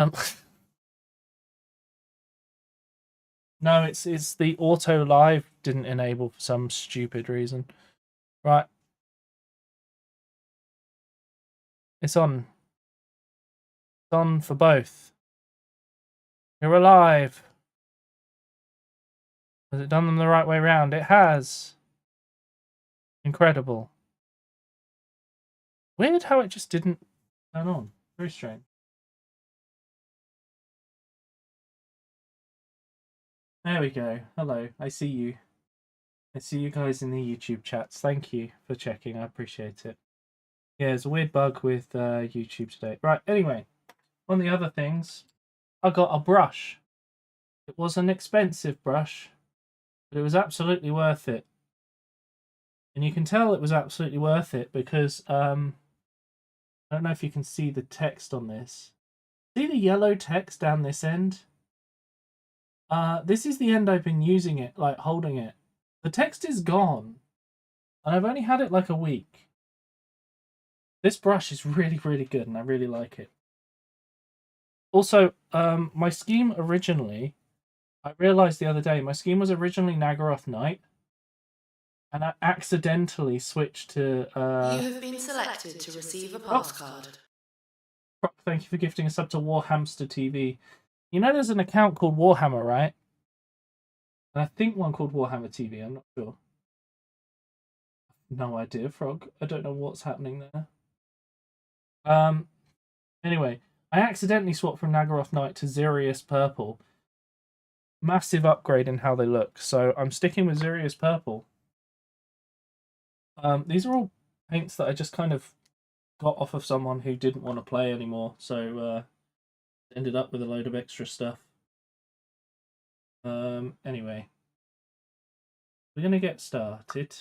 Um, no, it's the auto live didn't enable for some stupid reason. Right. It's on. It's on for both. You're alive. Has it done them the right way round? It has. Incredible. Weird how it just didn't turn on. Very strange. There we go. Hello. I see you. I see you guys in the YouTube chats. Thank you for checking. I appreciate it. Yeah, there's a weird bug with YouTube today. Right, anyway. On the other things, I got a brush. It was an expensive brush, but it was absolutely worth it. And you can tell it was absolutely worth it because I don't know if you can see the text on this. See the yellow text down this end? This is the end I've been using it, like holding it. The text is gone, and I've only had it like a week. This brush is really, really good, and I really like it. Also, my scheme originally, I realized the other day, my scheme was originally Nagaroth Knight, and I accidentally switched to... You have been selected to receive a pass card. Thank you for gifting a sub to Warhamster TV. You know there's an account called Warhammer, right? And I think one called Warhammer TV, I'm not sure. No idea, Frog. I don't know what's happening there. Anyway, I accidentally swapped from Nagaroth Knight to Xerius Purple. Massive upgrade in how they look, so I'm sticking with Xerius Purple. These are all paints that I just kind of got off of someone who didn't want to play anymore, so ended up with a load of extra stuff. Anyway, we're gonna get started.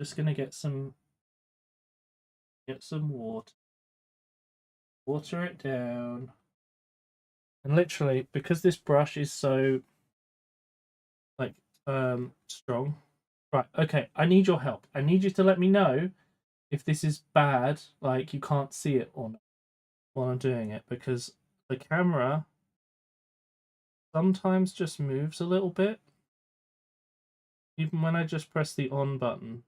Just gonna get some water. Water it down. And literally, because this brush is so like strong. Right, okay, I need your help. I need you to let me know if this is bad, like you can't see it or not while I'm doing it, because the camera sometimes just moves a little bit. Even when I just press the on button.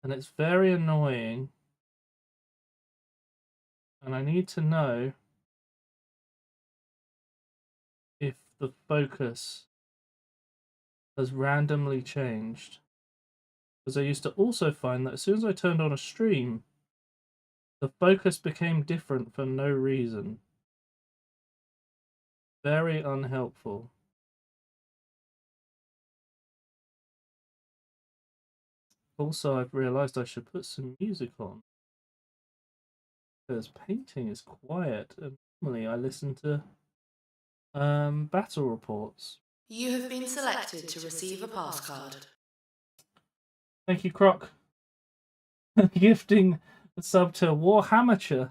And it's very annoying. And I need to know if the focus has randomly changed. Because I used to also find that as soon as I turned on a stream, the focus became different for no reason. Very unhelpful. Also, I've realized I should put some music on. Because painting is quiet, and normally I listen to battle reports. You have been selected to receive a pass card. Thank you, Croc. Gifting a sub to Warhammer.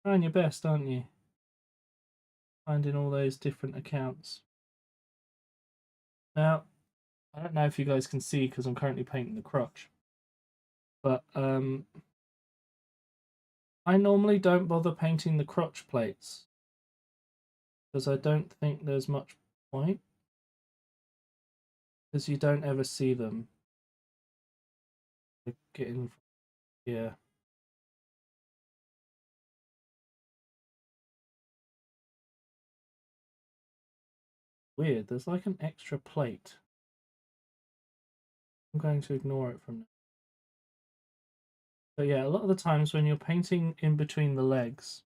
Trying your best, aren't you? Finding all those different accounts. Now, I don't know if you guys can see because I'm currently painting the crotch. But I normally don't bother painting the crotch plates because I don't think there's much point. Because you don't ever see them. Get in here. Weird, there's like an extra plate. I'm going to ignore it from now. But yeah, a lot of the times when you're painting in between the legs,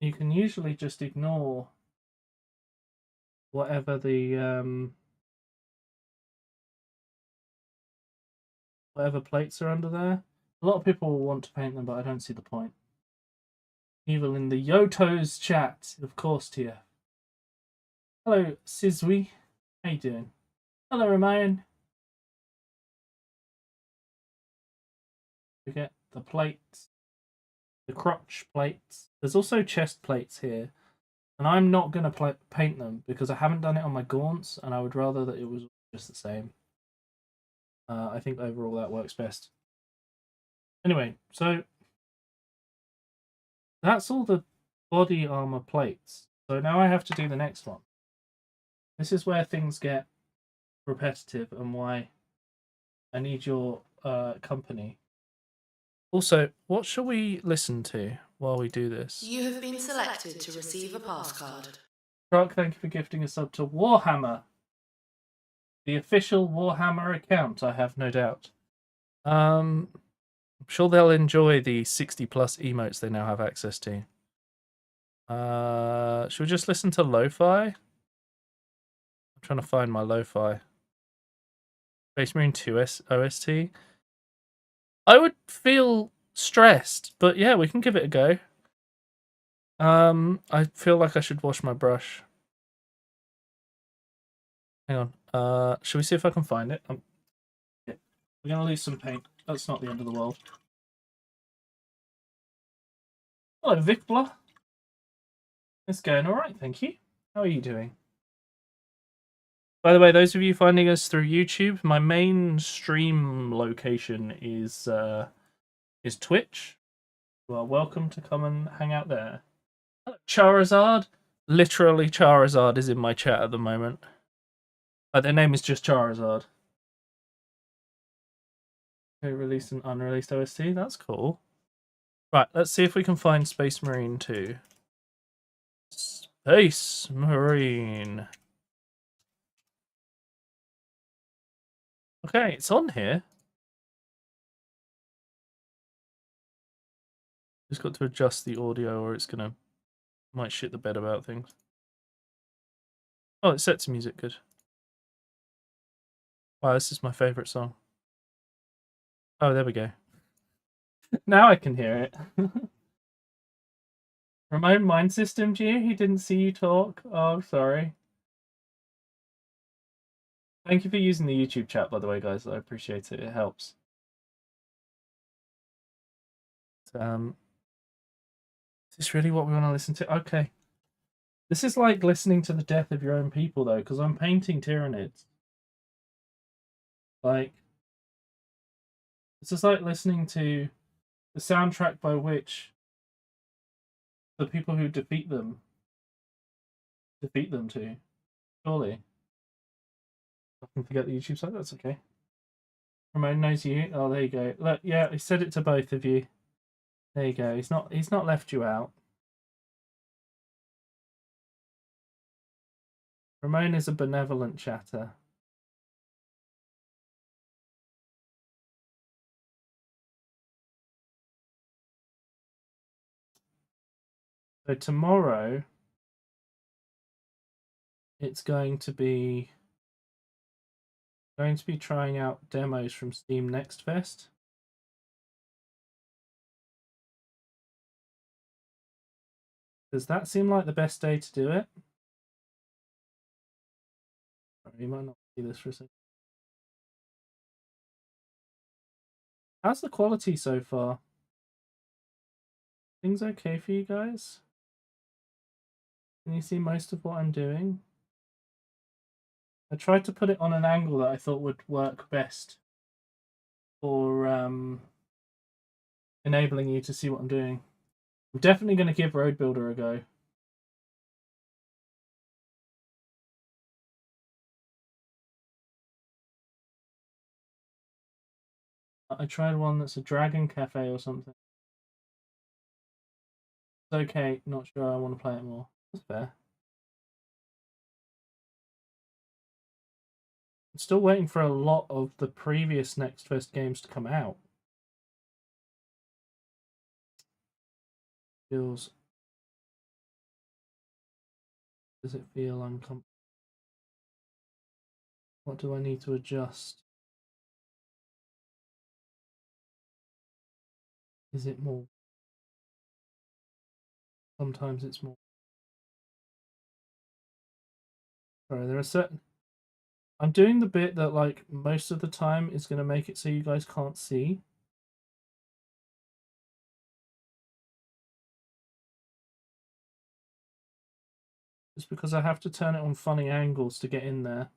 you can usually just ignore whatever the whatever plates are under there. A lot of people will want to paint them, but I don't see the point. Evil in the Yoto's chat, of course, Tia. Hello, Sizwi. How you doing? Hello, Ramayan. We get the plates, the crotch plates. There's also chest plates here, and I'm not going to paint them because I haven't done it on my gaunts, and I would rather that it was just the same. I think overall that works best. Anyway, so that's all the body armor plates. So now I have to do the next one. This is where things get repetitive and why I need your company. Also, what shall we listen to while we do this? You have been selected to receive a pass card. Clark, thank you for gifting a sub to Warhammer. The official Warhammer account, I have no doubt. I'm sure they'll enjoy the 60 plus emotes they now have access to. Should we just listen to lo-fi? I'm trying to find my lo-fi. Space Marine 2 OST. I would feel stressed, but yeah, we can give it a go. I feel like I should wash my brush. Hang on. Should we see if I can find it? Yeah. We're gonna lose some paint. That's not the end of the world. Hello, Vicbla. It's going all right, thank you. How are you doing? By the way, those of you finding us through YouTube, my main stream location is Twitch. You are welcome to come and hang out there. Hello, Charizard. Literally, Charizard is in my chat at the moment. Their name is just Charizard. They released an unreleased OST. That's cool. Right, let's see if we can find Space Marine 2. Space Marine. Okay, it's on here. Just got to adjust the audio or it's might shit the bed about things. Oh, it's set to music, good. Wow, this is my favourite song. Oh, there we go. Now I can hear it. Ramon mind systemed you? He didn't see you talk? Oh, sorry. Thank you for using the YouTube chat, by the way, guys. I appreciate it. It helps. Is this really what we want to listen to? Okay. This is like listening to the death of your own people, though, because I'm painting Tyranids. Like, this is like listening to the soundtrack by which the people who defeat them to. Surely. I can forget the YouTube site, that's okay. Ramon knows you. Oh, there you go. Look, yeah, I said it to both of you. There you go. He's not left you out. Ramon is a benevolent chatter. So tomorrow it's going to be trying out demos from Steam Next Fest. Does that seem like the best day to do it? You might not see this for a second. How's the quality so far? Things okay for you guys? Can you see most of what I'm doing? I tried to put it on an angle that I thought would work best for enabling you to see what I'm doing. I'm definitely going to give Road Builder a go. I tried one that's a Dragon Cafe or something. It's okay, not sure I want to play it more. That's fair. I'm still waiting for a lot of the previous Next Fest games to come out. Does it feel uncomfortable? What do I need to adjust? Is it more? Sometimes it's more. Sorry, there are certain. I'm doing the bit that, like, most of the time is going to make it so you guys can't see. Just because I have to turn it on funny angles to get in there.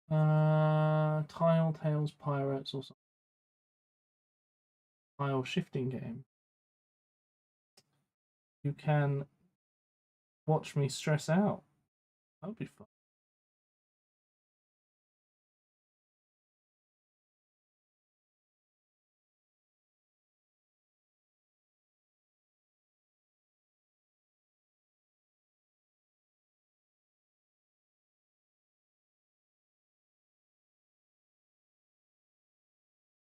Tile Tales Pirates or something. Tile shifting game. You can watch me stress out. That would be fun.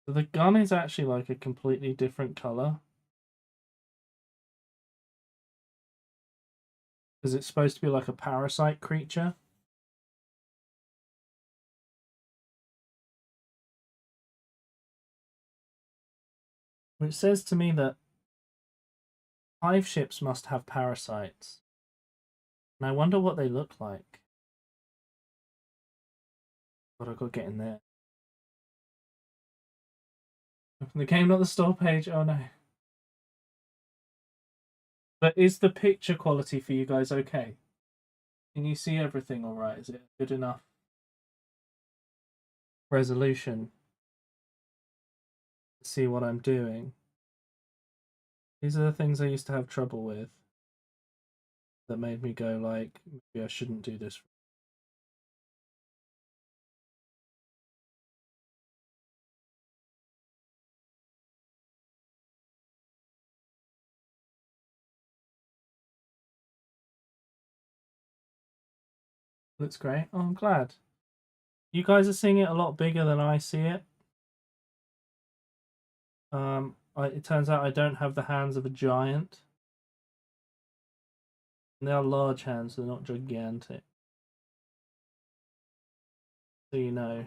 So the gun is actually like a completely different color. Because it's supposed to be like a parasite creature. Which says to me that hive ships must have parasites. And I wonder what they look like. But I've got to get in there. Open the game, not the store page. Oh no. But is the picture quality for you guys okay? Can you see everything all right? Is it good enough resolution to see what I'm doing? These are the things I used to have trouble with that made me go like, maybe I shouldn't do this. Looks great. Oh, I'm glad. You guys are seeing it a lot bigger than I see it. It turns out I don't have the hands of a giant. And they are large hands, they're not gigantic. So you know.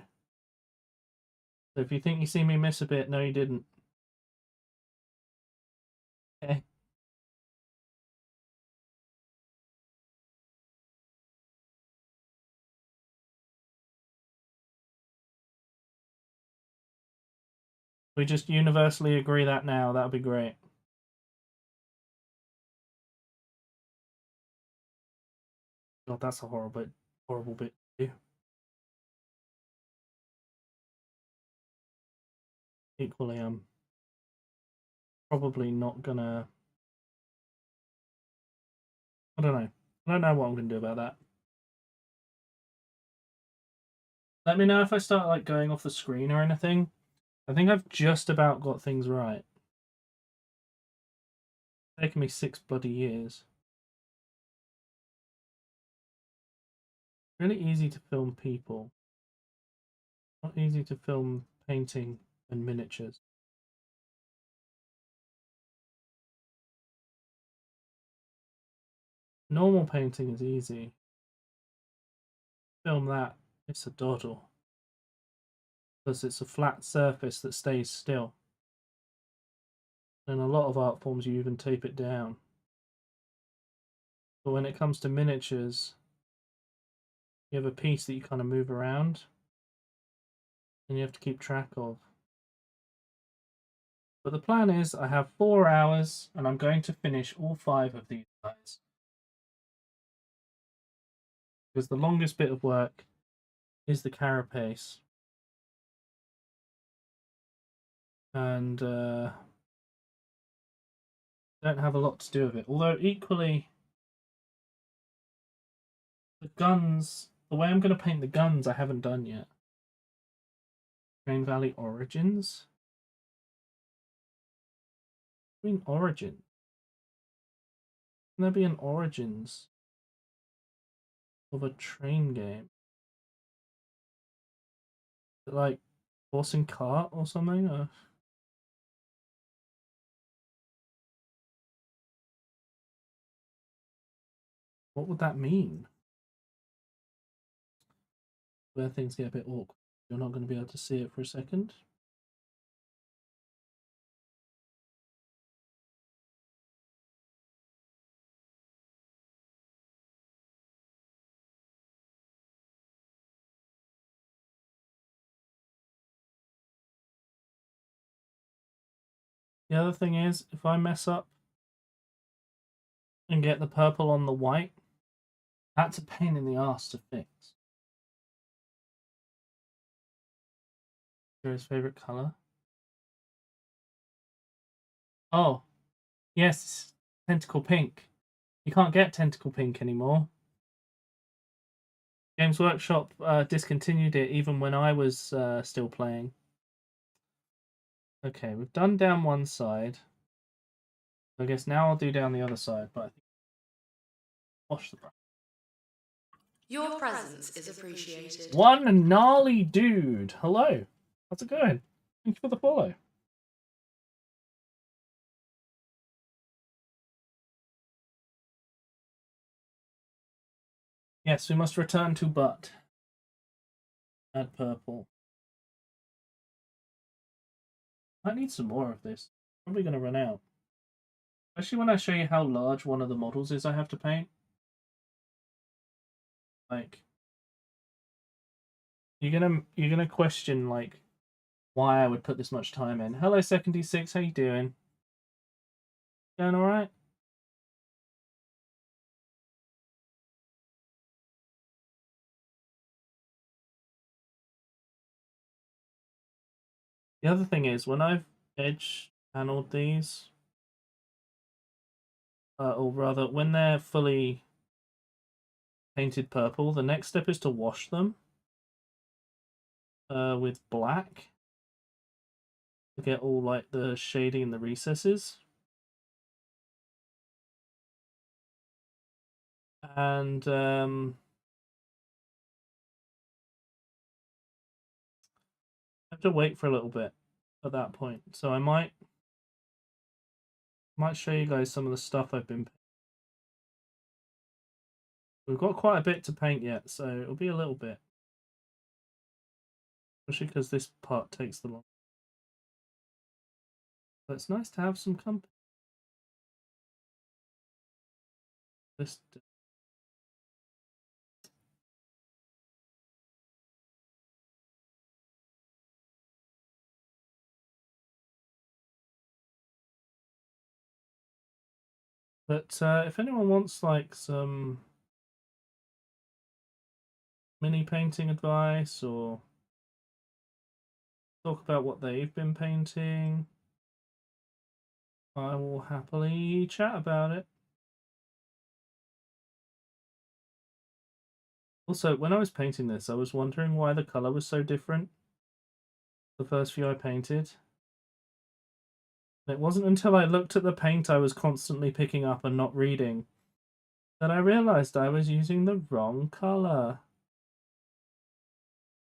So if you think you see me miss a bit, no you didn't. Okay. We just universally agree that now, that would be great. God, that's a horrible bit to do. Equally, I'm probably not gonna. I don't know. I don't know what I'm gonna do about that. Let me know if I start like going off the screen or anything. I think I've just about got things right. It's taken me 6 bloody years. Really easy to film people. Not easy to film painting and miniatures. Normal painting is easy. Film that, it's a doddle. Because it's a flat surface that stays still. In a lot of art forms, you even tape it down. But when it comes to miniatures, you have a piece that you kind of move around and you have to keep track of. But the plan is I have 4 hours and I'm going to finish all 5 of these guys. Because the longest bit of work is the carapace. And don't have a lot to do with it. Although equally, the guns, the way I'm going to paint the guns, I haven't done yet. Rain Valley Origins? I mean, Origin. Can there be an Origins of a train game? Is it like Horse and Cart or something? Or... what would that mean? Where things get a bit awkward. You're not going to be able to see it for a second. The other thing is, if I mess up and get the purple on the white, that's a pain in the ass to fix. His favorite color. Oh, yes, tentacle pink. You can't get tentacle pink anymore. Games Workshop discontinued it even when I was still playing. Okay, we've done down one side. I guess now I'll do down the other side, but I think wash the brush. Your presence is appreciated. One gnarly dude. Hello. How's it going? Thank you for the follow. Yes, we must return to butt. Add purple. I need some more of this. Probably going to run out. Especially when I show you how large one of the models is I have to paint. Like, you're gonna question like why I would put this much time in. Hello, Second D6. How you doing? Going all right? The other thing is when I've edge paneled these, or rather when they're fully painted purple, the next step is to wash them with black to get all like the shading in the recesses. And I have to wait for a little bit at that point. So I might show you guys some of the stuff I've been. We've got quite a bit to paint yet, so it'll be a little bit. Especially because this part takes the long. But it's nice to have some company. This. But if anyone wants like some mini painting advice or talk about what they've been painting, I will happily chat about it. Also, when I was painting this, I was wondering why the color was so different. The first few I painted. It wasn't until I looked at the paint I was constantly picking up and not reading that I realized I was using the wrong color.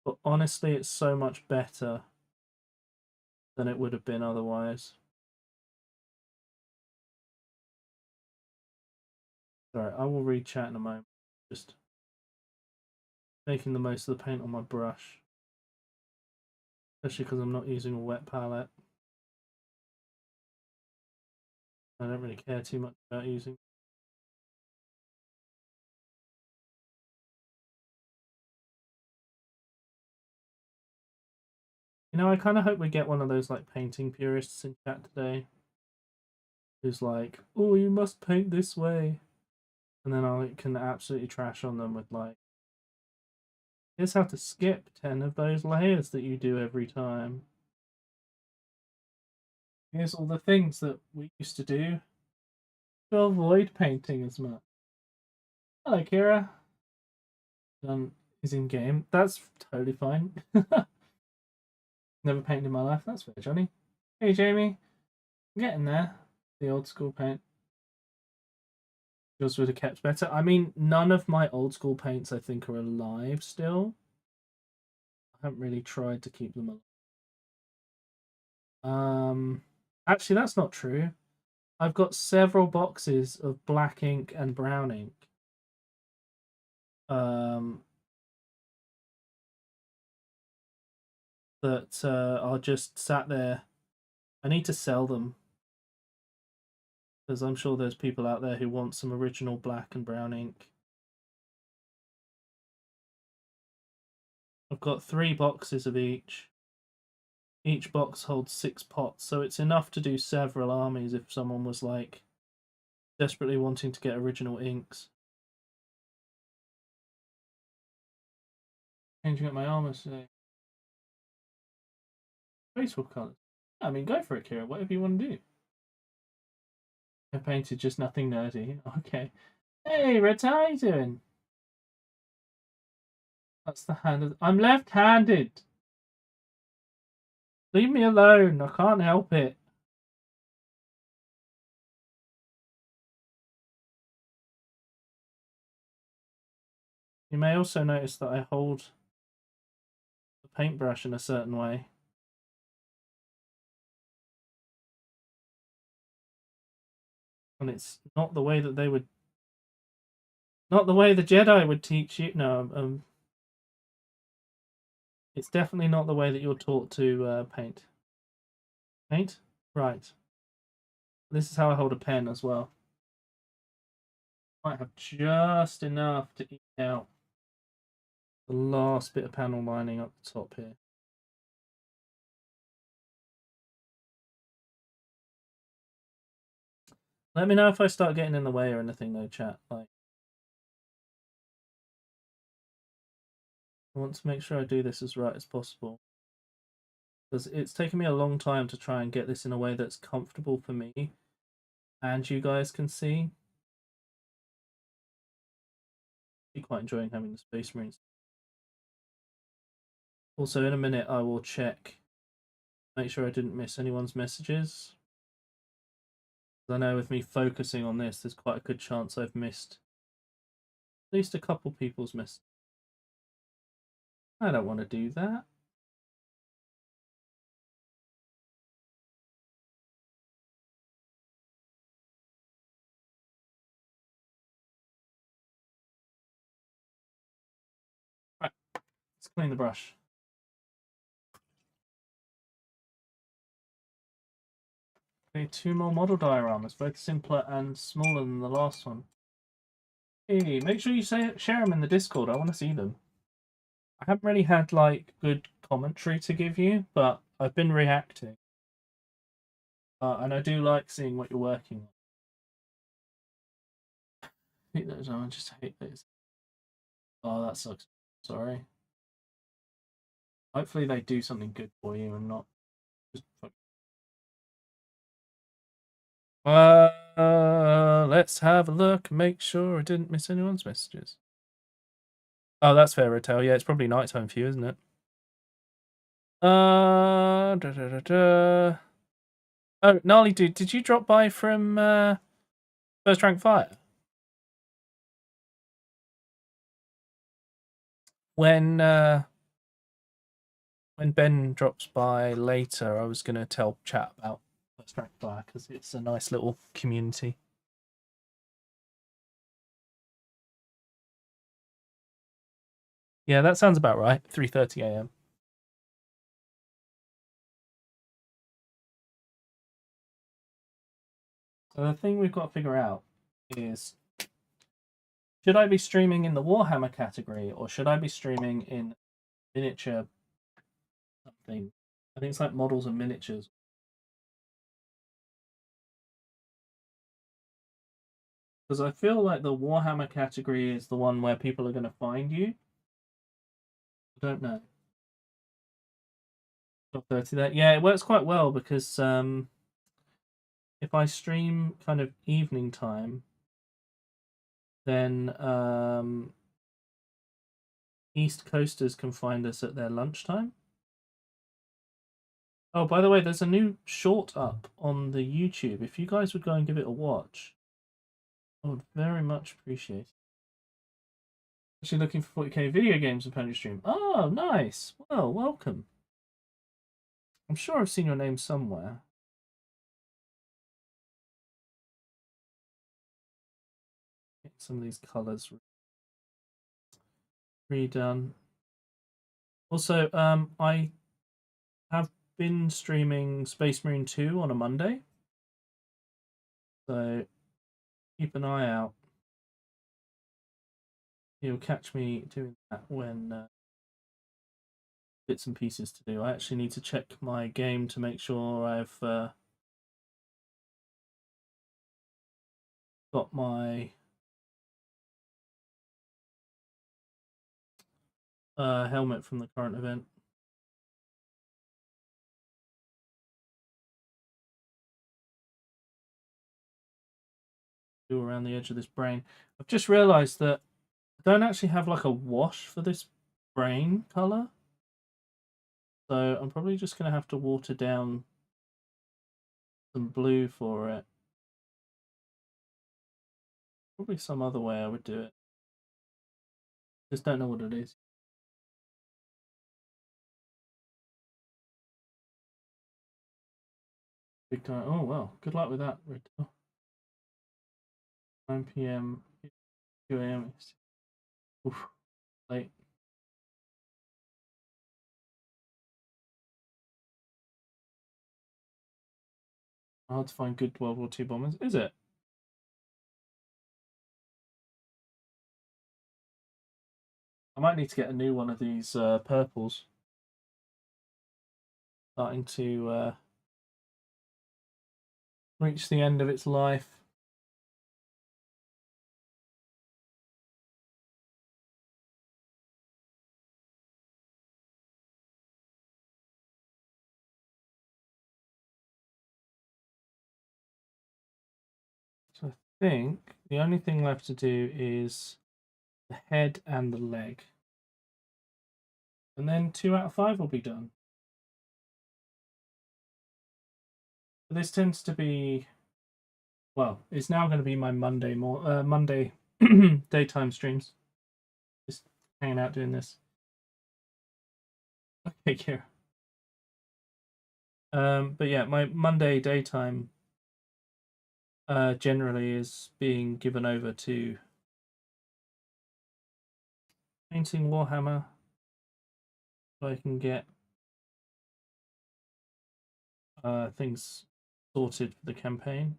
But honestly, it's so much better than it would have been otherwise. Sorry, I will read chat in a moment. Just making the most of the paint on my brush. Especially because I'm not using a wet palette. I don't really care too much about using. You know, I kind of hope we get one of those like painting purists in chat today. Who's like, oh, you must paint this way. And then I can absolutely trash on them with like, here's how to skip 10 of those layers that you do every time. Here's all the things that we used to do to avoid painting as much. Hello, Kira. Is in game. That's totally fine. Never painted in my life. That's fair, Johnny. Hey, Jamie. I'm getting there. The old school paint. Yours would have kept better. I mean, none of my old school paints I think are alive still. I haven't really tried to keep them alive. Actually, that's not true. I've got several boxes of black ink and brown ink. That are just sat there. I need to sell them because I'm sure there's people out there who want some original black and brown ink. I've got 3 boxes of each. Each box holds 6 pots, so it's enough to do several armies if someone was like desperately wanting to get original inks. Changing up my armor today. Graceful colours. I mean, go for it, Kira. Whatever you want to do. I painted just nothing nerdy. Okay. Hey, Red, how are you doing? That's the hand of... I'm left-handed. Leave me alone. I can't help it. You may also notice that I hold the paintbrush in a certain way. And it's not the way that they would... Not the way the Jedi would teach you. No, it's definitely not the way that you're taught to paint. Paint? Right. This is how I hold a pen as well. Might have just enough to eke out the last bit of panel lining up the top here. Let me know if I start getting in the way or anything though, chat. Like, I want to make sure I do this as right as possible. Because it's taken me a long time to try and get this in a way that's comfortable for me and you guys can see. I'm quite enjoying having the Space Marines. Also, in a minute, I will check, make sure I didn't miss anyone's messages. I know with me focusing on this, there's quite a good chance I've missed at least a couple people's messages. I don't want to do that. Right, let's clean the brush. Okay, 2 more model dioramas, both simpler and smaller than the last one. Hey, make sure you share them in the Discord. I want to see them. I haven't really had like good commentary to give you, but I've been reacting. And I do like seeing what you're working on. I hate those. I just hate those. Oh, that sucks. Sorry. Hopefully they do something good for you and not just. Let's have a look. Make sure I didn't miss anyone's messages. Oh, that's fair, Retail. Yeah, it's probably nighttime for you, isn't it? Oh, Gnarly Dude, did you drop by from First Rank Fire? When Ben drops by later, I was going to tell chat about First Rank Fire because it's a nice little community. Yeah, that sounds about right. 3:30 a.m. So the thing we've got to figure out is, should I be streaming in the Warhammer category or should I be streaming in miniature something? I think it's like models and miniatures. Because I feel like the Warhammer category is the one where people are going to find you. I don't know. Top 30 there. Yeah, it works quite well because if I stream kind of evening time, then East Coasters can find us at their lunchtime. Oh, by the way, there's a new short up on the YouTube. If you guys would go and give it a watch, I would very much appreciate it. Actually looking for 40k video games and Pony Stream. Oh, nice. Well, welcome. I'm sure I've seen your name somewhere. Get some of these colours redone. Also, I have been streaming Space Marine 2 on a Monday. So keep an eye out. You'll catch me doing that when bits and pieces to do. I actually need to check my game to make sure I've got my helmet from the current event. do around the edge of this brain. I've just realised that I don't actually have like a wash for this brain colour. So I'm probably just going to have to water down some blue for it. Probably some other way I would do it. Just don't know what it is. Big time. Oh well, good luck with that. 9 p.m. 2 a.m. Oof, late. Hard to find good World War II bombers, is it? I might need to get a new one of these purples. Starting to reach the end of its life. So I think the only thing left to do is the head and the leg. And then 2 out of 5 will be done. But this tends to be, well, it's now going to be my Monday daytime streams. Just hanging out doing this. Okay, Kira. But yeah, my Monday daytime generally is being given over to painting Warhammer, so I can get things sorted for the campaign.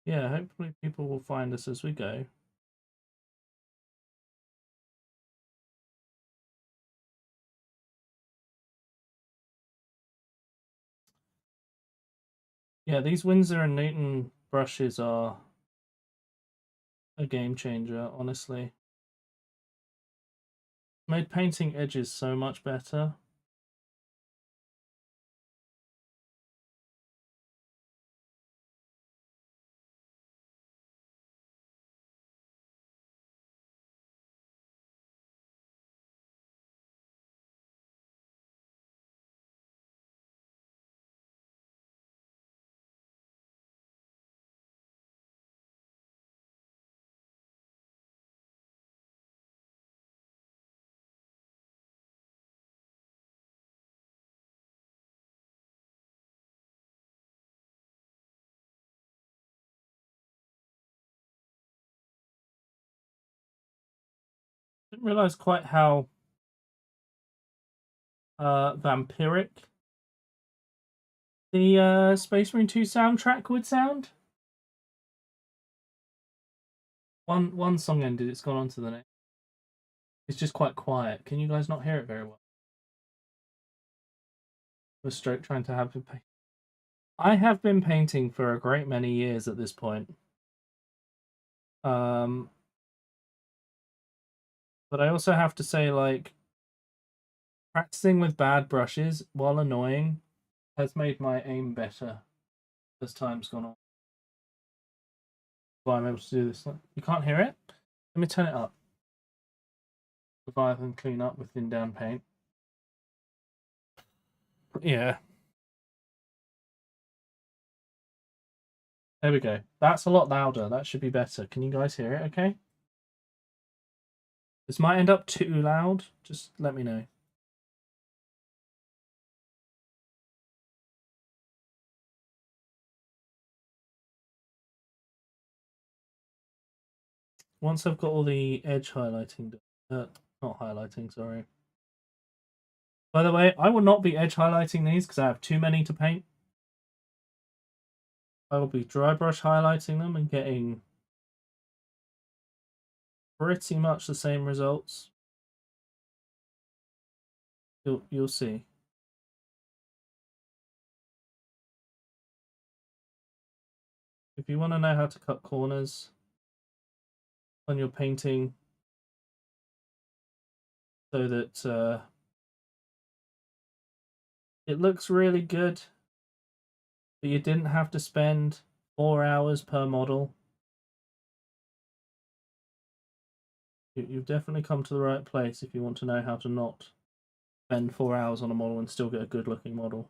Yeah, hopefully people will find us as we go. Yeah, these Winsor and Newton brushes are a game changer, honestly. Made painting edges so much better. Didn't realize quite how vampiric the Space Marine 2 soundtrack would sound. One song ended, it's gone on to the next. It's just quite quiet. Can you guys not hear it very well? The stroke trying to have it paint. I have been painting for a great many years at this point. But I also have to say, like, practicing with bad brushes, while annoying, has made my aim better as time's gone on. Why I'm able to do this. You can't hear it? Let me turn it up. Revive and clean up with thin down paint. Yeah. There we go. That's a lot louder. That should be better. Can you guys hear it okay? This might end up too loud. Just let me know. Once I've got all the edge highlighting, not highlighting, sorry. By the way, I will not be edge highlighting these because I have too many to paint. I will be dry brush highlighting them and getting pretty much the same results. You'll see. If you want to know how to cut corners on your painting, so that it looks really good, but you didn't have to spend 4 hours per model. You've definitely come to the right place if you want to know how to not spend 4 hours on a model and still get a good looking model.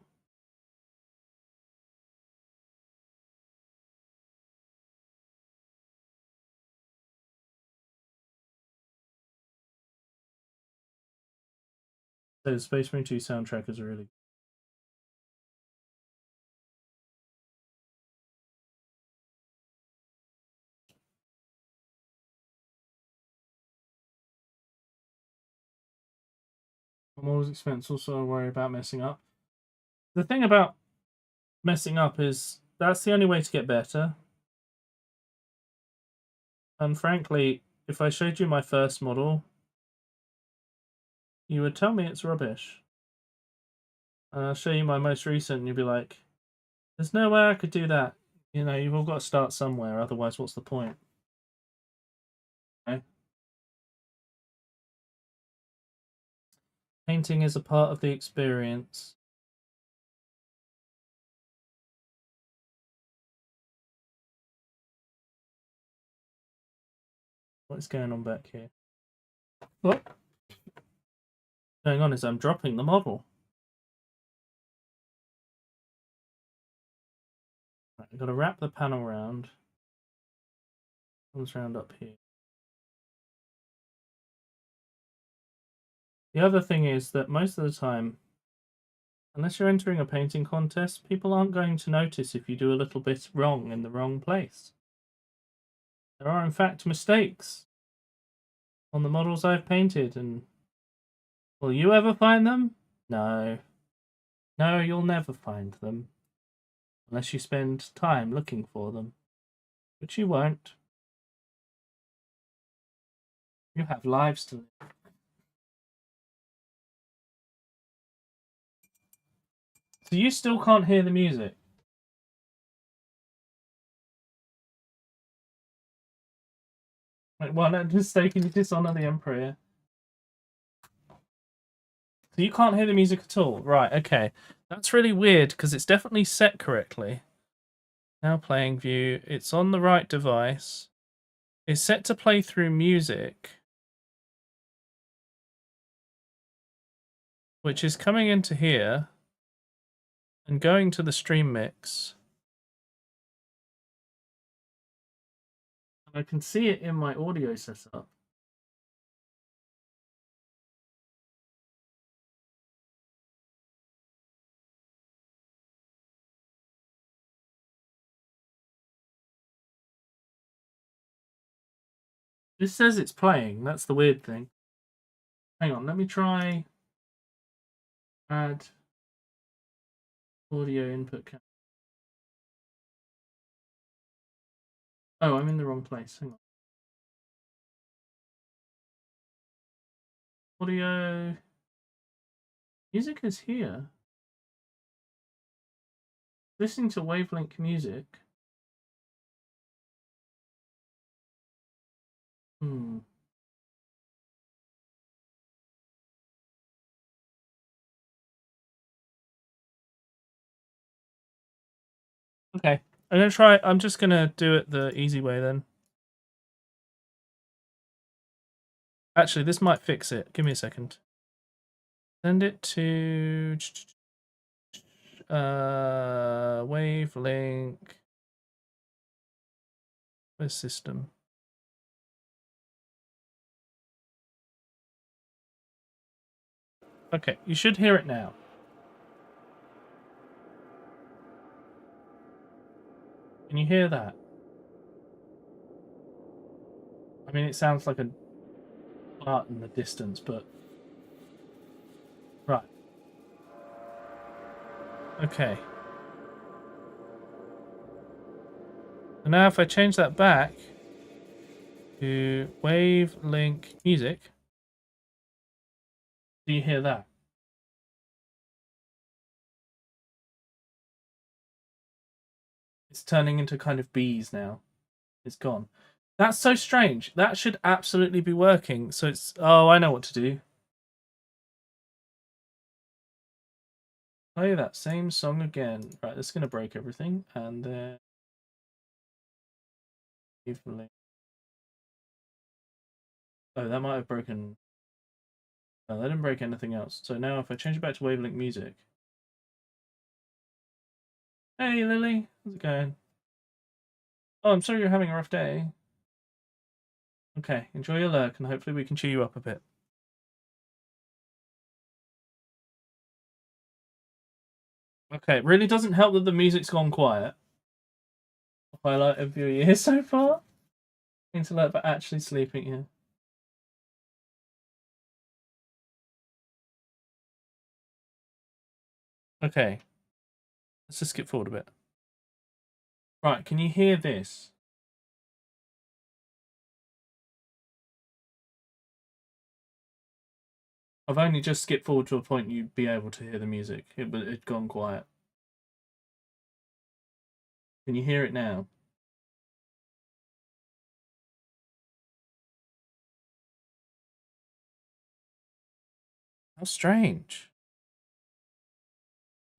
So the Space Marine 2 soundtrack is really... Models expense, also I worry about messing up. The thing about messing up is that's the only way to get better. And frankly, if I showed you my first model, you would tell me it's rubbish. And I'll show you my most recent, and you'll be like, there's no way I could do that. You know, you've all got to start somewhere, otherwise what's the point? Okay. Painting is a part of the experience. What's going on back here? What? What's going on is I'm dropping the model. Right, I've got to wrap the panel around. Comes round up here. The other thing is that most of the time, unless you're entering a painting contest, people aren't going to notice if you do a little bit wrong in the wrong place. There are, in fact, mistakes on the models I've painted, and will you ever find them? No. No, you'll never find them. Unless you spend time looking for them. Which you won't. You have lives to live. So you still can't hear the music? Wait, well, I'm just taking dishonor the Emperor. So you can't hear the music at all? Right, okay. That's really weird, because it's definitely set correctly. Now playing view. It's on the right device. It's set to play through music, which is coming into here and going to the stream mix. I can see it in my audio setup. This says it's playing. That's the weird thing. Hang on, let me try add audio input. Oh, I'm in the wrong place. Hang on. Audio. Music is here. Listening to wavelength music. Okay. I'm just gonna do it the easy way then. Actually, this might fix it. Give me a second. Send it to wavelink. Where's system? Okay, you should hear it now. Can you hear that? I mean, it sounds like a fart in the distance, but... Right. Okay. And now if I change that back to wavelink music, do you hear that? It's turning into kind of bees now. It's gone. That's so strange. That should absolutely be working. So it's... Oh, I know what to do. Play that same song again. Right, that's gonna break everything, and then evenly. Oh, that might have broken. No, that didn't break anything else. So now, if I change it back to wavelength music. Hey, Lily, how's it going? Oh, I'm sorry you're having a rough day. Okay, enjoy your lurk, and hopefully we can cheer you up a bit. Okay, it really doesn't help that the music's gone quiet. Highlight of your year so far? Intellect, but actually sleeping here. Okay, let's just skip forward a bit. Right, can you hear this? I've only just skipped forward to a point you'd be able to hear the music. It'd gone quiet. Can you hear it now? How strange.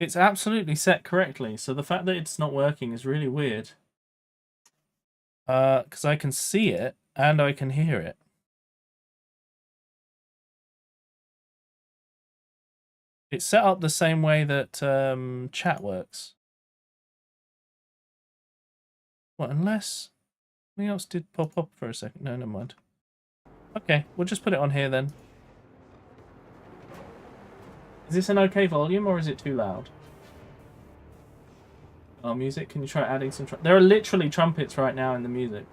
It's absolutely set correctly, so the fact that it's not working is really weird. Because I can see it and I can hear it. It's set up the same way that chat works. What, unless something else did pop up for a second? No, never mind. Okay, we'll just put it on here then. Is this an okay volume or is it too loud? Oh, music. Can you try adding some? There are literally trumpets right now in the music.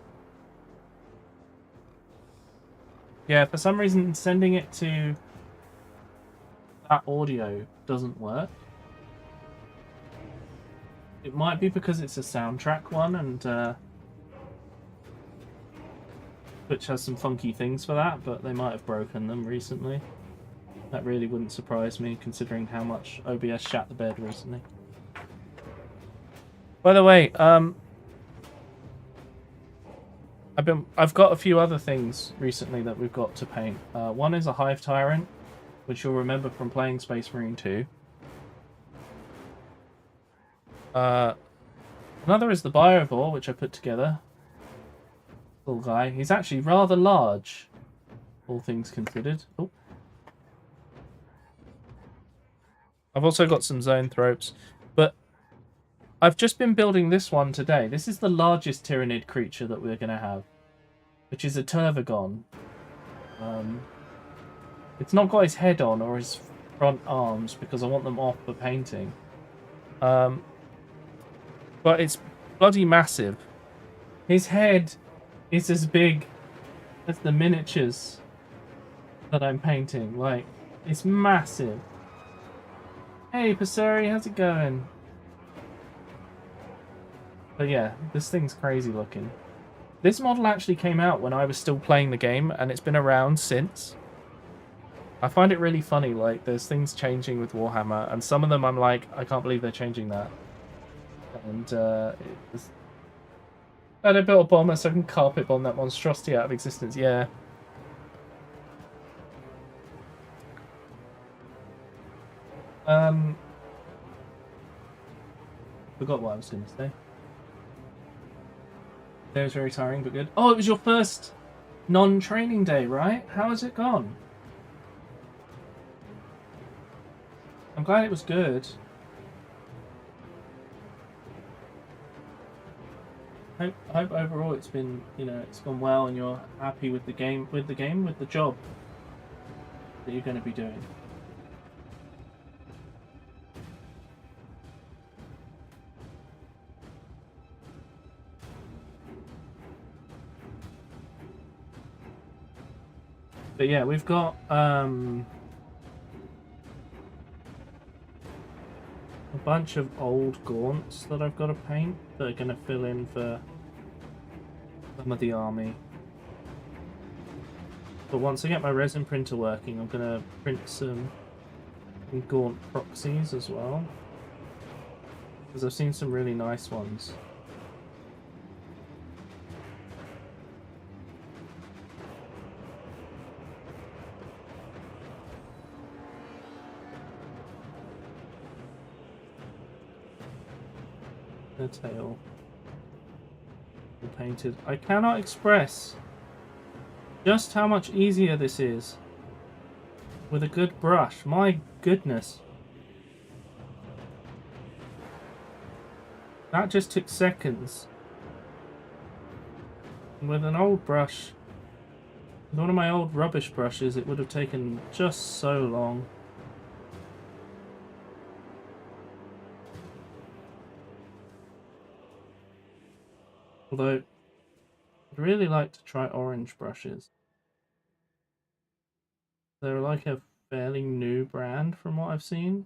Yeah, for some reason, sending it to that audio doesn't work. It might be because it's a soundtrack one, and which has some funky things for that, but they might have broken them recently. That really wouldn't surprise me, considering how much OBS shat the bed recently. By the way, I've got a few other things recently that we've got to paint. One is a Hive Tyrant, which you'll remember from playing Space Marine 2. Another is the Biovore, which I put together. Little guy. He's actually rather large, all things considered. Oh. I've also got some Zoanthropes, but I've just been building this one today. This is the largest Tyranid creature that we're going to have, which is a Tervagon. It's not got his head on or his front arms because I want them off for painting. But it's bloody massive. His head is as big as the miniatures that I'm painting. Like, it's massive. Hey, Passeri, how's it going? But yeah, this thing's crazy looking. This model actually came out when I was still playing the game, and it's been around since. I find it really funny, like, there's things changing with Warhammer, and some of them I'm like, I can't believe they're changing that. And, I built a bomber so I can carpet bomb that monstrosity out of existence, yeah. Forgot what I was going to say. That was very tiring, but good. Oh, it was your first non-training day, right? How has it gone? I'm glad it was good. I hope overall it's been, it's gone well, and you're happy with the game, with the job that you're going to be doing. But yeah, we've got a bunch of old gaunts that I've got to paint that are going to fill in for some of the army. But once I get my resin printer working, I'm going to print some gaunt proxies as well, because I've seen some really nice ones. the tail. All painted. I cannot express just how much easier this is with a good brush. My goodness. That just took seconds. With an old brush, with one of my old rubbish brushes, it would have taken just so long. Although, I'd really like to try orange brushes. They're like a fairly new brand from what I've seen.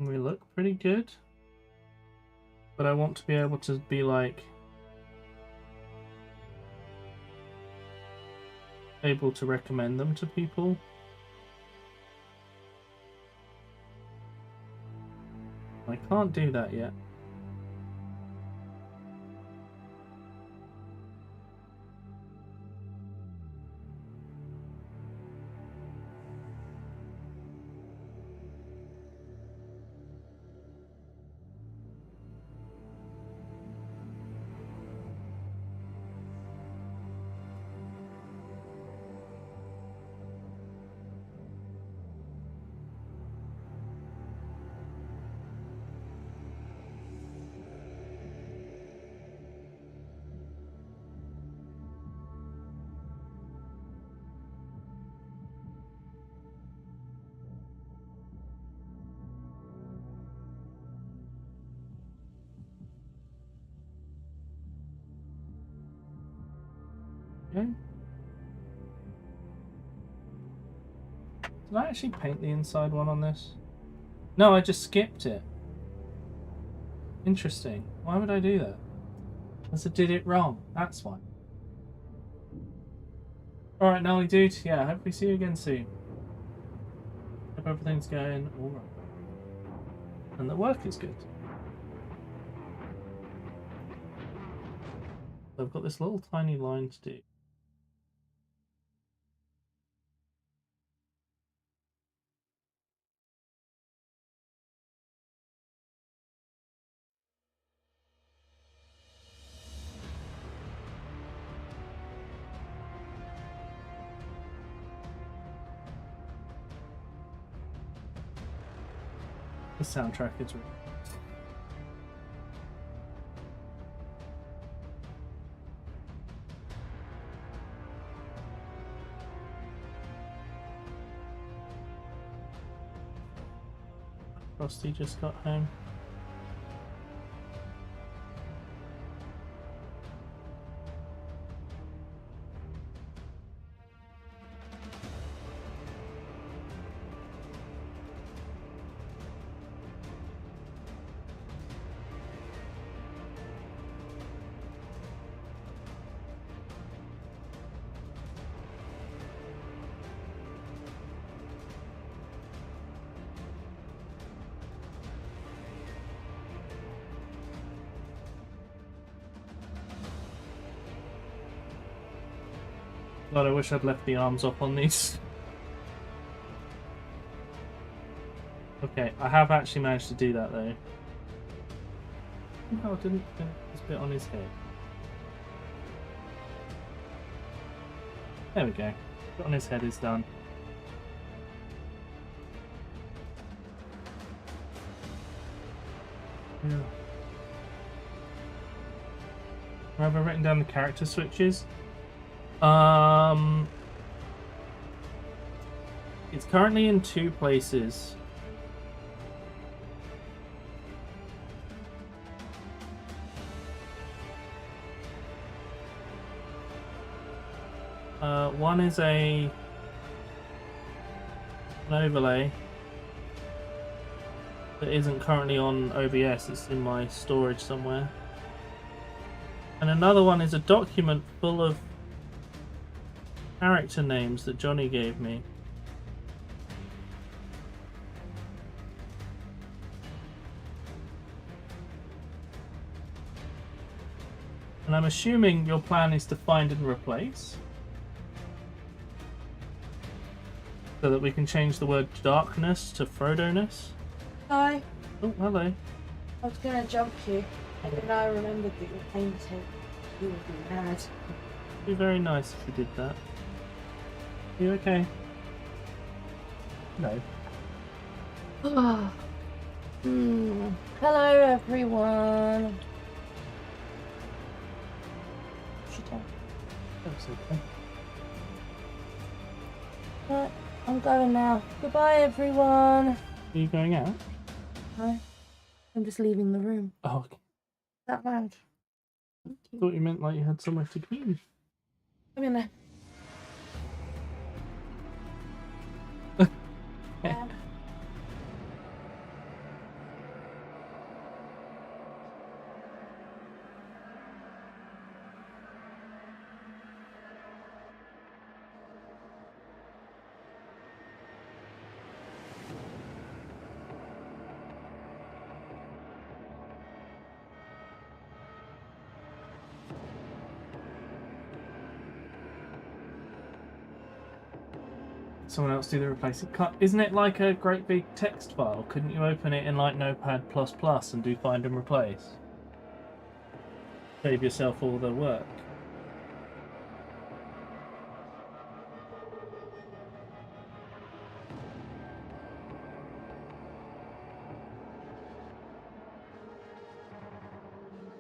And they look pretty good. But I want to be able to be like... able to recommend them to people. I can't do that yet. Okay. Did I actually paint the inside one on this? No, I just skipped it. Interesting. Why would I do that? Because I did it wrong. That's why. Alright, Nolly dude. Yeah, hope we see you again soon. Hope everything's going alright. And the work is good. So I've got this little tiny line to do. The soundtrack is really Frosty just got home. God, I wish I'd left the arms up on these. Okay, I have actually managed to do that though. No, I didn't finish this bit on his head. There we go. Bit on his head is done. Yeah. Have I written down the character switches? It's currently in 2 places. One is an overlay that isn't currently on OBS, it's in my storage somewhere. And another one is a document full of character names that Johnny gave me. And I'm assuming your plan is to find and replace, so that we can change the word darkness to Frodo-ness. Hi. Oh, hello. I was gonna jump you, and then I remembered that you're painting. You would be mad. It'd be very nice if you did that. You okay? No. Hello, everyone. That's okay. Right, I'm going now. Goodbye, everyone. Are you going out? No, I'm just leaving the room. Oh, okay. Is that loud? I thought you meant like you had somewhere to go. Come in there. Yeah. Someone else do the replacing. Isn't it like a great big text file? Couldn't you open it in like Notepad++ and do find and replace? Save yourself all the work.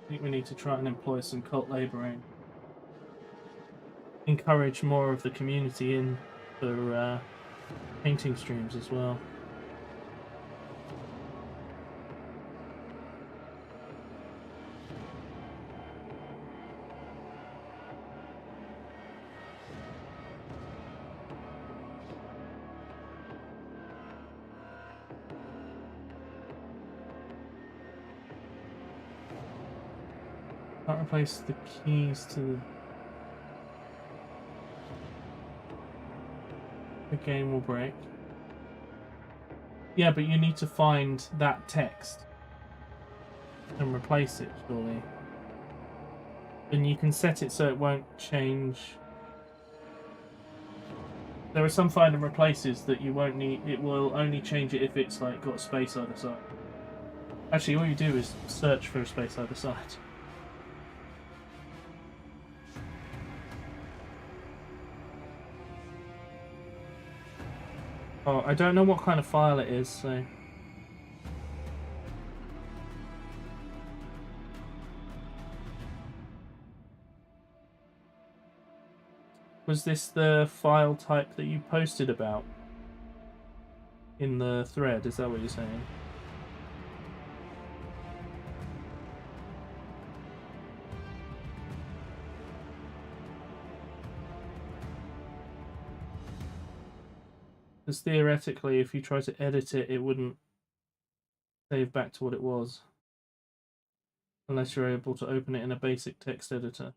I think we need to try and employ some cult labouring. Encourage more of the community in for painting streams as well. Can't replace the keys to the game will break. Yeah, but you need to find that text and replace it, surely. And you can set it so it won't change. There are some find and replaces that you won't need. It will only change it if it's like got a space either side. Actually, all you do is search for a space either side. Oh, I don't know what kind of file it is, so... Was this the file type that you posted about in the thread? Is that what you're saying? Because theoretically, if you try to edit it, it wouldn't save back to what it was. Unless you're able to open it in a basic text editor.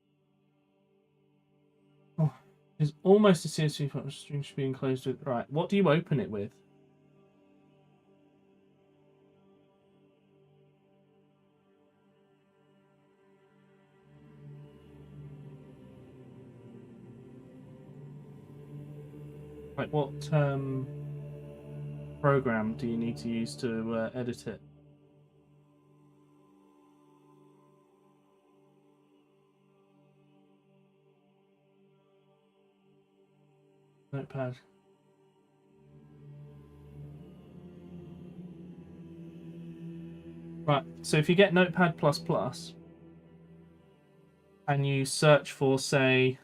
Oh, it's almost a CSV stream should be enclosed with... Right, what do you open it with? Like, what program do you need to use to edit it? Notepad. Right, so if you get Notepad++ and you search for, say,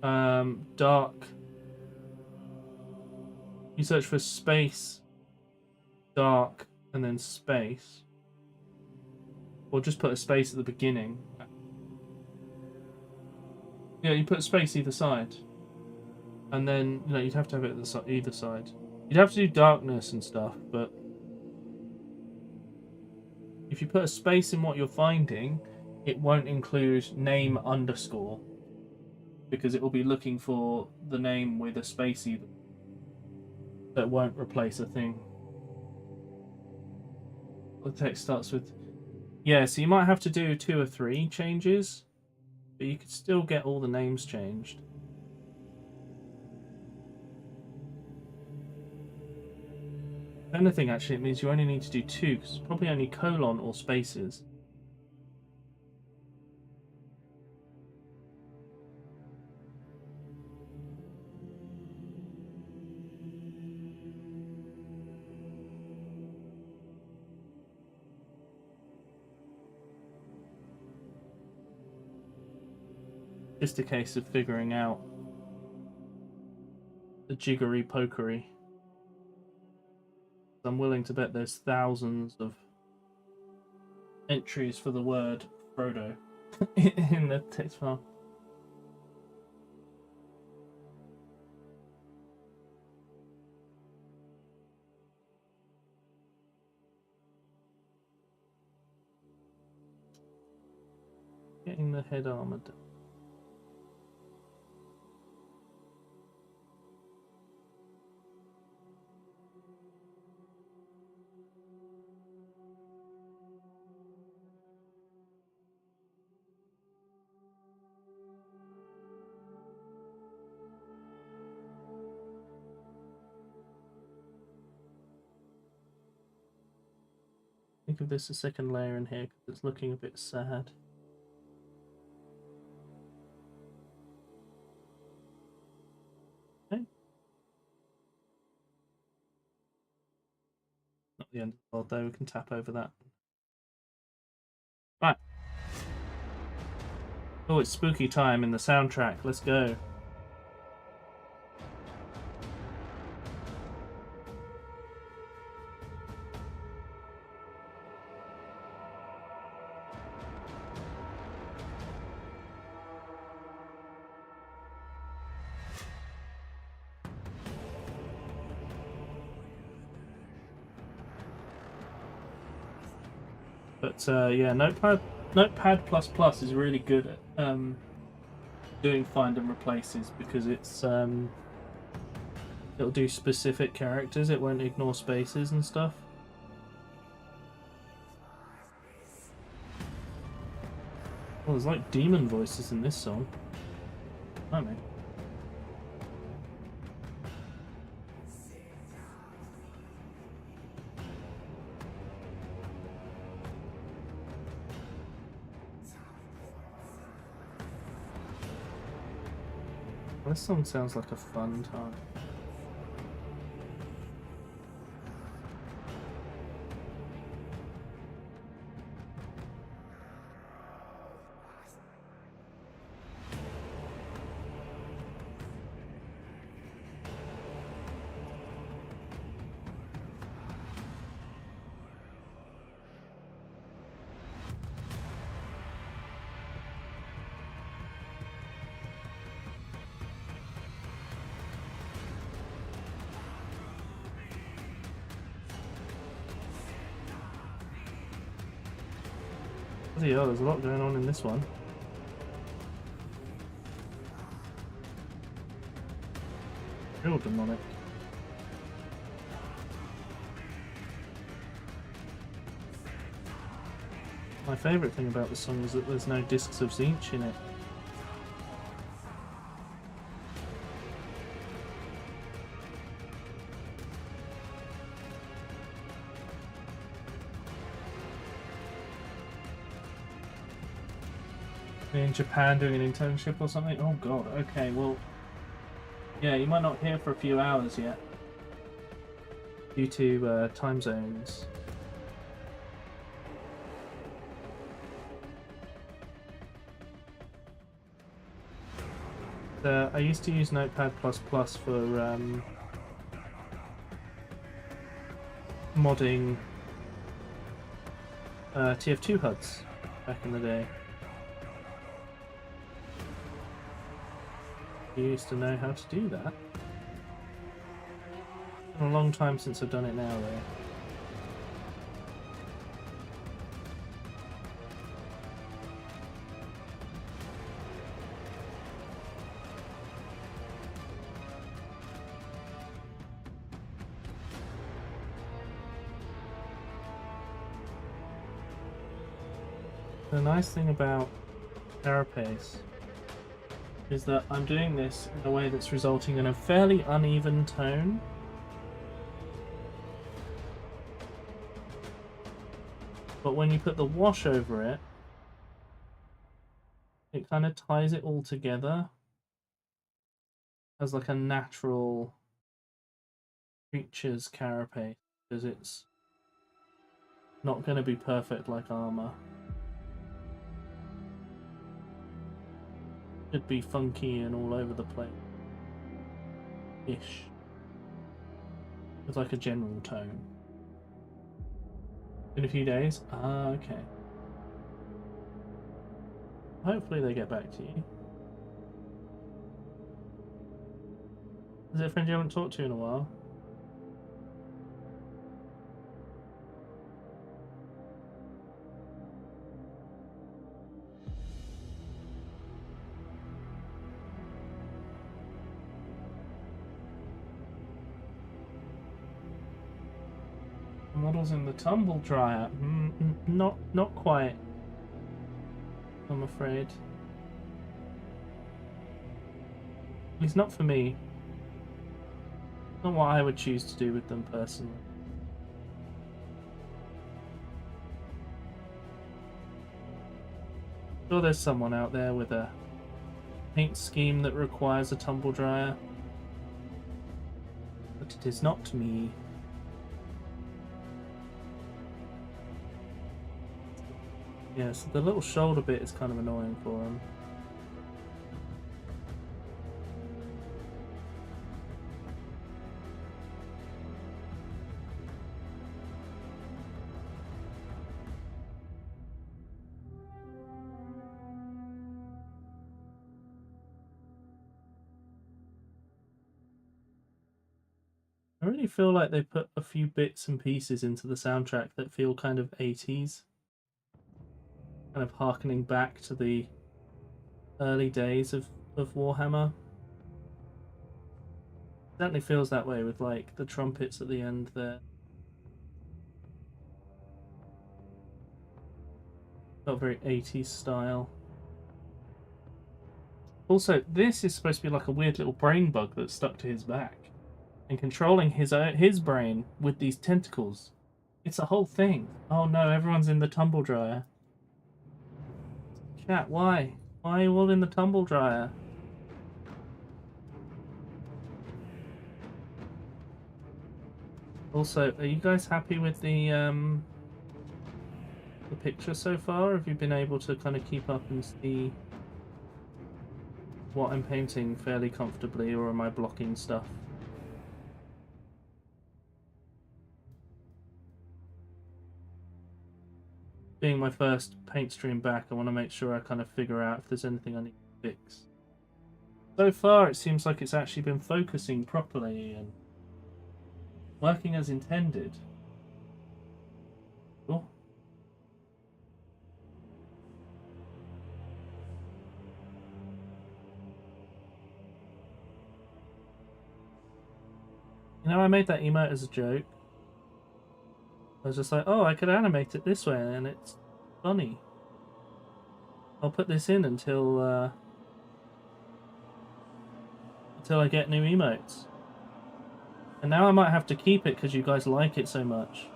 dark... You search for space, dark, and then space. Or just put a space at the beginning. Yeah, you put a space either side. And then, you know, you'd have to have it at the either side. You'd have to do darkness and stuff, but... If you put a space in what you're finding, it won't include name underscore. Because it will be looking for the name with a space either. So it won't replace a thing. The text starts with... Yeah, so you might have to do 2 or 3 changes. But you could still get all the names changed. If anything, actually, it means you only need to do 2, because it's probably only colon or spaces. Just a case of figuring out the jiggery pokery. I'm willing to bet there's thousands of entries for the word Frodo in the text file. Getting the head armor done. Think of this a second layer in here because it's looking a bit sad. Okay. Not the end of the world though, we can tap over that. Right. Oh, it's spooky time in the soundtrack. Let's go. But yeah, Notepad is really good at doing find and replaces because it's it'll do specific characters. It won't ignore spaces and stuff. Well, there's like demon voices in this song. I mean. This song sounds like a fun time. Yeah, there's a lot going on in this one. Real demonic. My favourite thing about the song is that there's no discs of Zinch in it. In Japan doing an internship or something? Oh god, okay, well, yeah, you might not hear for a few hours yet due to time zones. I used to use Notepad++ for modding TF2 HUDs back in the day. You used to know how to do that. It's been a long time since I've done it now, though. The nice thing about Carapace is that I'm doing this in a way that's resulting in a fairly uneven tone. But when you put the wash over it, it kind of ties it all together as like a natural creature's carapace, because it's not going to be perfect like armor. Should be funky and all over the place. Ish. With like a general tone. In a few days? Ah, okay. Hopefully they get back to you. Is it a friend you haven't talked to in a while? Models in the tumble dryer. Not quite. I'm afraid. At least not for me. Not what I would choose to do with them personally. Sure, there's someone out there with a paint scheme that requires a tumble dryer, but it is not me. Yeah, so the little shoulder bit is kind of annoying for him. I really feel like they put a few bits and pieces into the soundtrack that feel kind of 80s. Kind of harkening back to the early days of Warhammer. Certainly feels that way with like the trumpets at the end there. Felt very 80s style. Also, this is supposed to be like a weird little brain bug that's stuck to his back and controlling his brain with these tentacles. It's a whole thing. Oh no, everyone's in the tumble dryer. Chat, why? Why are you all in the tumble dryer? Also, are you guys happy with the picture so far? Have you been able to kind of keep up and see what I'm painting fairly comfortably, or am I blocking stuff? Being my first paint stream back, I want to make sure I kind of figure out if there's anything I need to fix. So far, it seems like it's actually been focusing properly and working as intended. Cool. You know, I made that emote as a joke. I was just like, oh, I could animate it this way, and it's funny. I'll put this in until I get new emotes. And now I might have to keep it because you guys like it so much.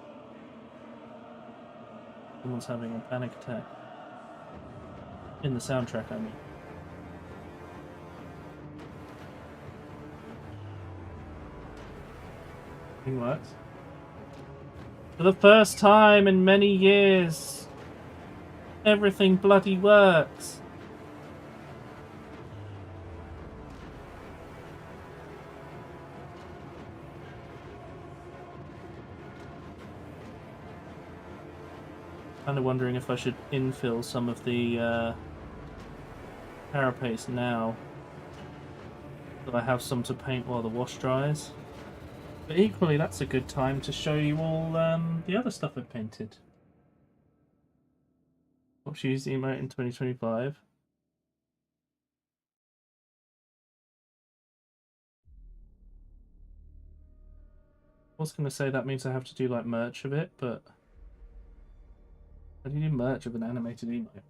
Someone's having a panic attack. In the soundtrack, I mean. Thing works. For the first time in many years, everything bloody works. Kind of wondering if I should infill some of the carapace now, so I have some to paint while the wash dries. But equally, that's a good time to show you all the other stuff I've painted. Watch use the emote in 2025. I was going to say that means I have to do like merch of it, but how do you do merch of an animated emote?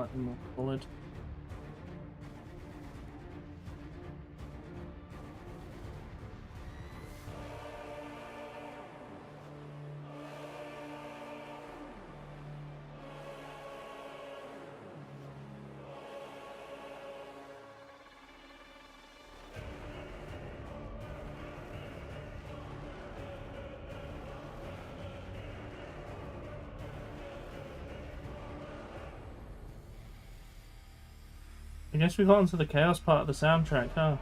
slightly more solid. I guess we got onto the chaos part of the soundtrack, huh?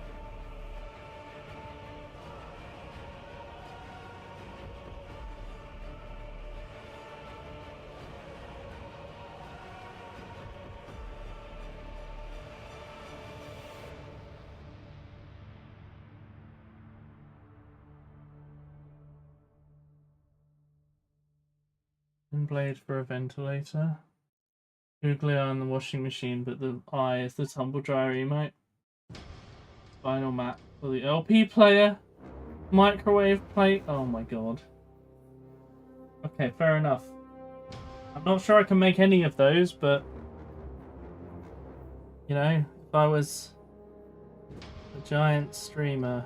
Blade for a ventilator. Googly eye on the washing machine, but the eye is the tumble dryer emote. Vinyl mat for the LP player. Microwave plate. Oh my god. Okay, fair enough. I'm not sure I can make any of those, but you know, if I was a giant streamer,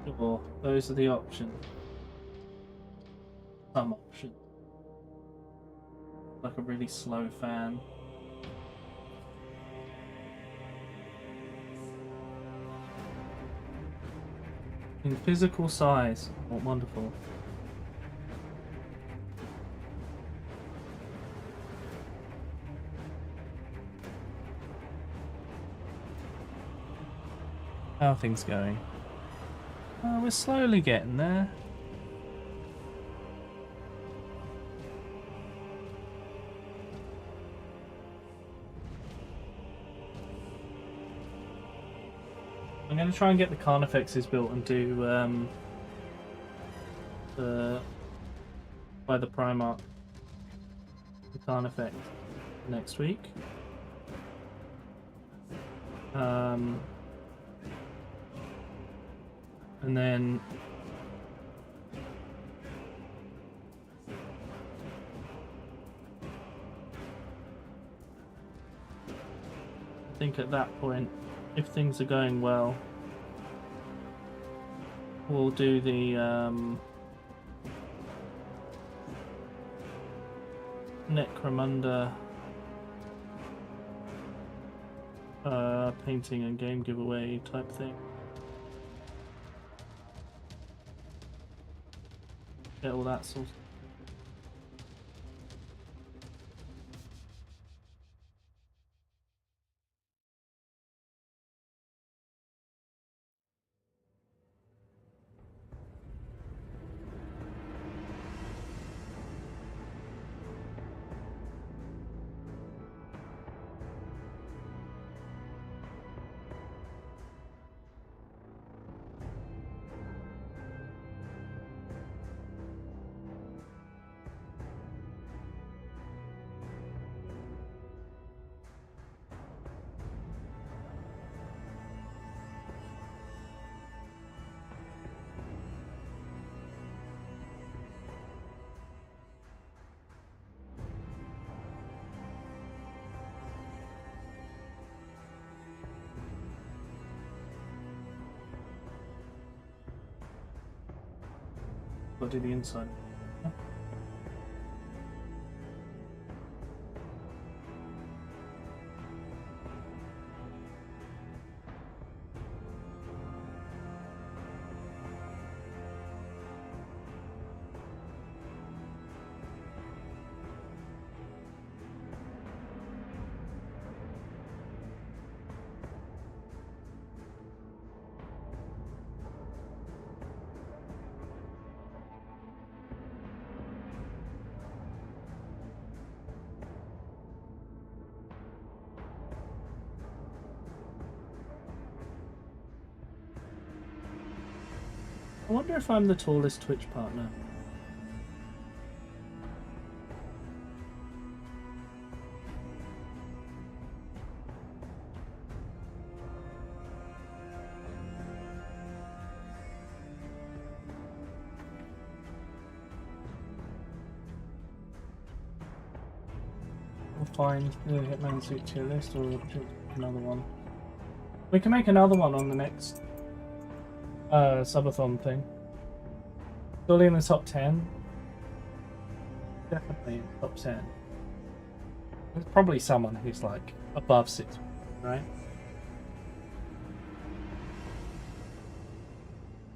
sure, those are the options. Some options. Like a really slow fan. In physical size. Oh, wonderful. How are things going? We're slowly getting there. I'm going to try and get the Carnifexes built and do by the Primarch the Carnifex next week. And then I think at that point, if things are going well, we'll do the Necromunda painting and game giveaway type thing. Get all that sorted. Got to do the inside. I wonder if I'm the tallest Twitch partner. We'll find the Hitman suit tier list or another one. We can make another one on the next subathon thing. Surely in the top 10. Definitely in the top 10. There's probably someone who's like above 6, right?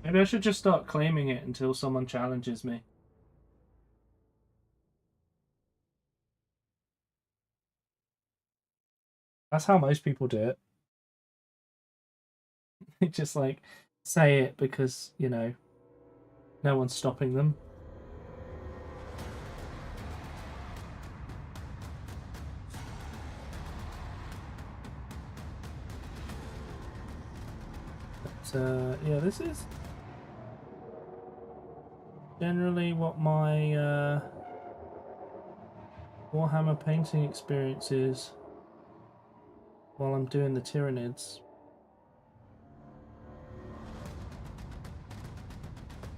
Maybe I should just start claiming it until someone challenges me. That's how most people do it. They just like say it because, you know, no one's stopping them. But, yeah, this is generally what my Warhammer painting experience is while I'm doing the Tyranids.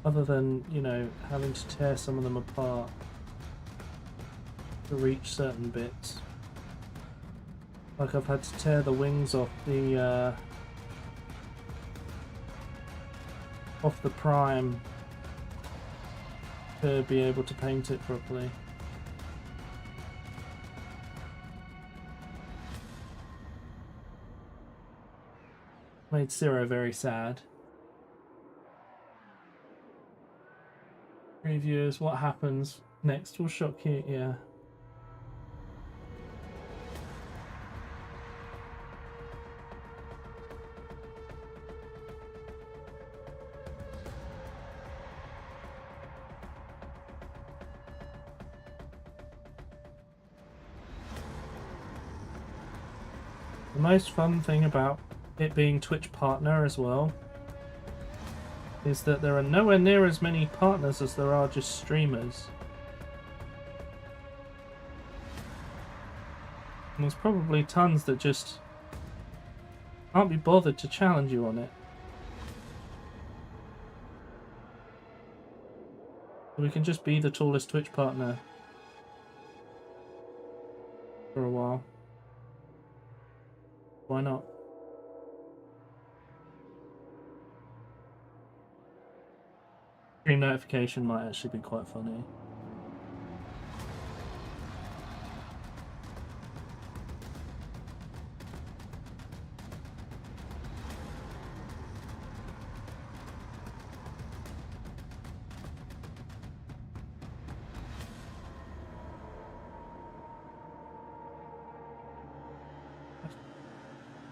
Other than, you know, having to tear some of them apart to reach certain bits. Like I've had to tear the wings off the Prime to be able to paint it properly. Made Zero very sad. Reviewers, what happens next will shock you, yeah. The most fun thing about it being Twitch partner as well is that there are nowhere near as many partners as there are just streamers. And there's probably tons that just can't be bothered to challenge you on it. We can just be the tallest Twitch partner for a while. Why not? Stream notification might actually be quite funny.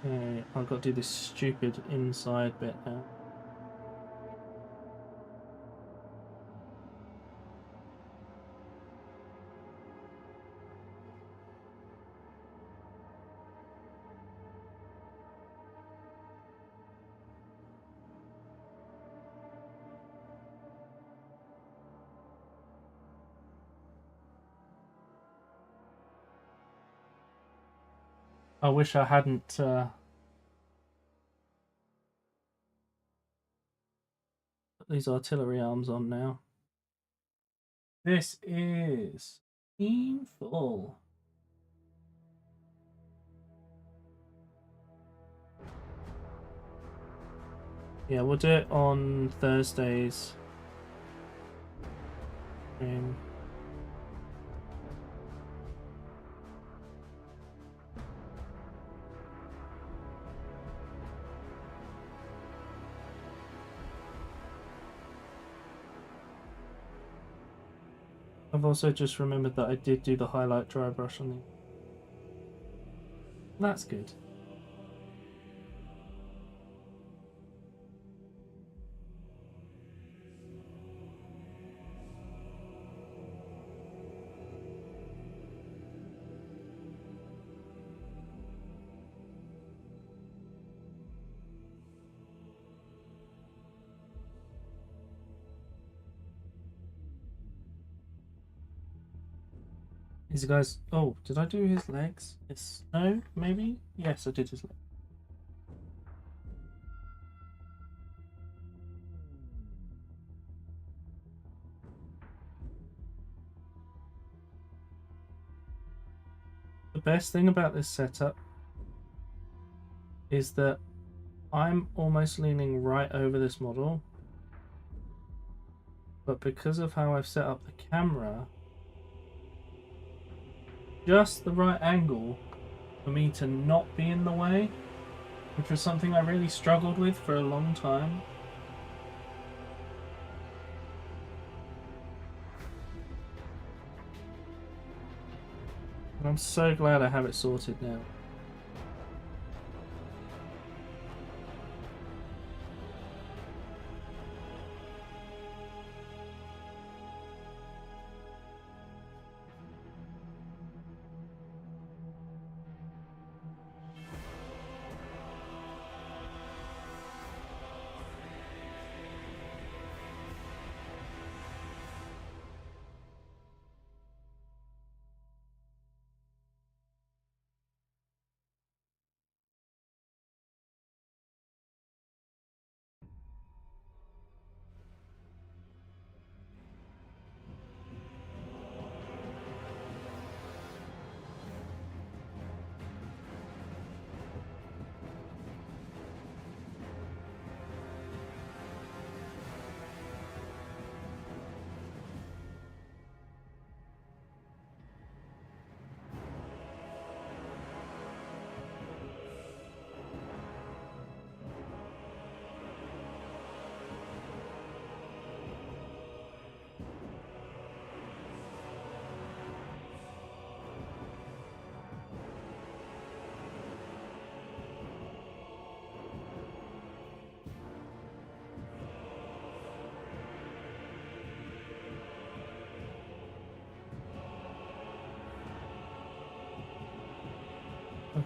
Okay, I've got to do this stupid inside bit now. I wish I hadn't put these artillery arms on now. This is painful. Yeah, we'll do it on Thursdays. I've also just remembered that I did do the highlight dry brush on the... That's good. These guys... Oh, did I do his legs? Yes. No? Maybe? Yes, I did his legs. best thing about this setup is that I'm almost leaning right over this model, but because of how I've set up the camera, just the right angle for me to not be in the way, which was something I really struggled with for a long time. And I'm so glad I have it sorted now.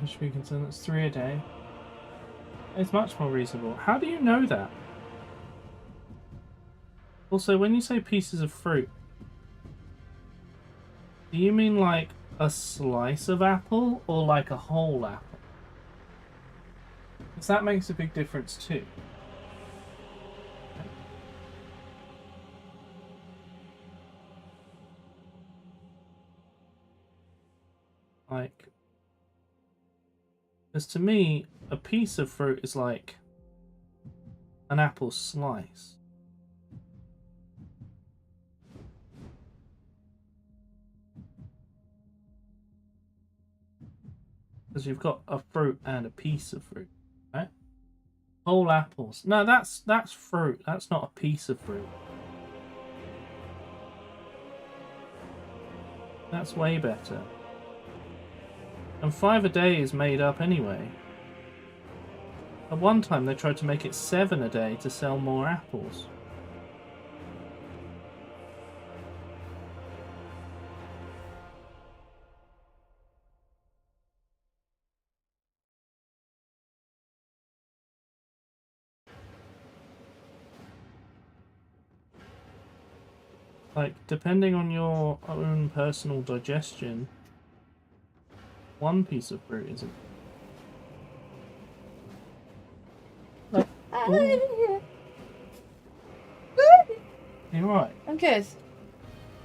Should be concerned. That's 3 a day. It's much more reasonable. How do you know that? Also, when you say pieces of fruit, do you mean like a slice of apple or like a whole apple? Because that makes a big difference too. Like, because to me, a piece of fruit is like an apple slice. Because you've got a fruit and a piece of fruit, right? Whole apples. No, that's fruit. That's not a piece of fruit. That's way better. And 5 a day is made up anyway. At one time they tried to make it 7 a day to sell more apples. Like, depending on your own personal digestion, one piece of fruit isn't. Like, you're right. I'm good. I thought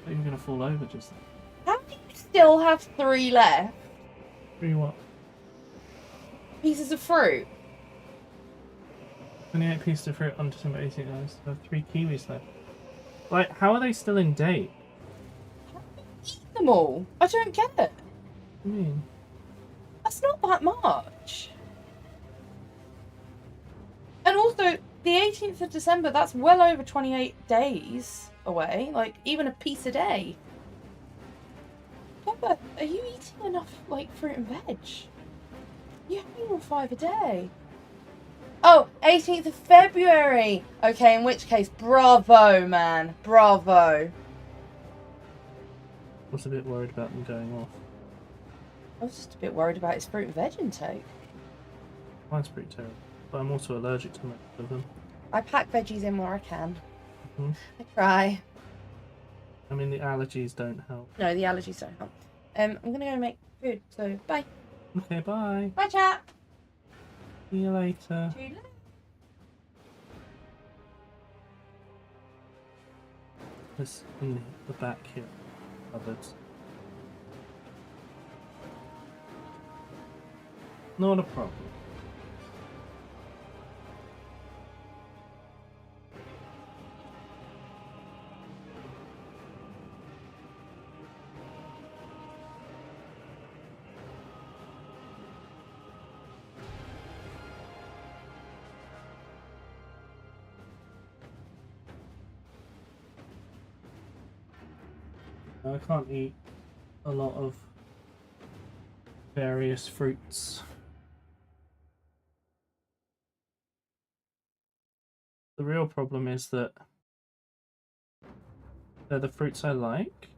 you were going to fall over just then. How do you still have 3 left? 3 what? Pieces of fruit. 28 pieces of fruit on December 18th. I still have 3 kiwis left. Like, how are they still in date? How do you eat them all? I don't get it. What do you mean? That's not that much. And also, the 18th of December, that's well over 28 days away. Like, even a piece a day. Pepper, are you eating enough, like, fruit and veg? You're having 5 a day. Oh, 18th of February. Okay, in which case, bravo, man. Bravo. I was a bit worried about them going off. I was just a bit worried about his fruit and veg intake. Mine's pretty terrible. But I'm also allergic to most of them. I pack veggies in where I can. Mm-hmm. I try. I mean, the allergies don't help. No, the allergies don't help. I'm gonna go make food, so bye. Okay, bye. Bye, chat. See you later. Toodaloo. This in the back here. Cupboards. Not a problem. I can't eat a lot of various fruits. The real problem is that they're the fruits I like,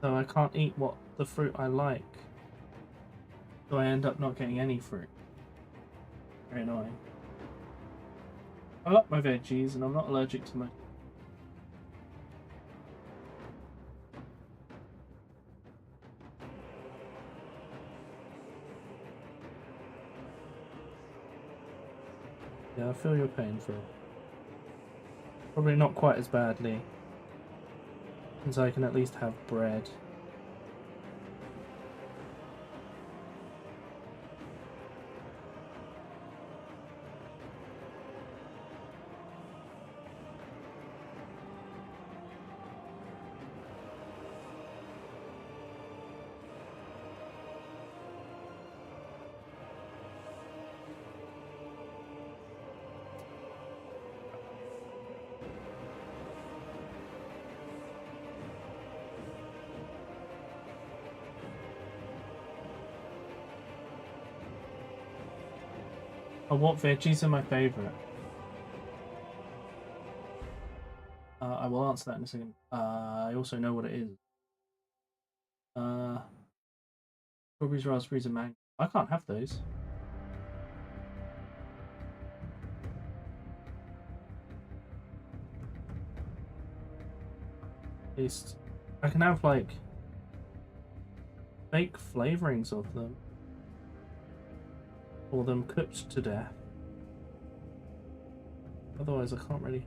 so I can't eat what the fruit I like, so I end up not getting any fruit. Very annoying. I like my veggies and I'm not allergic to my... Yeah, I feel your pain for it. Probably not quite as badly, since I can at least have bread. Oh, what veggies are my favourite? I will answer that in a second. I also know what it is. Strawberries, raspberries, and mango. I can't have those. At least I can have like fake flavorings of them, or them cooked to death. Otherwise, I can't really.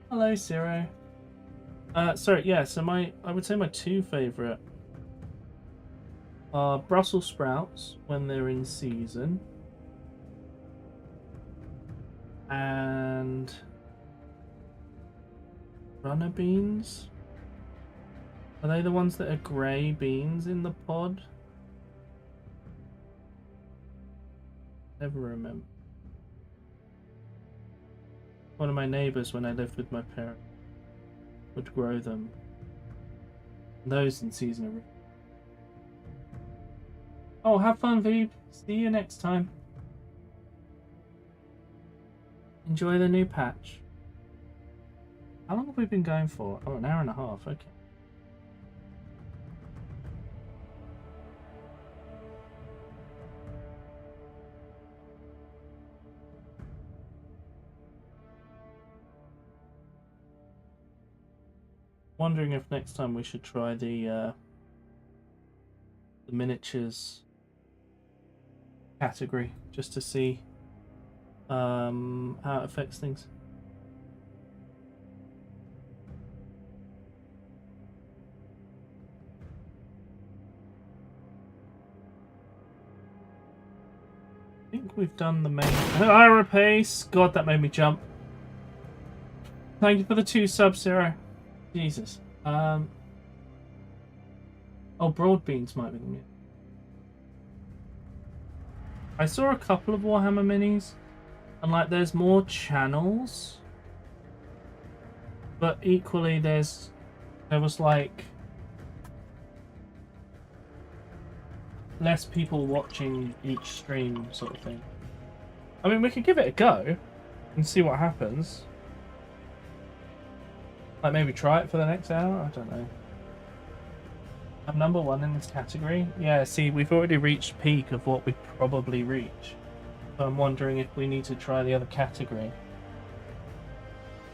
Hello, Zero. Sorry, yeah. So I would say my two favorite are Brussels sprouts when they're in season, and runner beans. Are they the ones that are grey beans in the pod? Never remember. One of my neighbours, when I lived with my parents, would grow them. Those in season are... Oh, have fun, Veeb. See you next time. Enjoy the new patch. How long have we been going for? Oh, an hour and a half. Okay. Wondering if next time we should try the miniatures category, just to see how it affects things. I think we've done the main... Ira Pace! God, that made me jump. Thank you for the 2 subs, Zero. Jesus. Oh, broad beans might be the mute. I saw a couple of Warhammer minis, and like there's more channels, but equally there was like less people watching each stream, sort of thing. I mean, we could give it a go and see what happens. Like maybe try it for the next hour? I don't know. I'm number 1 in this category. Yeah, see, we've already reached peak of what we'd probably reach. So I'm wondering if we need to try the other category.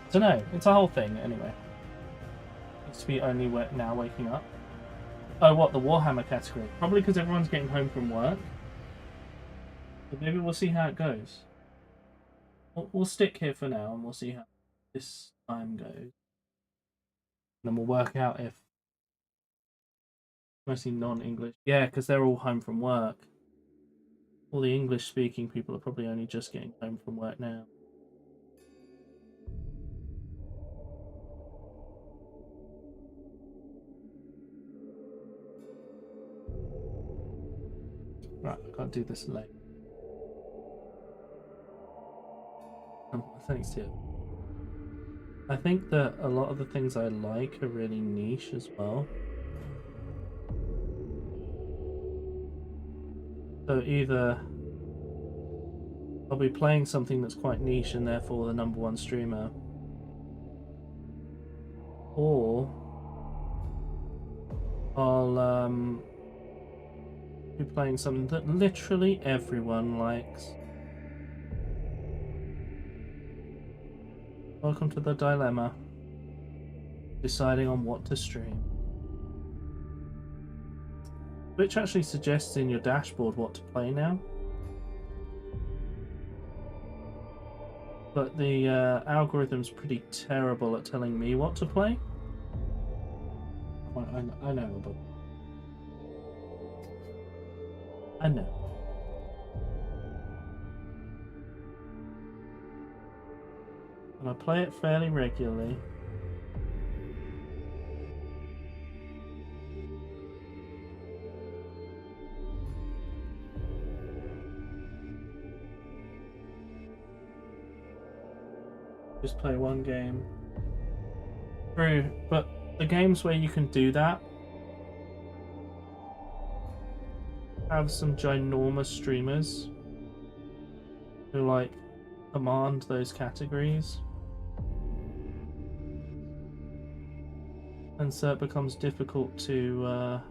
I don't know. It's a whole thing, anyway. Needs to be only now waking up. Oh, what? The Warhammer category? Probably because everyone's getting home from work. But maybe we'll see how it goes. We'll stick here for now, and we'll see how this time goes. And then we'll work out if Mostly non-English. Yeah, because they're all home from work. All the English-speaking people are probably only just getting home from work now. Right, I can't do this late. Thanks to you. I think that a lot of the things I like are really niche as well. So either I'll be playing something that's quite niche and therefore the #1 streamer, or I'll be playing something that literally everyone likes. Welcome to the dilemma. Deciding on what to stream. Which actually suggests in your dashboard what to play now. But the algorithm's pretty terrible at telling me what to play. I know, but I know. And I play it fairly regularly. Just play one game. True, but the games where you can do that have some ginormous streamers who like command those categories. And so it becomes difficult to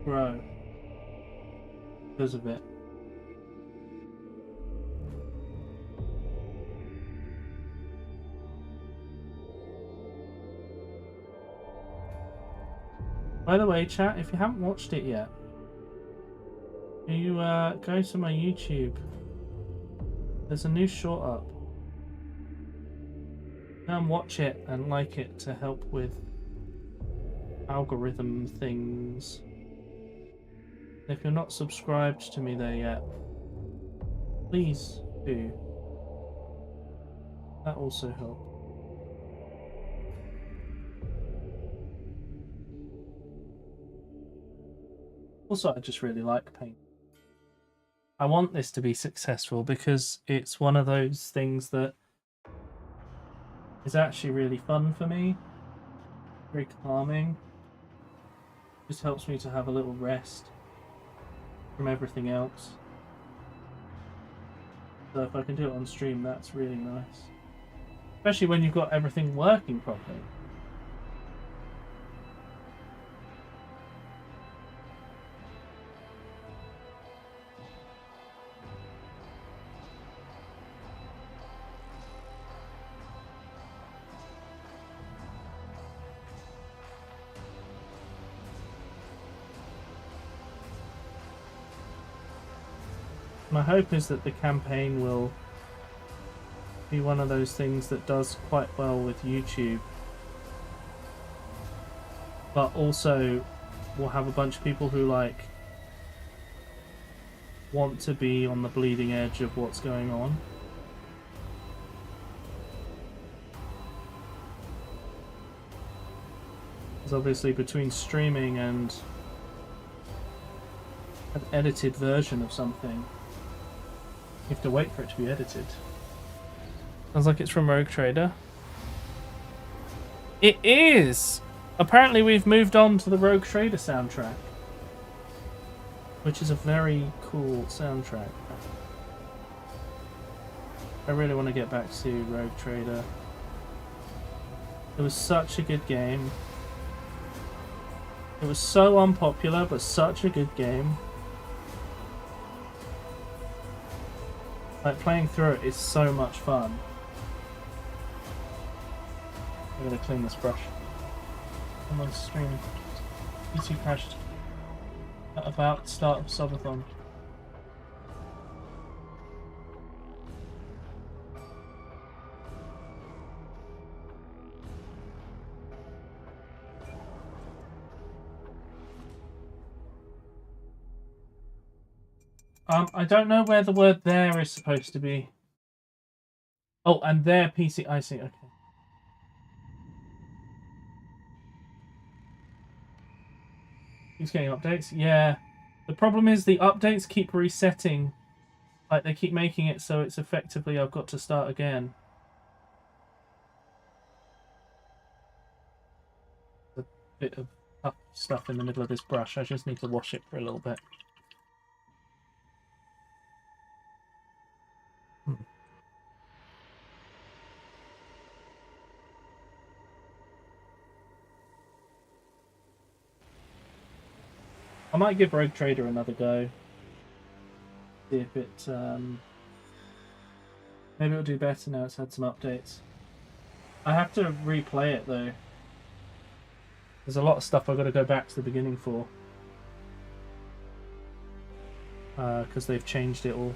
grow because of it. By the way, chat, if you haven't watched it yet, you go to my YouTube. There's a new short up. Go and watch it and like it to help with algorithm things. If you're not subscribed to me there yet, please do. That also helps. Also, I just really like paint. I want this to be successful because it's one of those things that is actually really fun for me. Very calming. Just helps me to have a little rest from everything else. So if I can do it on stream, that's really nice. Especially when you've got everything working properly. My hope is that the campaign will be one of those things that does quite well with YouTube, but also will have a bunch of people who like want to be on the bleeding edge of what's going on. Because obviously between streaming and an edited version of something, you have to wait for it to be edited. Sounds like it's from Rogue Trader. It is! Apparently we've moved on to the Rogue Trader soundtrack, which is a very cool soundtrack. I really want to get back to Rogue Trader. It was such a good game. It was so unpopular, but such a good game. Like, playing through it is so much fun. I'm gonna clean this brush. I'm on stream. YouTube crashed at about start of subathon. I don't know where the word there is supposed to be. Oh, and their PC. I see. Okay. He's getting updates. Yeah. The problem is the updates keep resetting. Like they keep making it so it's effectively I've got to start again. A bit of tough stuff in the middle of this brush. I just need to wash it for a little bit. I might give Rogue Trader another go. See if it maybe it'll do better now it's had some updates. I have to replay it though. There's a lot of stuff I've got to go back to the beginning for. Because they've changed it all.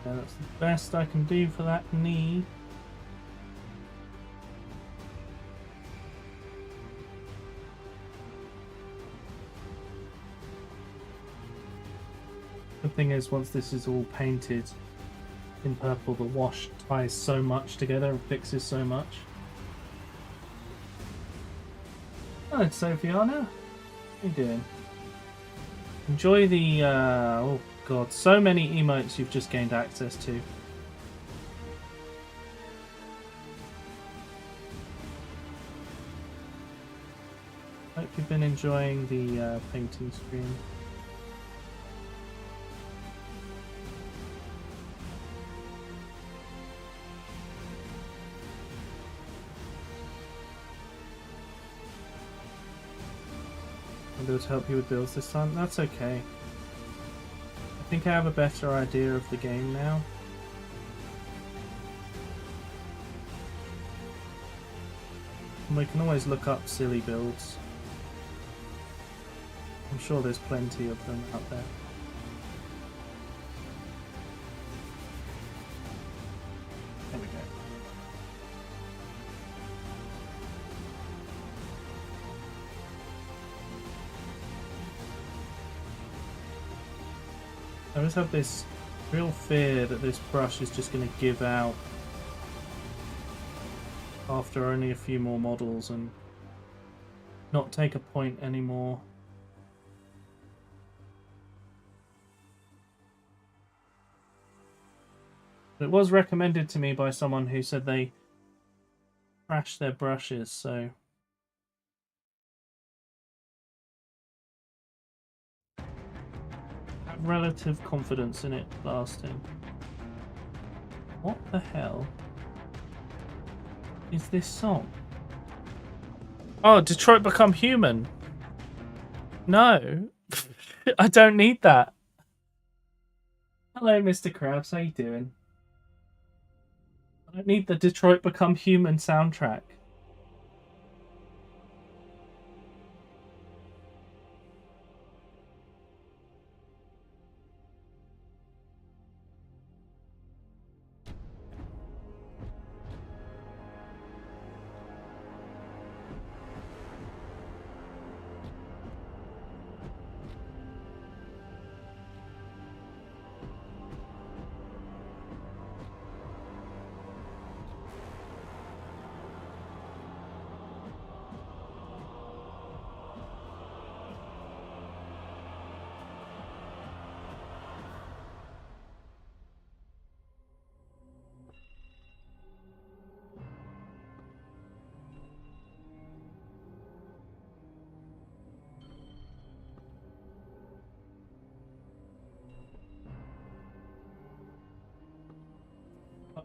Yeah, that's the best I can do for that knee. The thing is, once this is all painted in purple, the wash ties so much together and fixes so much. Hello, Sophiana. How you doing? Enjoy the, oh god, so many emotes you've just gained access to. Hope you've been enjoying the painting stream. I'll be able to help you with builds this time. That's okay. I think I have a better idea of the game now. And we can always look up silly builds. I'm sure there's plenty of them out there. There we go. I just have this real fear that this brush is just going to give out after only a few more models and not take a point anymore. It was recommended to me by someone who said they crashed their brushes, so have relative confidence in it lasting. What the hell is this song? Oh, Detroit Become Human. No, I don't need that. Hello, Mr. Krabs. How you doing? I don't need the Detroit Become Human soundtrack.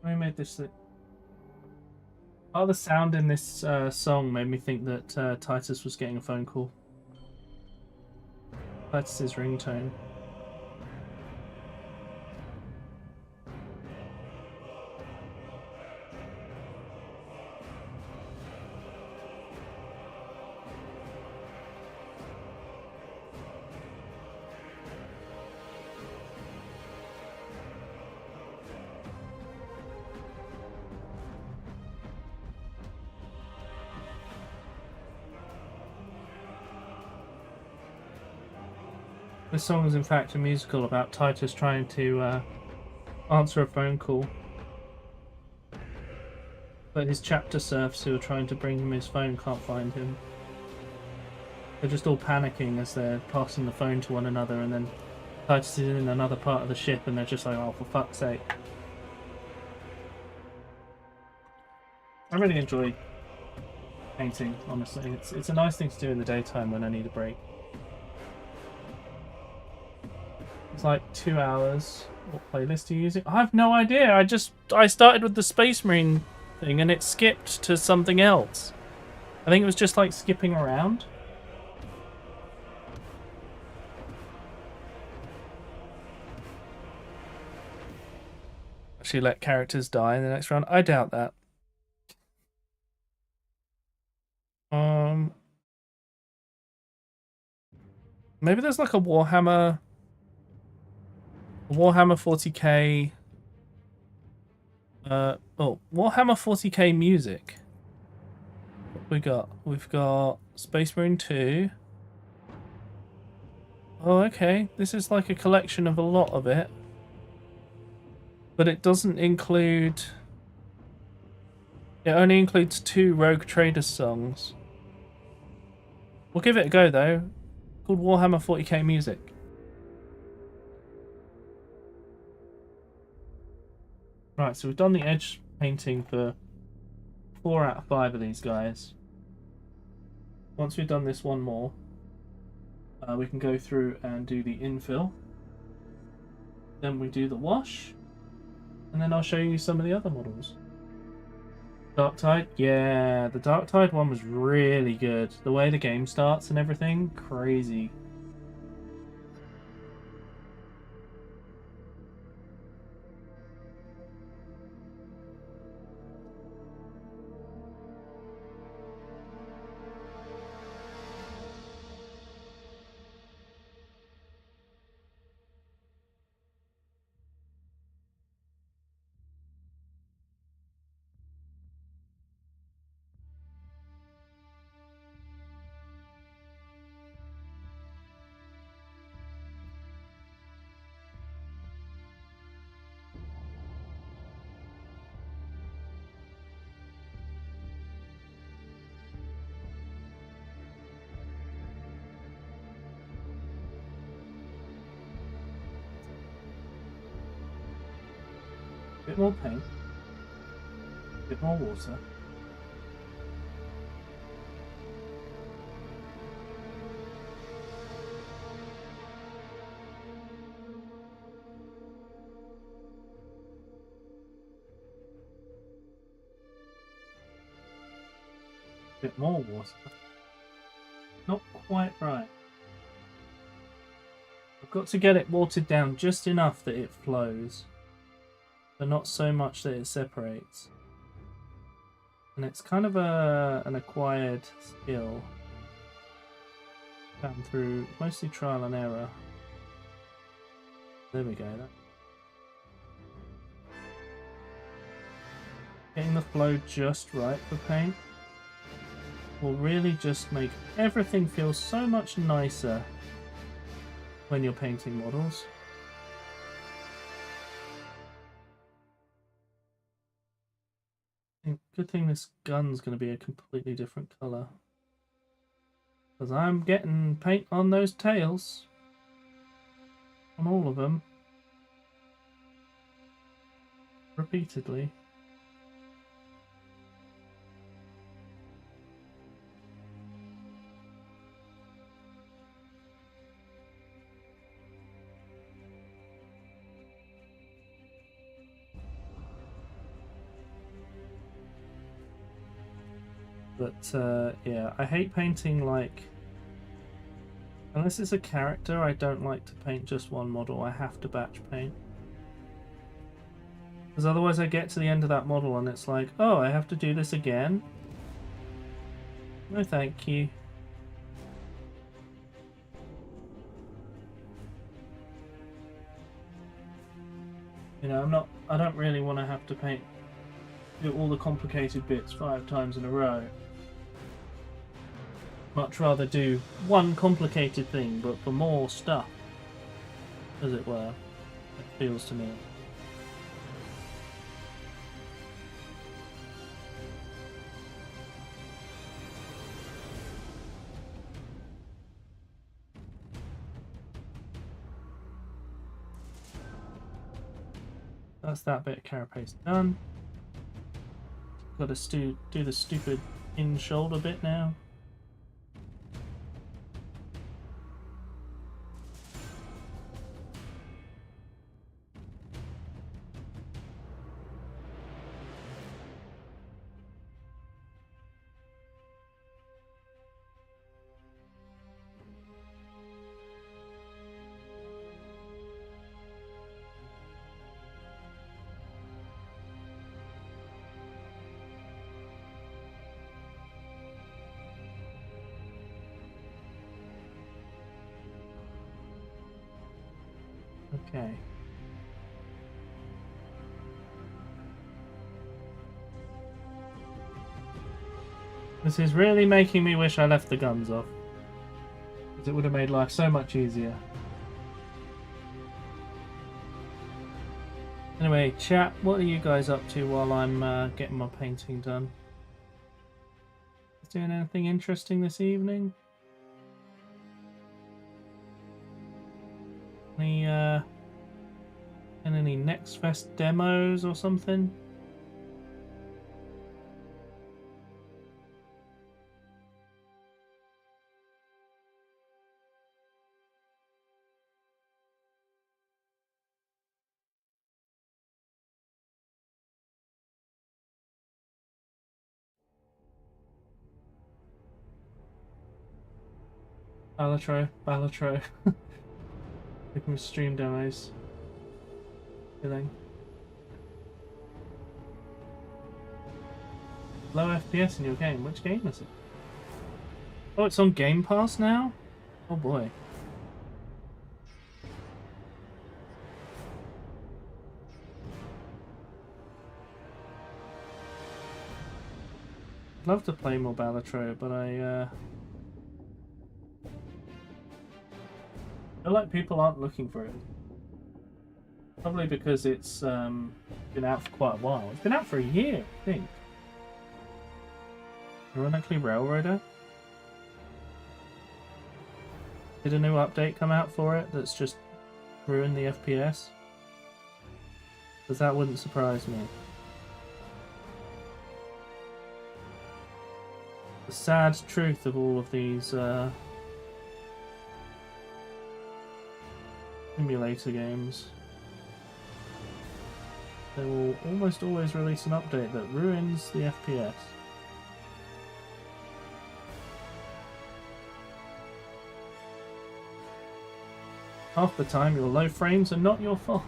Who made this? Oh, the sound in this song made me think that Titus was getting a phone call. Titus's ringtone. This song is in fact a musical about Titus trying to answer a phone call. But his chapter serfs who are trying to bring him his phone can't find him. They're just all panicking as they're passing the phone to one another, and then Titus is in another part of the ship and they're just like, oh, for fuck's sake. I really enjoy painting, honestly. It's a nice thing to do in the daytime when I need a break. It's like 2 hours. What playlist are you using? I have no idea. I started with the Space Marine thing and it skipped to something else. I think it was just like skipping around. Actually let characters die in the next round. I doubt that. Maybe there's like a Warhammer 40k. Warhammer 40k music. What we've got Space Marine 2. Oh, okay. This is like a collection of a lot of it. But it doesn't include... It only includes 2 Rogue Traders songs. We'll give it a go, though. Called Warhammer 40k music. Right, so we've done the edge painting for 4 out of 5 of these guys. Once we've done this one more, we can go through and do the infill. Then we do the wash. And then I'll show you some of the other models. Dark Tide? Yeah, the Dark Tide one was really good. The way the game starts and everything, crazy. Bit more paint, bit more water. Bit more water. Not quite right. I've got to get it watered down just enough that it flows. But not so much that it separates. And it's kind of an acquired skill. Found through mostly trial and error. There we go. Getting the flow just right for paint will really just make everything feel so much nicer when you're painting models. Good thing this gun's going to be a completely different colour. Because I'm getting paint on those tails. On all of them. Repeatedly. But yeah, I hate painting like, unless it's a character, I don't like to paint just one model. I have to batch paint. Because otherwise I get to the end of that model and it's like, oh, I have to do this again? No thank you. You know, I don't really want to have to do all the complicated bits 5 times in a row. Much rather do one complicated thing, but for more stuff, as it were. It feels to me. That's that bit of carapace done. Got to do the stupid in-shoulder bit now. Okay. This is really making me wish I left the guns off, because it would have made life so much easier. Anyway, chat, what are you guys up to while I'm getting my painting done? Doing anything interesting this evening? Any Next Fest demos or something? Balatro. Looking for stream demos. Killing. Low FPS in your game. Which game is it? Oh, it's on Game Pass now? Oh boy. I'd love to play more Balatro, but I feel like people aren't looking for it. Probably because it's been out for quite a while. It's been out for a year, I think. Ironically, Railroader. Did a new update come out for it that's just ruined the FPS? Because that wouldn't surprise me. The sad truth of all of these simulator games. They will almost always release an update that ruins the FPS. Half the time your low frames are not your fault.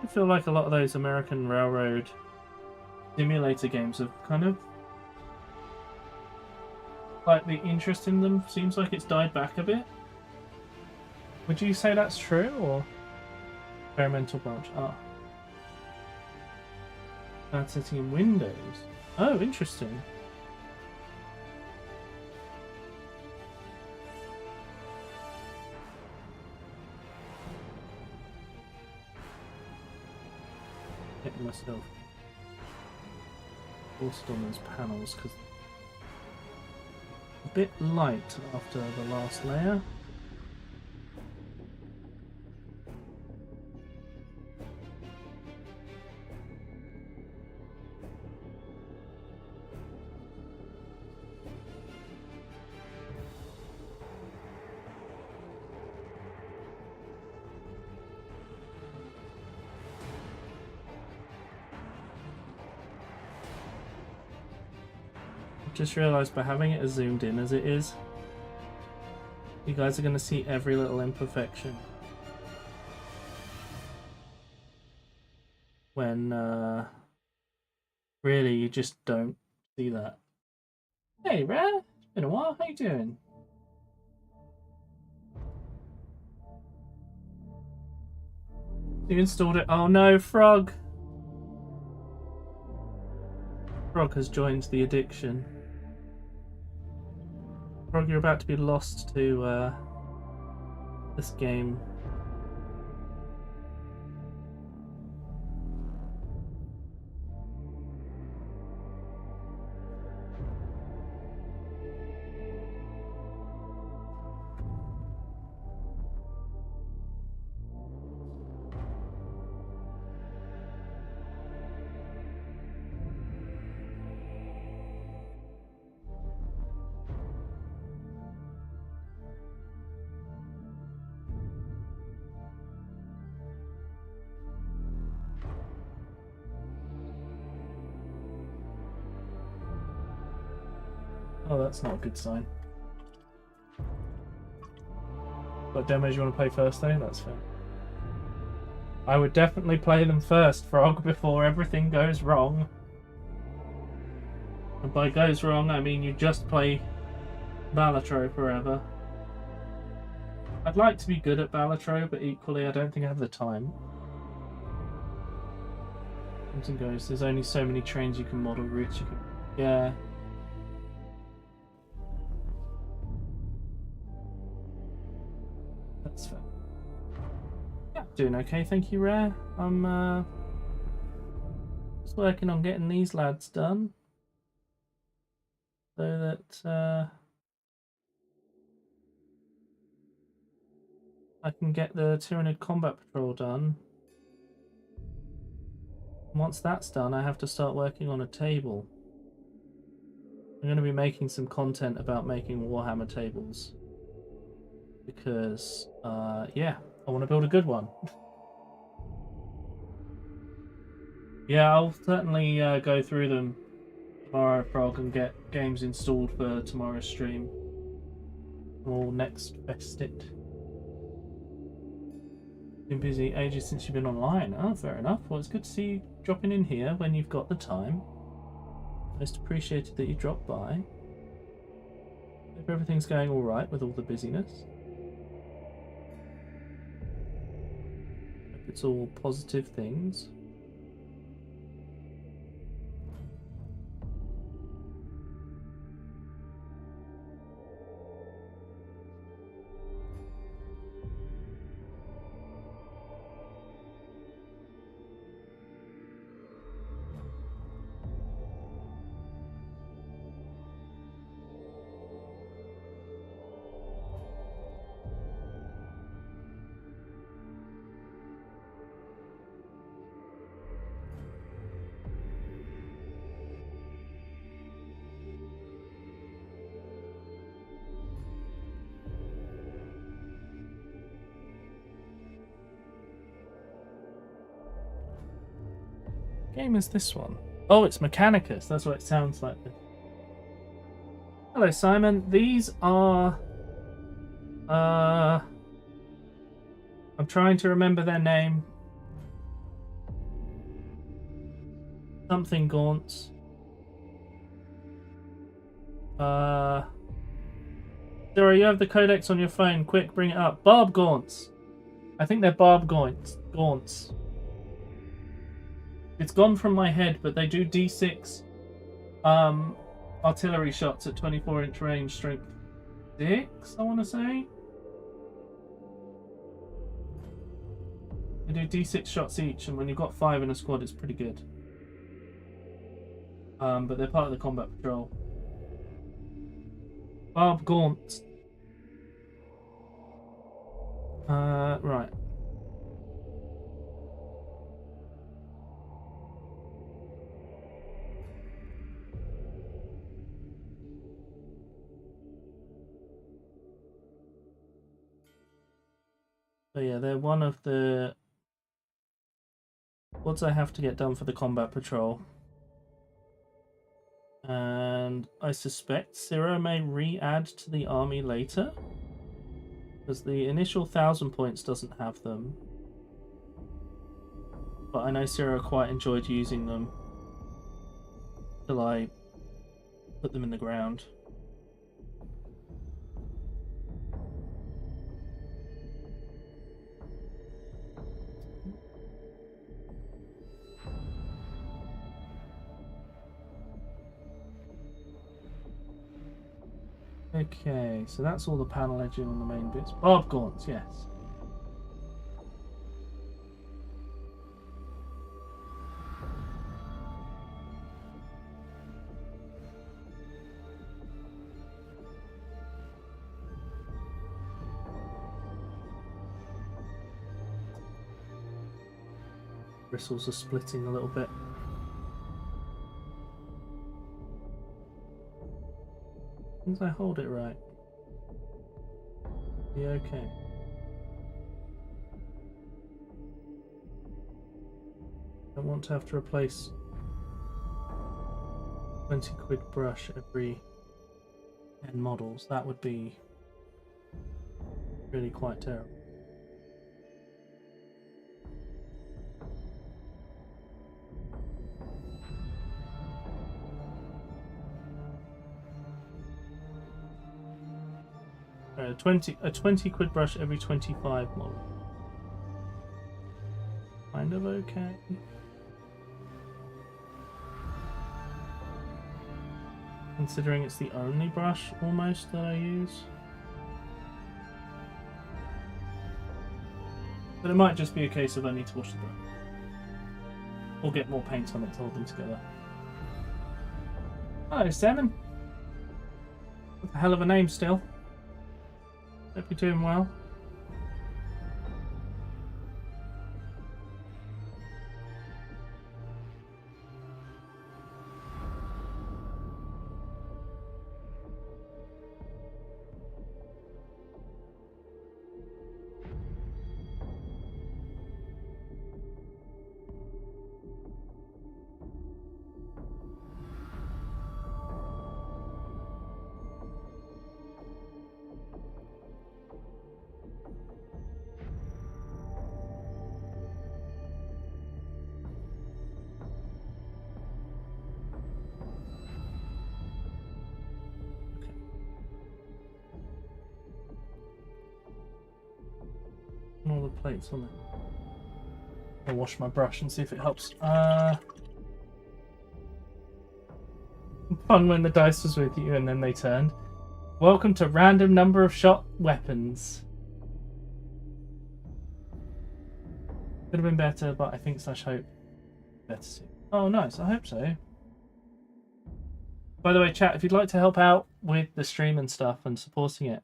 I feel like a lot of those American Railroad simulator games have kind of, like, the interest in them seems like it's died back a bit. Would you say that's true, or experimental branch? Ah, bad setting in Windows. Oh, interesting. Getting myself forced on those panels because a bit light after the last layer. just realised by having it as zoomed in as it is, you guys are going to see every little imperfection. When really you just don't see that. Hey Rare, it's been a while, how you doing? You installed it? Oh no, Frog! Frog has joined the addiction. Frog, you're about to be lost to this game. Oh, that's not a good sign. What demos you want to play first though? That's fair. I would definitely play them first, Frog, before everything goes wrong. And by goes wrong, I mean you just play Balatro forever. I'd like to be good at Balatro, but equally I don't think I have the time. Comes and goes. There's only so many trains you can model, routes you can... Yeah. That's fair. Yeah, doing okay, thank you, Rare. I'm just working on getting these lads done. So that I can get the Tyranid Combat Patrol done. Once that's done, I have to start working on a table. I'm going to be making some content about making Warhammer tables. Because, yeah, I want to build a good one. Yeah, I'll certainly go through them tomorrow, Frog, and get games installed for tomorrow's stream. Or next Festit. Been busy ages since you've been online. Oh, fair enough. Well, it's good to see you dropping in here when you've got the time. Most appreciated that you dropped by. Hope everything's going alright with all the busyness. Hope it's all positive things. Game is this one? Oh, it's Mechanicus. That's what it sounds like. Hello, Simon. These are... I'm trying to remember their name. Something Gaunts. Sarah, you have the codex on your phone. Quick, bring it up. Barb Gaunts. I think they're Barb Gaunts. It's gone from my head, but they do D6 artillery shots at 24-inch range, strength 6, I want to say. They do D6 shots each, and when you've got 5 in a squad, it's pretty good. But they're part of the combat patrol. Barb Gaunt. Right. So yeah, they're one of the squads I have to get done for the combat patrol. And I suspect Ciro may re-add to the army later, because the initial 1,000 points doesn't have them. But I know Ciro quite enjoyed using them till I put them in the ground. Okay, so that's all the panel edging on the main bits. Barb gaunts, yes. Bristles are splitting a little bit. Once I hold it right, be okay. Don't want to have to replace 20 quid brush every 10 models. That would be really quite terrible. A 20 quid brush every 25 model. Kind of okay. Considering it's the only brush almost that I use. But it might just be a case of I need to wash the brush. Or get more paint on it to hold them together. Hello, Salmon. That's a hell of a name still. Hope you're doing well. All the plates on it. I'll wash my brush and see if it helps. Fun when the dice was with you and then they turned. Welcome to random number of shot weapons. Could have been better, but I think / hope better soon. Oh, nice. I hope so. By the way, chat, if you'd like to help out with the stream and stuff and supporting it,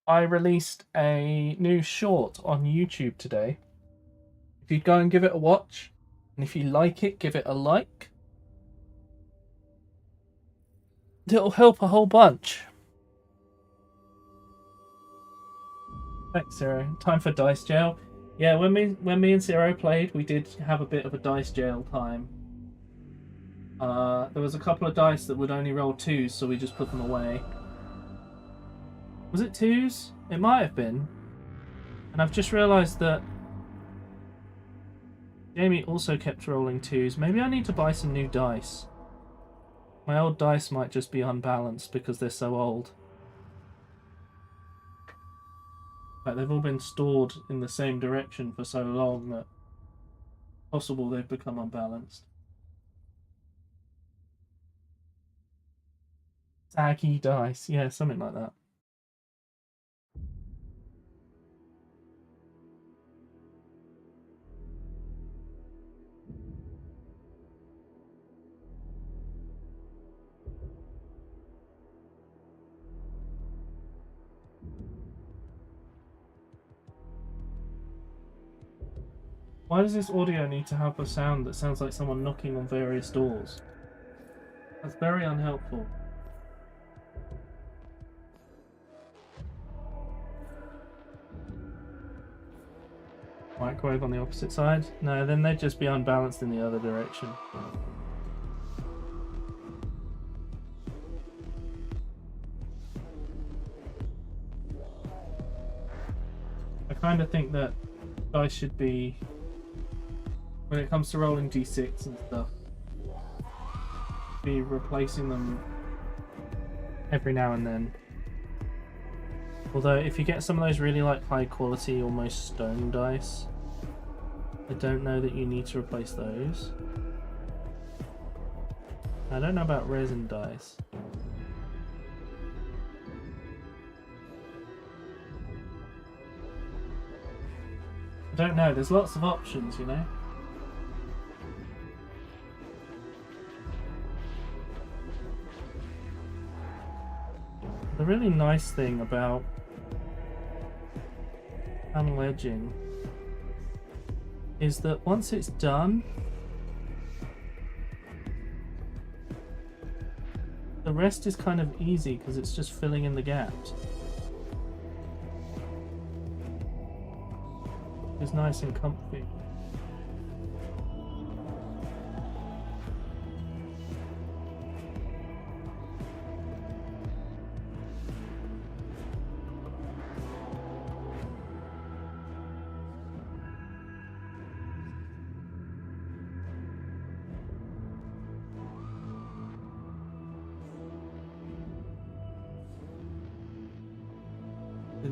I released a new short on YouTube today. If you'd go and give it a watch, and if you like it, give it a like. It'll help a whole bunch. Thanks, Zero. Time for dice jail. Yeah, when me and Zero played, we did have a bit of a dice jail time. There was a couple of dice that would only roll 2s, so we just put them away. Was it 2s? It might have been. And I've just realised that Jamie also kept rolling 2s. Maybe I need to buy some new dice. My old dice might just be unbalanced because they're so old. Like they've all been stored in the same direction for so long that it's possible they've become unbalanced. Saggy dice. Yeah, something like that. Why does this audio need to have a sound that sounds like someone knocking on various doors? That's very unhelpful. Microwave on the opposite side? No, then they'd just be unbalanced in the other direction. kind of think that dice should be, when it comes to rolling d6 and stuff, be replacing them every now and then. Although if you get some of those really like high quality, almost stone dice, I don't know that you need to replace those. I don't know about resin dice. I don't know, there's lots of options, you know? The really nice thing about panel edging is that once it's done, the rest is kind of easy because it's just filling in the gaps. It's nice and comfy.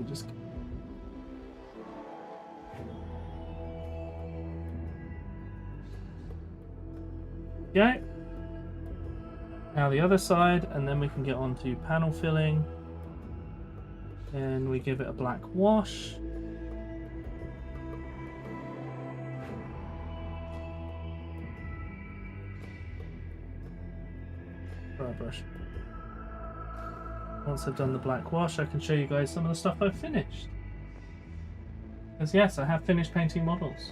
Just yeah. Now the other side, and then we can get on to panel filling. Then we give it a black wash. Dry brush. Once I've done the black wash, I can show you guys some of the stuff I've finished. Because yes, I have finished painting models.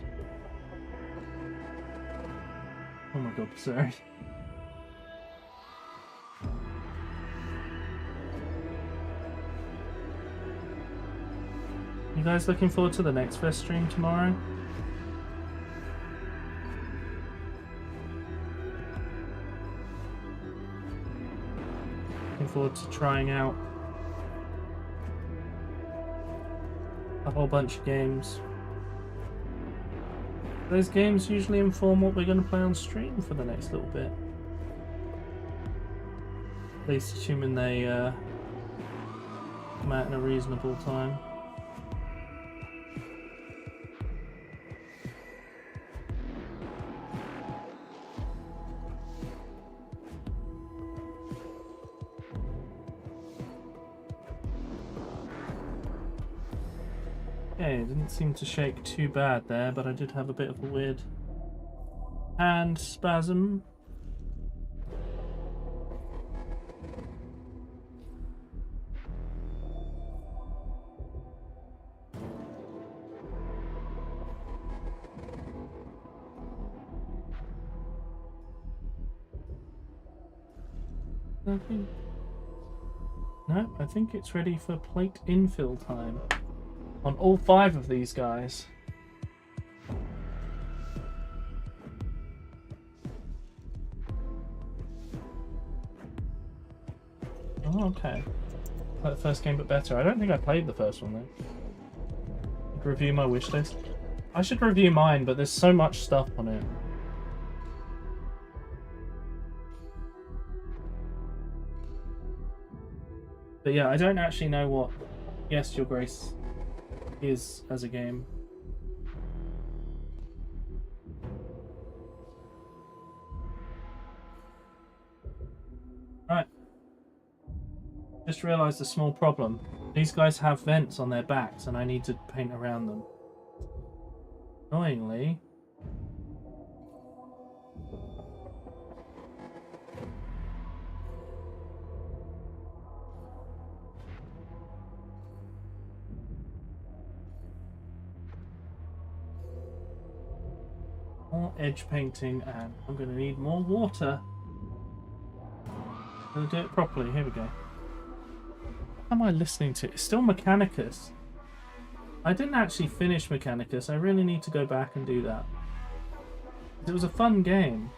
Oh my god, sorry. You guys looking forward to the next Fest stream tomorrow? Looking forward to trying out a whole bunch of games. Those games usually inform what we're going to play on stream for the next little bit. At least assuming they come out in a reasonable time. Okay, it didn't seem to shake too bad there, but I did have a bit of a weird hand spasm. Nothing. No, I think it's ready for plate infill time. On all 5 of these guys. Oh, okay. Like the first game, but better. I don't think I played the first one, though. Review my wish list. I should review mine, but there's so much stuff on it. But yeah, I don't actually know what Yes, Your Grace is as a game. Right. Just realised a small problem. These guys have vents on their backs and I need to paint around them. Annoyingly. More edge painting, and I'm going to need more water. I'm going to do it properly. Here we go. What am I listening to? It's still Mechanicus. I didn't actually finish Mechanicus. I really need to go back and do that. It was a fun game.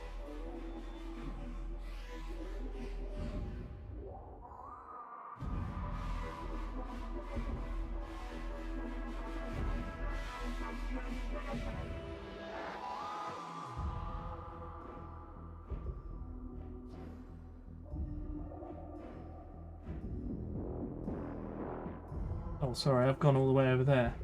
Oh, sorry, I've gone all the way over there.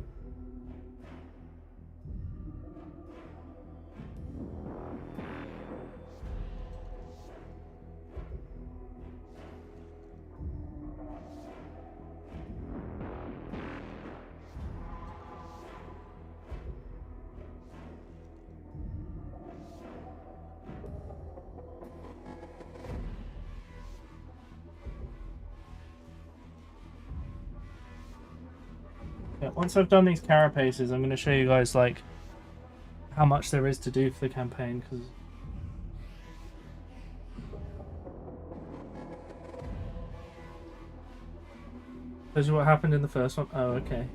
Yeah, once I've done these carapaces, I'm going to show you guys like how much there is to do for the campaign, because this is what happened in the first one. Oh, okay.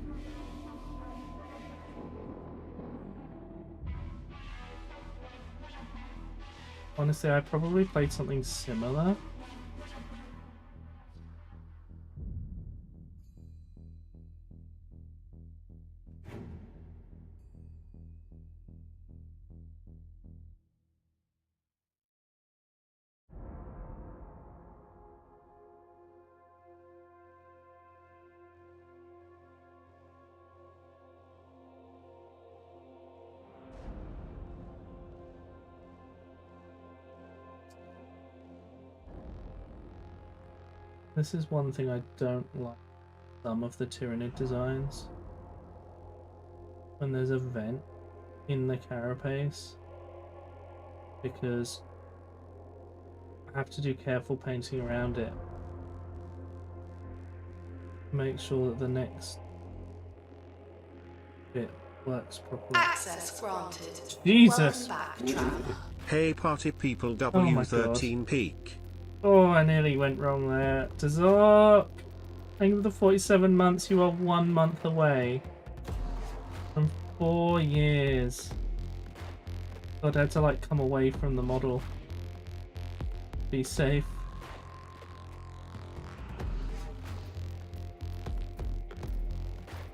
Honestly, I probably played something similar. This is one thing I don't like some of the Tyranid designs. When there's a vent in the carapace, because I have to do careful painting around it. Make sure that the next bit works properly. Access granted. Jesus! Welcome back, traveler. Hey party people, Oh my W13 peak. Oh, I nearly went wrong there. Tazok! Thank you for the 47 months. You are 1 month away from 4 years. God, I had to like come away from the model. Be safe.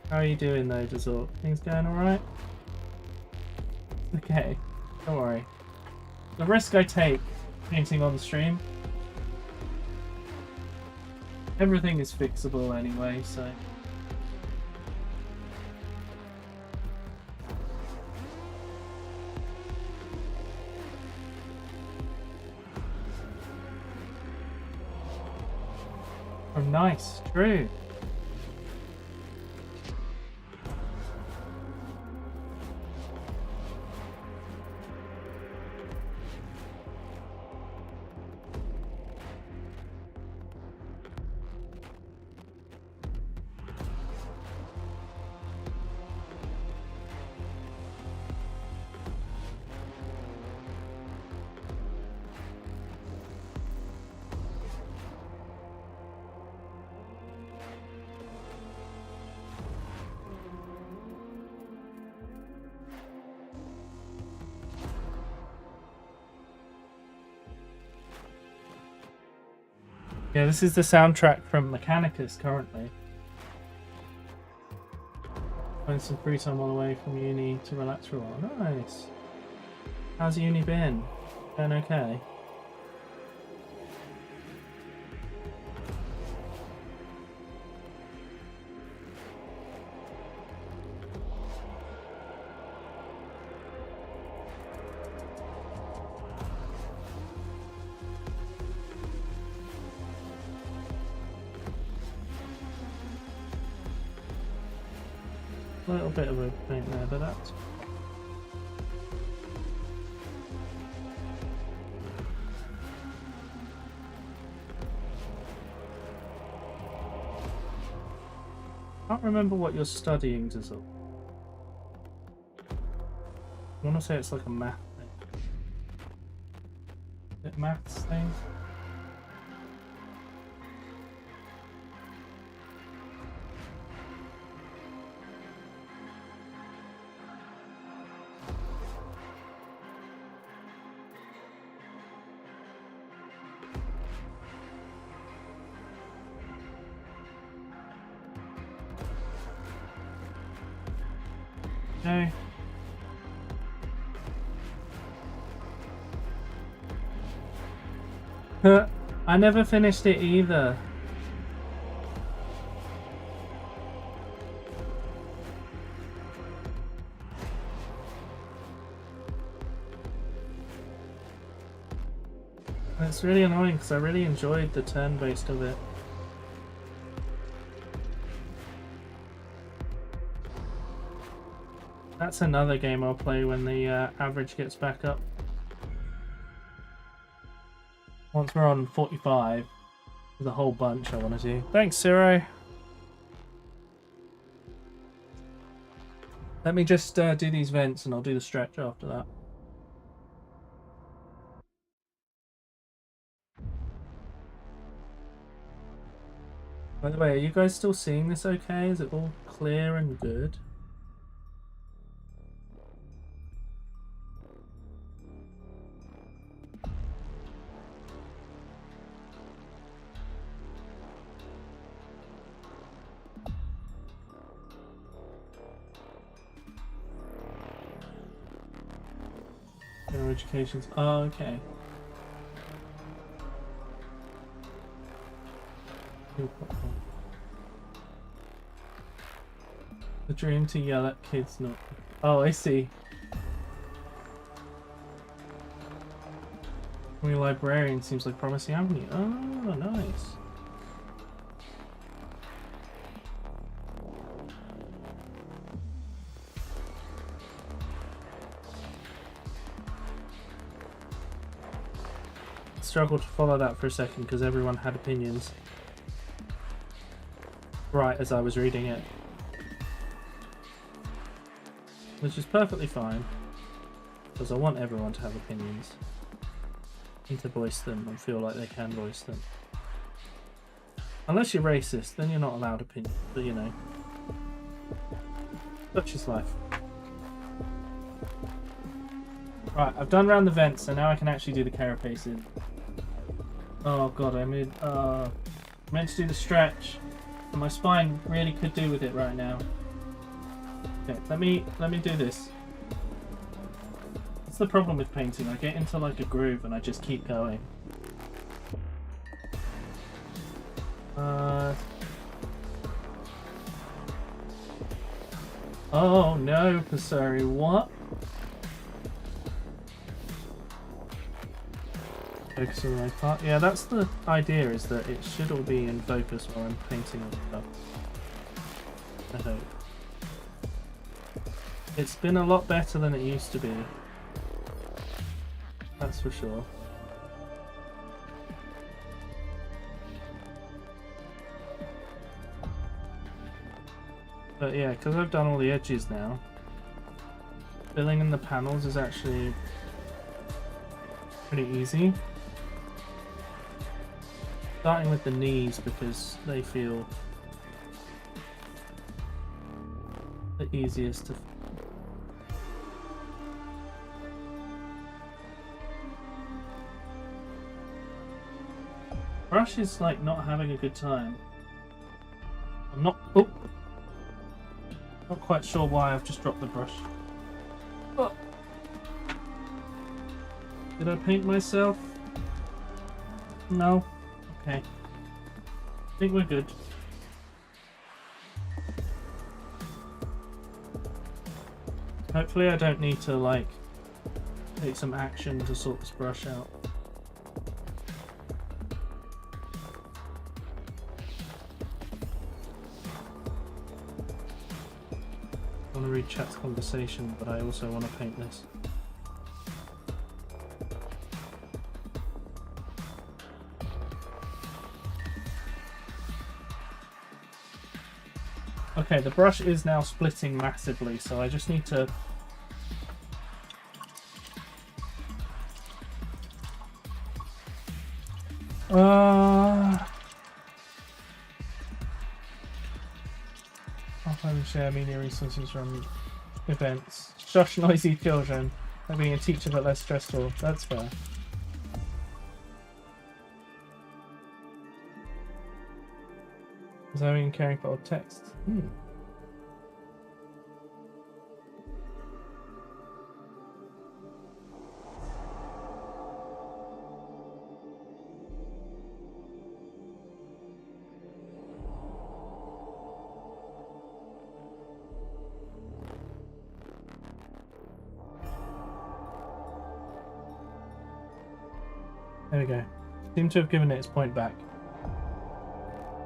How are you doing though, Tazok? Things going alright? Okay, don't worry. The risk I take painting on stream, everything is fixable anyway, so. Oh, nice, true. Yeah, this is the soundtrack from Mechanicus currently. Having some free time on the way from uni to relax for a while. Nice. How's uni been? Been okay? A little bit of a paint there, but that's... I can't remember what you're studying, Dizzle. I want to say it's like a math thing. Is it maths thing? No. I never finished it either. And it's really annoying because I really enjoyed the turn-based of it. That's another game I'll play when the average gets back up. Once we're on 45, there's a whole bunch I want to do. Thanks, Zero. Let me just do these vents and I'll do the stretch after that. By the way, are you guys still seeing this okay? Is it all clear and good? General education's... Oh, okay. The dream to yell at kids, not... Oh, I see. Your librarian seems like promising avenue. Oh, nice. Struggled to follow that for a second because everyone had opinions right as I was reading it, which is perfectly fine because I want everyone to have opinions and to voice them and feel like they can voice them. Unless you're racist, then you're not allowed opinion, but you know, such is life. Right, I've done round the vents, so now I can actually do the carapaces. Oh god, I meant to do the stretch, and my spine really could do with it right now. Okay, let me do this. That's the problem with painting. I get into like a groove and I just keep going. Oh no, Pasari, what? Focusing on my part. Yeah, that's the idea, is that it should all be in focus while I'm painting and stuff. I hope. It's been a lot better than it used to be. That's for sure. But yeah, because I've done all the edges now, filling in the panels is actually pretty easy. Starting with the knees because they feel the easiest to... Brush is like not having a good time. I'm not... Oh! Not quite sure why I've just dropped the brush. Oh. Did I paint myself? No. Okay. I think we're good. Hopefully I don't need to like take some action to sort this brush out. I want to read chat's conversation, but I also want to paint this. Okay, the brush is now splitting massively, so I just need to... I'll find and share media resources from events. Shush noisy children. Like being a teacher but less stressful. That's fair. Observing and caring for old text. There we go. Seem to have given it its point back.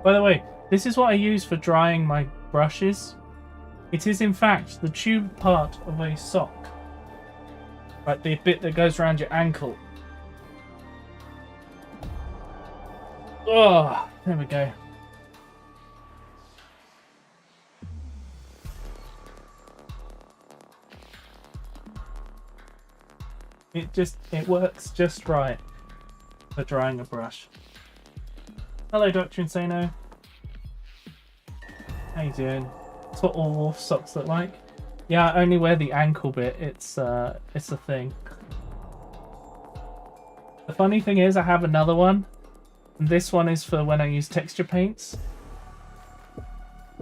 By the way, this is what I use for drying my brushes. It is in fact the tube part of a sock. Like the bit that goes around your ankle. Oh, there we go. It works just right for drying a brush. Hello, Dr. Insano. How you doing? That's what all wolf socks look like. Yeah, I only wear the ankle bit. It's a thing. The funny thing is, I have another one. This one is for when I use texture paints,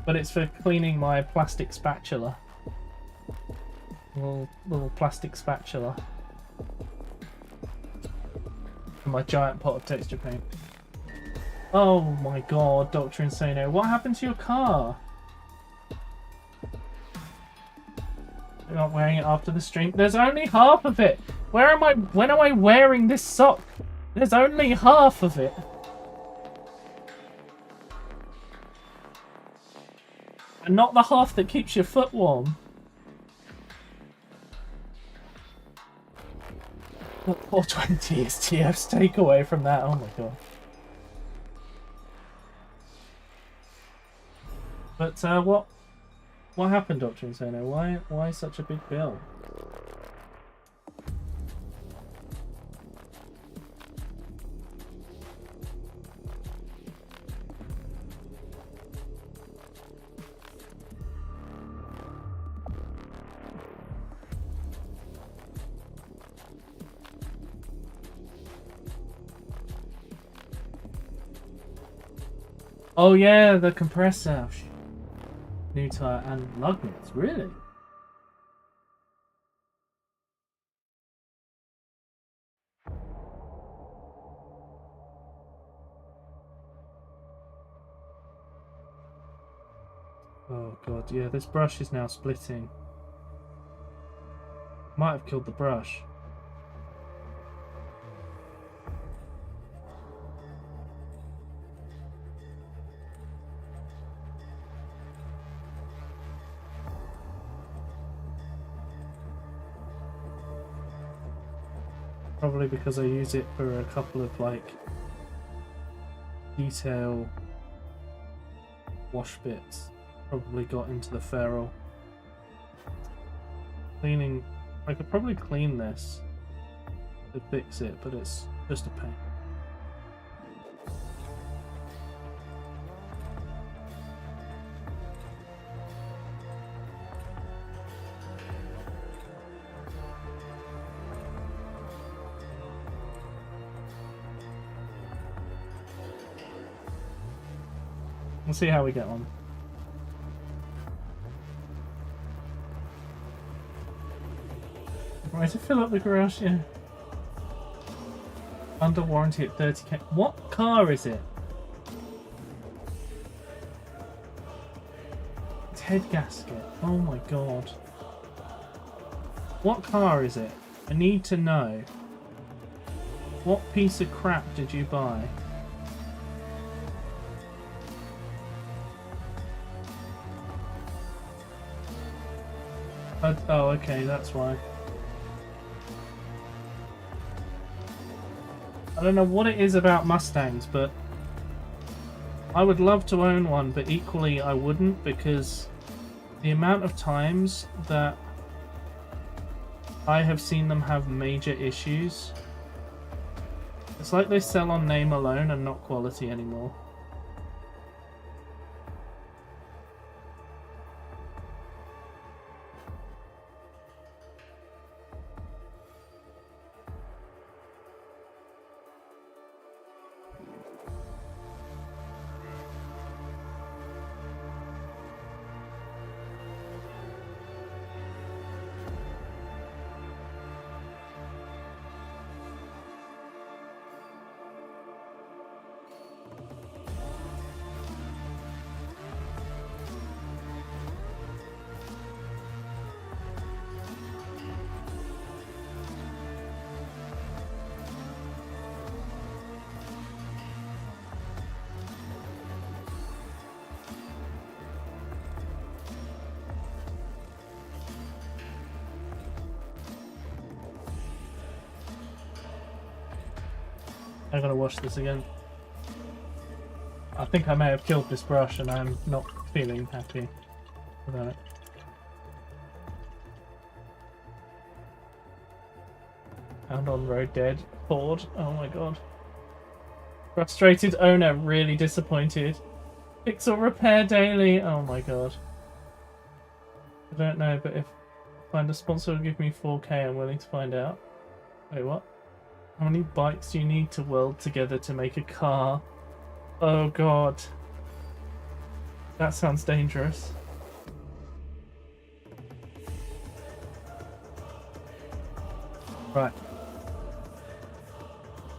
but it's for cleaning my plastic spatula. Little plastic spatula. And my giant pot of texture paint. Oh my god, Dr. Insano, what happened to your car? You're not wearing it after the stream? There's only half of it! When am I wearing this sock? There's only half of it. And not the half that keeps your foot warm. Look, 420 is TF's takeaway from that. Oh my god. But what happened, Dr. Insano? Why such a big bill? Oh yeah, the compressor. New tire and lug nuts, really? Oh god, yeah, this brush is now splitting. Might have killed the brush. Probably because I use it for a couple of like detail wash bits. Probably got into the ferrule. Cleaning, I could probably clean this to fix it, but it's just a pain. We'll see how we get on. Right, to fill up the garage, yeah. Under warranty at 30k. What car is it? It's head gasket. Oh my god. What car is it? I need to know. What piece of crap did you buy? Oh, okay, that's why. I don't know what it is about Mustangs, but I would love to own one, but equally I wouldn't, because the amount of times that I have seen them have major issues, it's like they sell on name alone and not quality anymore. I gotta wash this again. I think I may have killed this brush and I'm not feeling happy about it. Found on road dead. Bored. Oh my god. Frustrated owner, really disappointed. Fix or repair daily. Oh my god. I don't know, but if I find a sponsor will give me 4K, I'm willing to find out. Wait, what? How many bikes do you need to weld together to make a car? Oh god. That sounds dangerous. Right.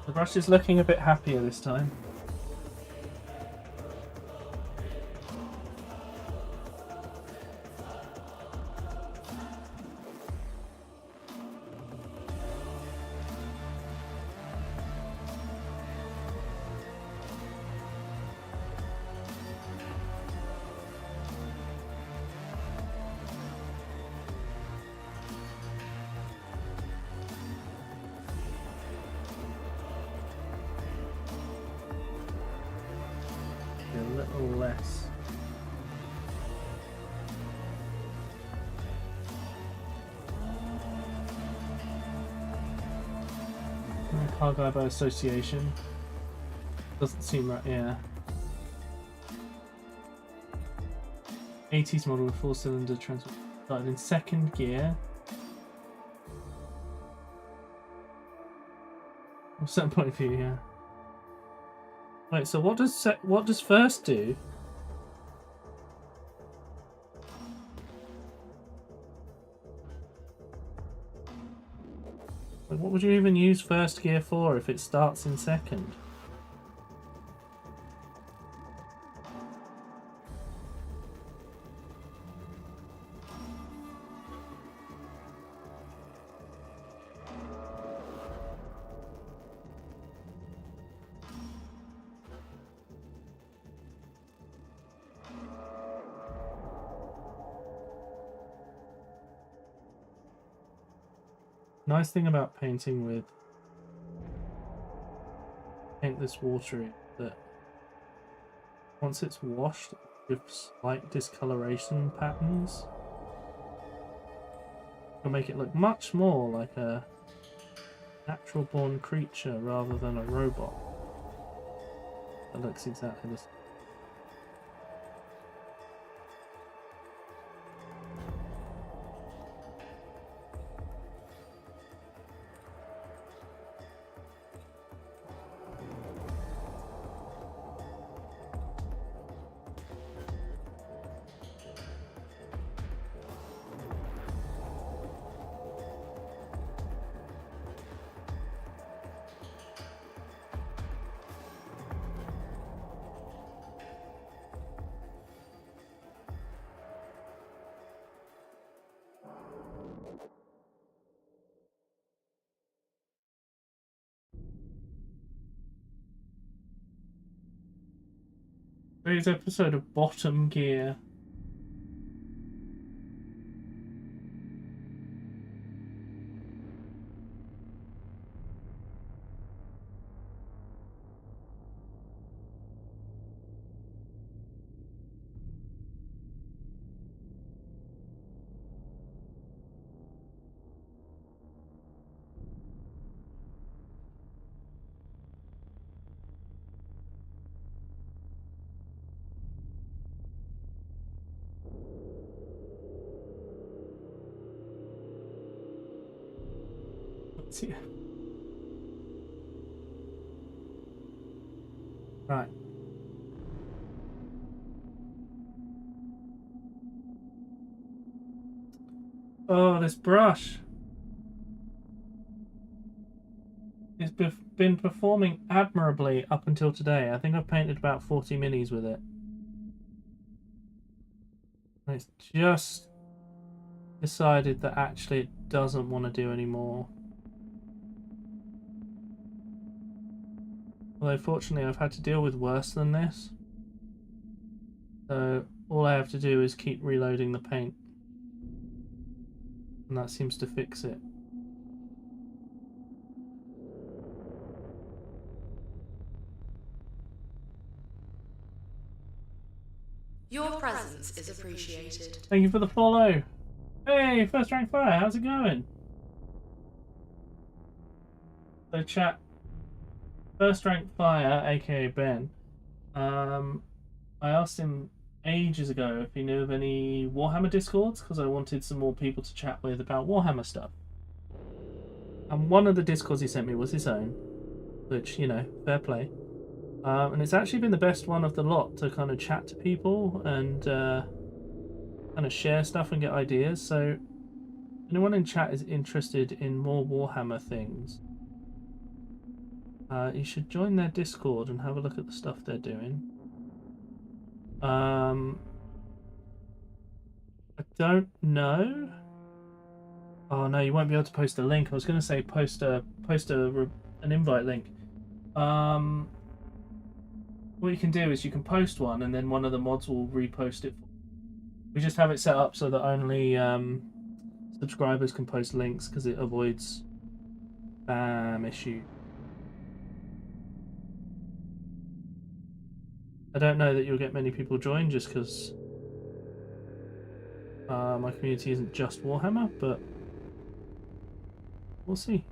The brush is looking a bit happier this time. A little less. Car guy by association. Doesn't seem right, yeah. 80s model with 4-cylinder transmission. Started in second gear. From a certain point of view, yeah. Wait, so what does first do? Like, what would you even use first gear for if it starts in second? Nice thing about painting with this water is that once it's washed, it gives slight discoloration patterns. It'll make it look much more like a natural born creature rather than a robot that looks exactly the same. Today's episode of Bottom Gear. Let's see. Right. Oh, this brush. It's been performing admirably up until today. I think I've painted about 40 minis with it. And it's just decided that actually it doesn't want to do anymore. Although fortunately I've had to deal with worse than this. So all I have to do is keep reloading the paint. And that seems to fix it. Your presence is appreciated. Thank you for the follow. Hey, First Rank Fire, how's it going? So chat, First Rank Fire, aka Ben, I asked him ages ago if he knew of any Warhammer Discords, because I wanted some more people to chat with about Warhammer stuff. And one of the Discords he sent me was his own, which, you know, fair play. And it's actually been the best one of the lot to kind of chat to people and kind of share stuff and get ideas. So anyone in chat is interested in more Warhammer things, you should join their Discord and have a look at the stuff they're doing. I don't know. Oh no, you won't be able to post a link. I was going to say post an invite link. What you can do is you can post one, and then one of the mods will repost it. We just have it set up so that only subscribers can post links, because it avoids spam issue. I don't know that you'll get many people join just because my community isn't just Warhammer, but we'll see.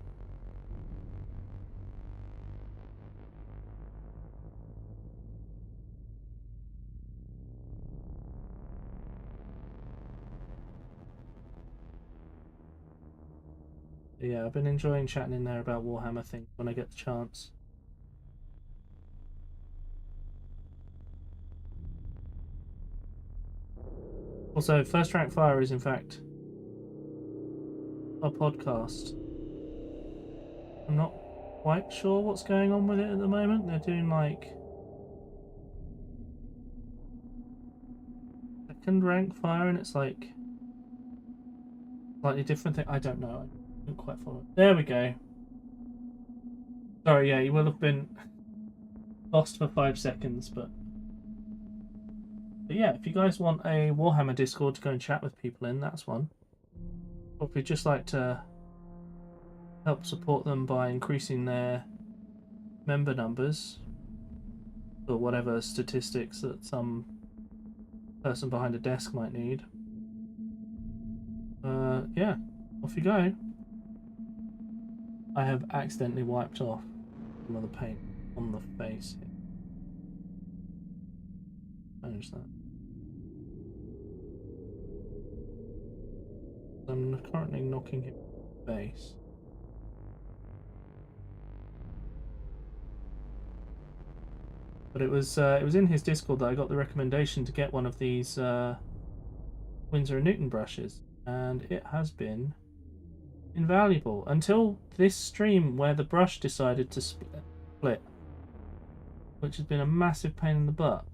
Yeah, I've been enjoying chatting in there about Warhammer things when I get the chance. Also, First Rank Fire is in fact a podcast. I'm not quite sure what's going on with it at the moment. They're doing like second rank fire, and it's like slightly different thing. I don't know. I don't quite follow it. There we go. Sorry, yeah, you will have been lost for 5 seconds, but yeah, if you guys want a Warhammer Discord to go and chat with people in, that's one. Or if you'd just like to help support them by increasing their member numbers, or whatever statistics that some person behind a desk might need, yeah, off you go. I have accidentally wiped off some of the paint on the face here. Manage that. I'm currently knocking him in the face. But it was in his Discord that I got the recommendation to get one of these Winsor & Newton brushes, and it has been invaluable until this stream where the brush decided to split, which has been a massive pain in the butt.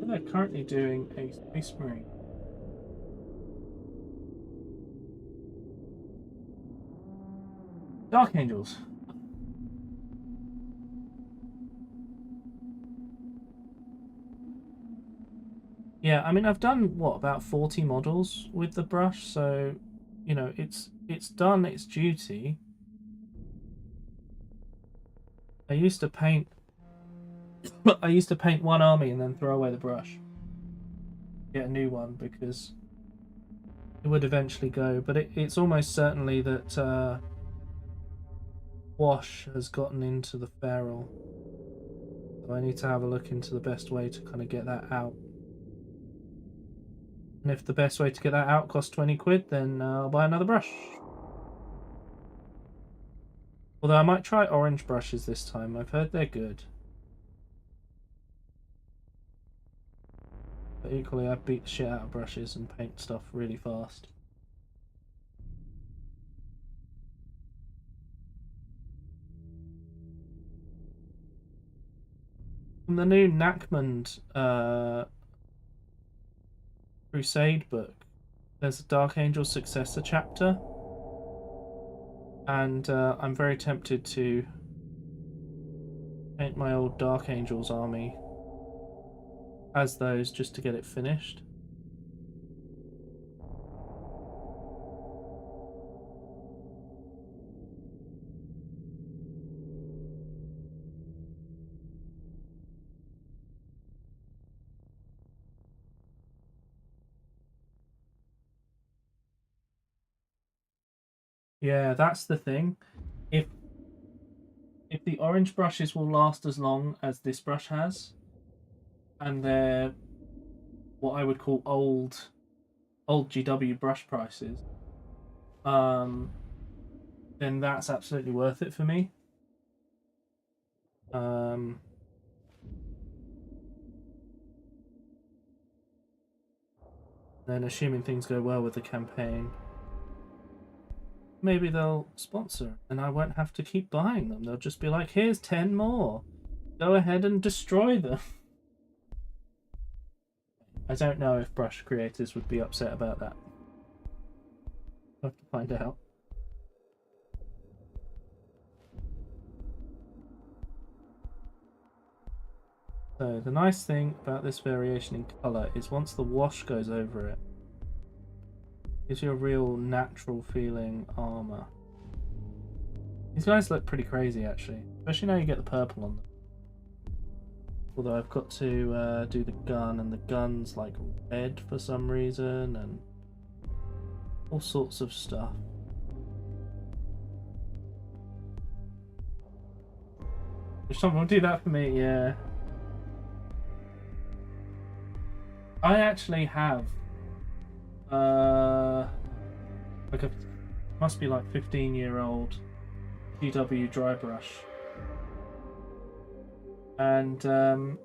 They're currently doing a Space Marine. Dark Angels. Yeah, I mean, I've done what, about 40 models with the brush, so you know, it's done its duty. I used to paint one army and then throw away the brush, get a new one, because it would eventually go. But it's almost certainly that wash has gotten into the ferrule, so I need to have a look into the best way to kind of get that out. And if the best way to get that out costs 20 quid, then I'll buy another brush. Although I might try orange brushes this time. I've heard they're good. But equally, I beat the shit out of brushes and paint stuff really fast. From the new Nachmund Crusade book, there's a Dark Angel successor chapter, and I'm very tempted to paint my old Dark Angels army as those just to get it finished. Yeah, that's the thing. If the orange brushes will last as long as this brush has, and they're what I would call old GW brush prices, then that's absolutely worth it for me. Then assuming things go well with the campaign, maybe they'll sponsor and I won't have to keep buying them. They'll just be like, here's 10 more. Go ahead and destroy them. I don't know if brush creators would be upset about that. I'll have to find out. So the nice thing about this variation in colour is once the wash goes over it, gives you a real natural feeling armour. These guys look pretty crazy actually, especially now you get the purple on them. Although I've got to do the gun, and the gun's like red for some reason, and all sorts of stuff. If someone will do that for me, yeah. I actually have like a must be like 15-year-old GW dry brush, and that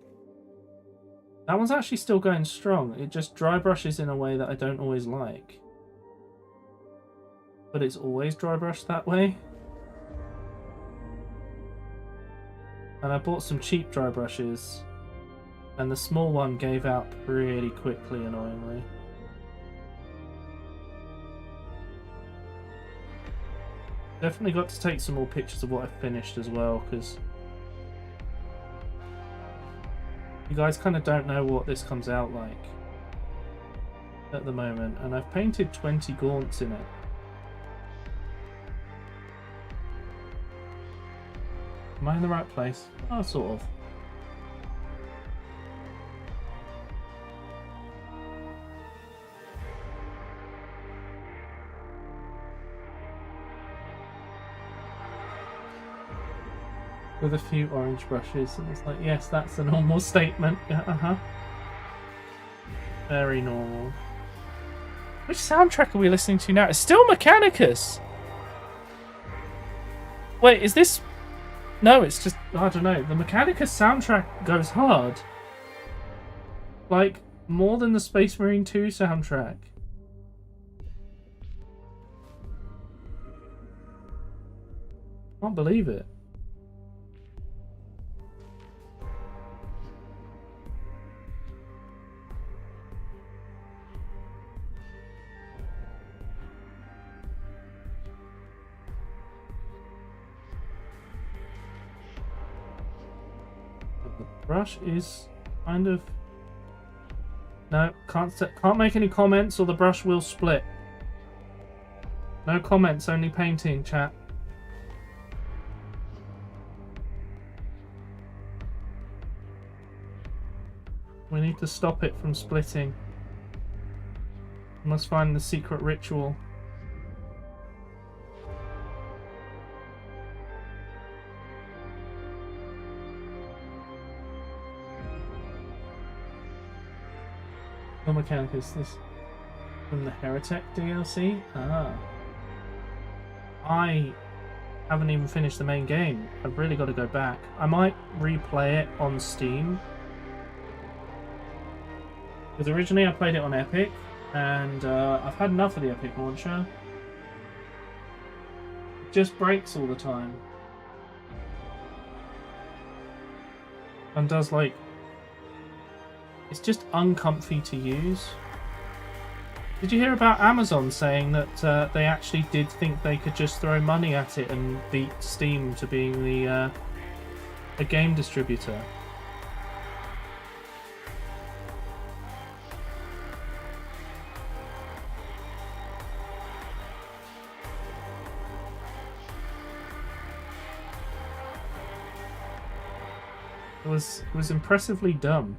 one's actually still going strong. It just dry brushes in a way that I don't always like, but it's always dry brushed that way. And I bought some cheap dry brushes, and the small one gave out pretty quickly, annoyingly. Definitely got to take some more pictures of what I finished as well, because you guys kind of don't know what this comes out like at the moment, and I've painted 20 gaunts in it. Am I in the right place? Oh, sort of. With a few orange brushes, and it's like, yes, that's a normal statement. Very normal. Which soundtrack are we listening to now? It's still Mechanicus! Wait, is this... No, it's just... I don't know. The Mechanicus soundtrack goes hard. Like, more than the Space Marine 2 soundtrack. Can't believe it. Brush is kind of... No, can't make any comments or the brush will split. No comments, only painting, chat. We need to stop it from splitting. We must find the secret ritual. Oh, Mechanicus, this from the Heretic DLC? Ah. I haven't even finished the main game. I've really got to go back. I might replay it on Steam. Because originally I played it on Epic, and I've had enough of the Epic launcher. It just breaks all the time. And does like... It's just uncomfy to use. Did you hear about Amazon saying that they actually did think they could just throw money at it and beat Steam to being the a game distributor? It was impressively dumb.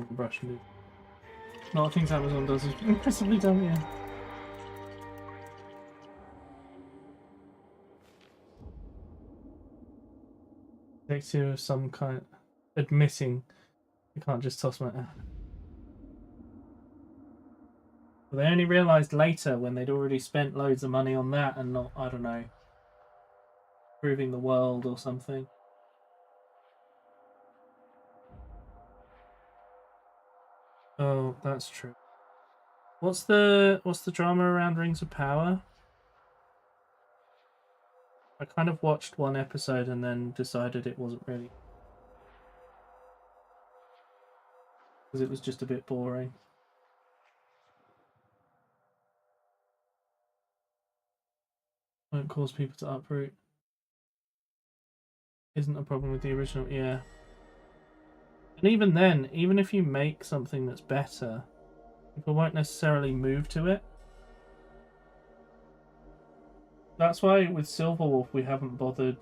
thing brush can do. A lot of things Amazon does is impressively done, yeah. Takes you some kind admitting you can't just toss my. But they only realised later when they'd already spent loads of money on that and not, I don't know, improving the world or something. Oh, that's true. What's the drama around Rings of Power? I kind of watched one episode and then decided it wasn't really, because it was just a bit boring. Won't cause people to uproot. Isn't a problem with the original, yeah. And even then, even if you make something that's better, people won't necessarily move to it. That's why with Silverwolf we haven't bothered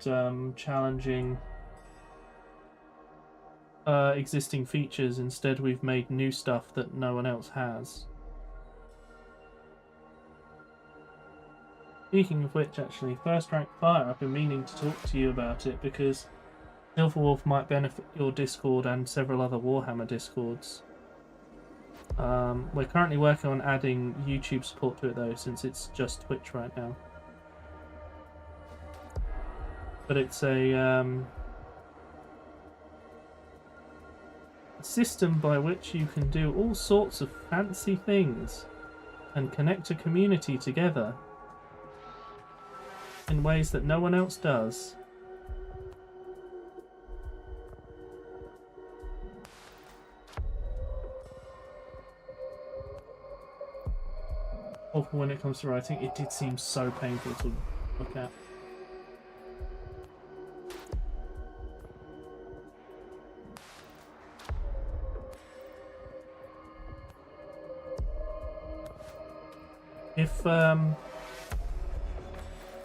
challenging existing features. Instead, we've made new stuff that no one else has. Speaking of which, actually, First Rank Fire, I've been meaning to talk to you about it because Silverwolf might benefit your Discord and several other Warhammer Discords. We're currently working on adding YouTube support to it though, since it's just Twitch right now. But it's a system by which you can do all sorts of fancy things and connect a community together in ways that no one else does. Awful when it comes to writing. It did seem so painful to look at.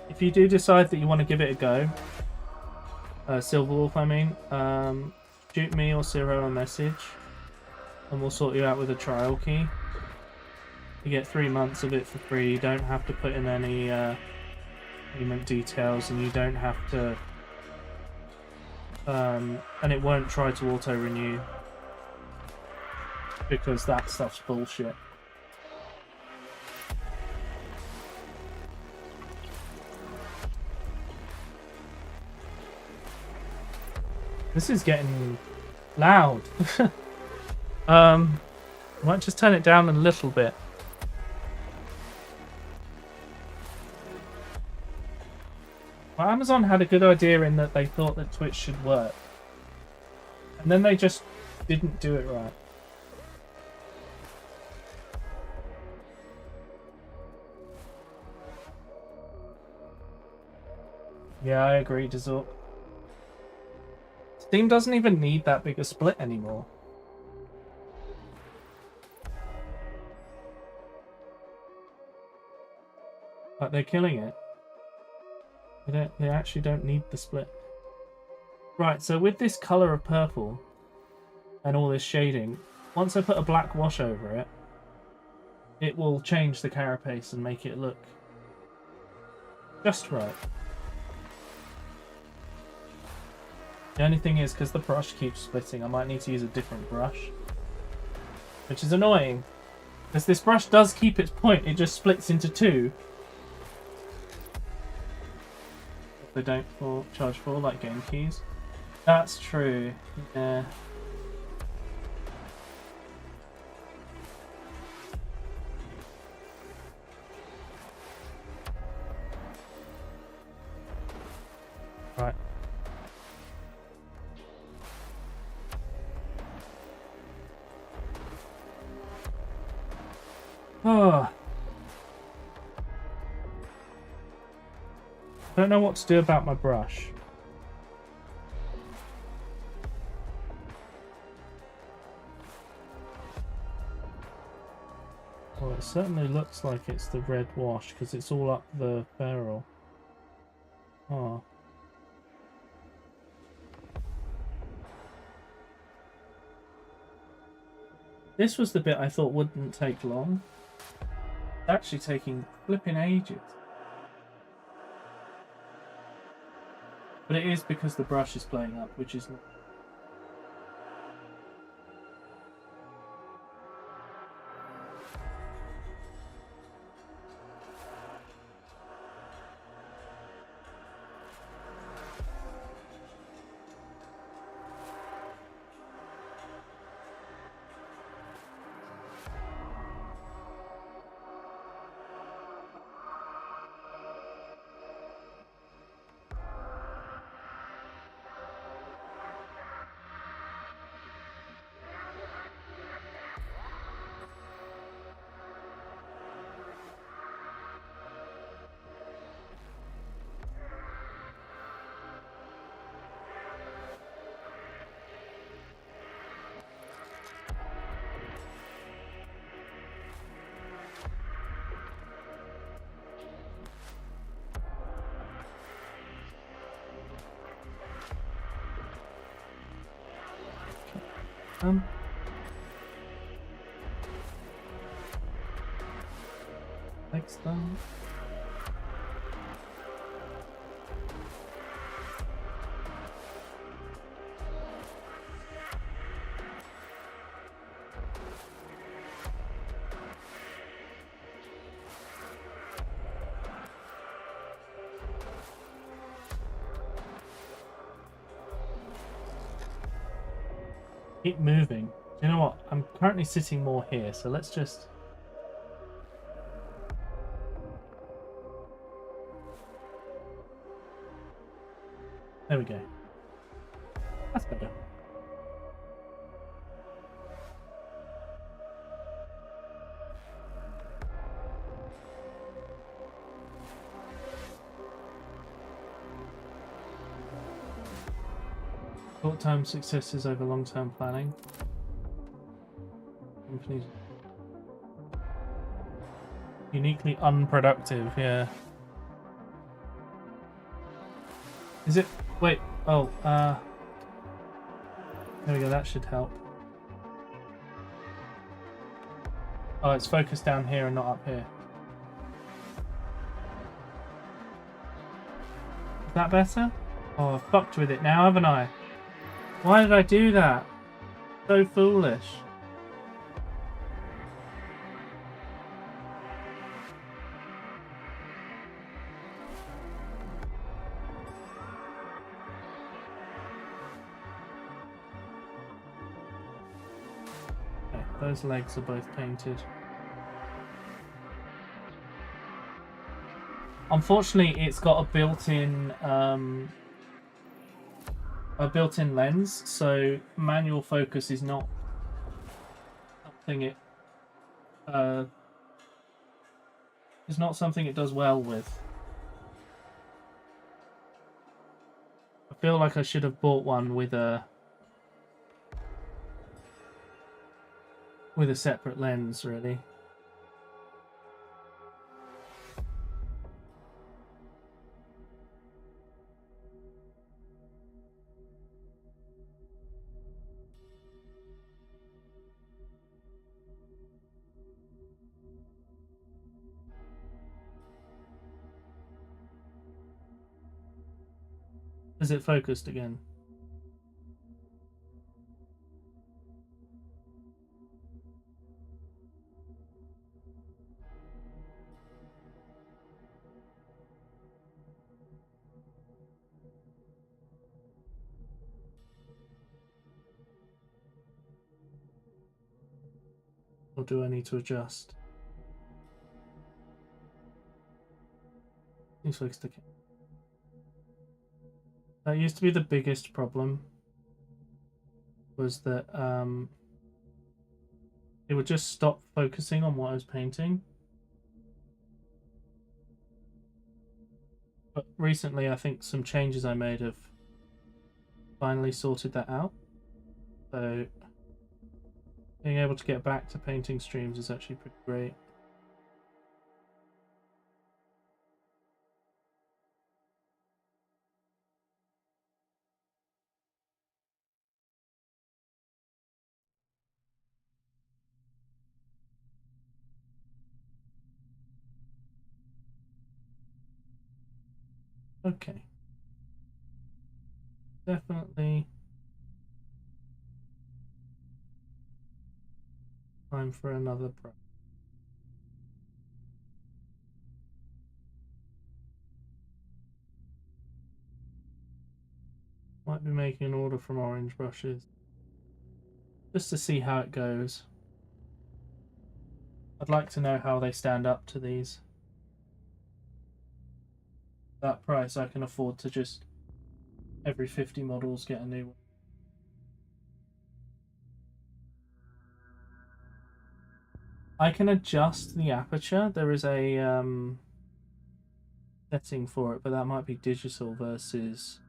If you do decide that you want to give it a go, Silverwolf, I mean, shoot me or Ciro a message, and we'll sort you out with a trial key. You get 3 months of it for free. You don't have to put in any payment details, and you don't have to, and it won't try to auto renew because that stuff's bullshit. This is getting loud. I might just turn it down a little bit. Well, Amazon had a good idea in that they thought that Twitch should work. And then they just didn't do it right. Yeah, I agree, Dazork. Steam doesn't even need that big a split anymore. But they're killing it. They actually don't need the split. Right, so with this colour of purple and all this shading, once I put a black wash over it, it will change the carapace and make it look just right. The only thing is, because the brush keeps splitting, I might need to use a different brush. Which is annoying. Because this brush does keep its point, it just splits into two. If they don't charge for, like game keys. That's true, yeah. Right. Oh. I don't know what to do about my brush. Well, it certainly looks like it's the red wash because it's all up the barrel. Oh. This was the bit I thought wouldn't take long. It's actually taking flipping ages. But it is because the brush is playing up, which is not. Next time. Keep moving. You know what? I'm currently sitting more here, so let's just... There we go. That's better. Short-term successes over long-term planning. Companies uniquely unproductive, yeah. Is it? Wait. Oh, there we go. That should help. Oh, it's focused down here and not up here. Is that better? Oh, I've fucked with it now, haven't I? Why did I do that? So foolish. Okay, those legs are both painted. Unfortunately, it's got a built-in lens, so manual focus is not something it does well with. I feel like I should have bought one with a separate lens, really. Is it focused again? Or do I need to adjust? He's fixed again. That used to be the biggest problem. Was that it would just stop focusing on what I was painting. But recently, I think some changes I made have finally sorted that out. So being able to get back to painting streams is actually pretty great. Okay. Definitely time for another break. Might be making an order from Orange Brushes. Just to see how it goes. I'd like to know how they stand up to these. That price I can afford to just every 50 models get a new one. I can adjust the aperture. There is a setting for it, but that might be digital versus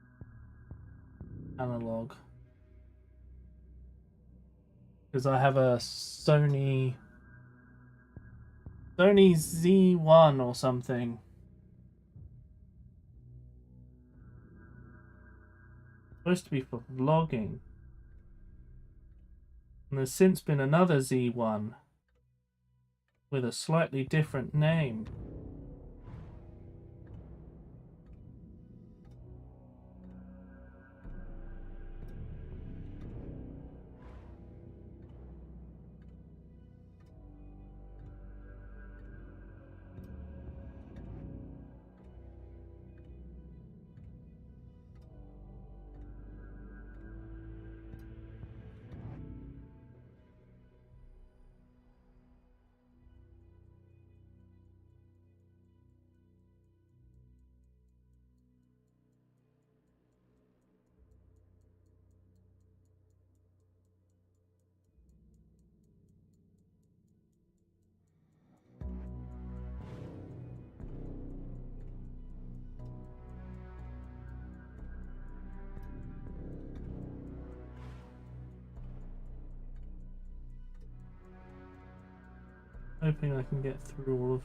analog. Because I have a Sony Z1 or something. Supposed to be for vlogging. And there's since been another Z1 with a slightly different name. Hoping I can get through all of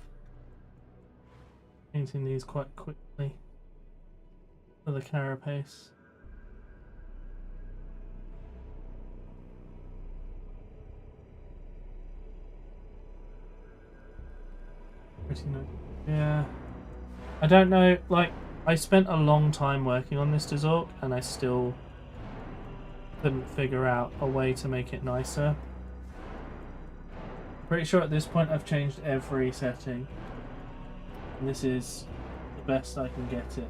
painting these quite quickly for the carapace. Pretty nice. Yeah. I don't know, like, I spent a long time working on this Dazork and I still couldn't figure out a way to make it nicer. Pretty sure at this point I've changed every setting. And this is the best I can get it.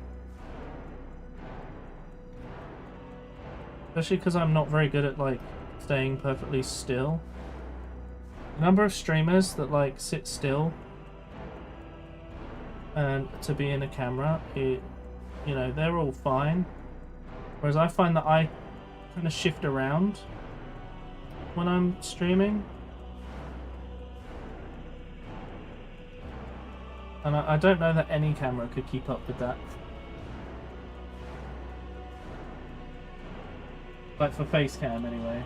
Especially because I'm not very good at, like, staying perfectly still. The number of streamers that, like, sit still and to be in a camera, you know, they're all fine. Whereas I find that I kind of shift around when I'm streaming. And I don't know that any camera could keep up with that. Like for face cam anyway.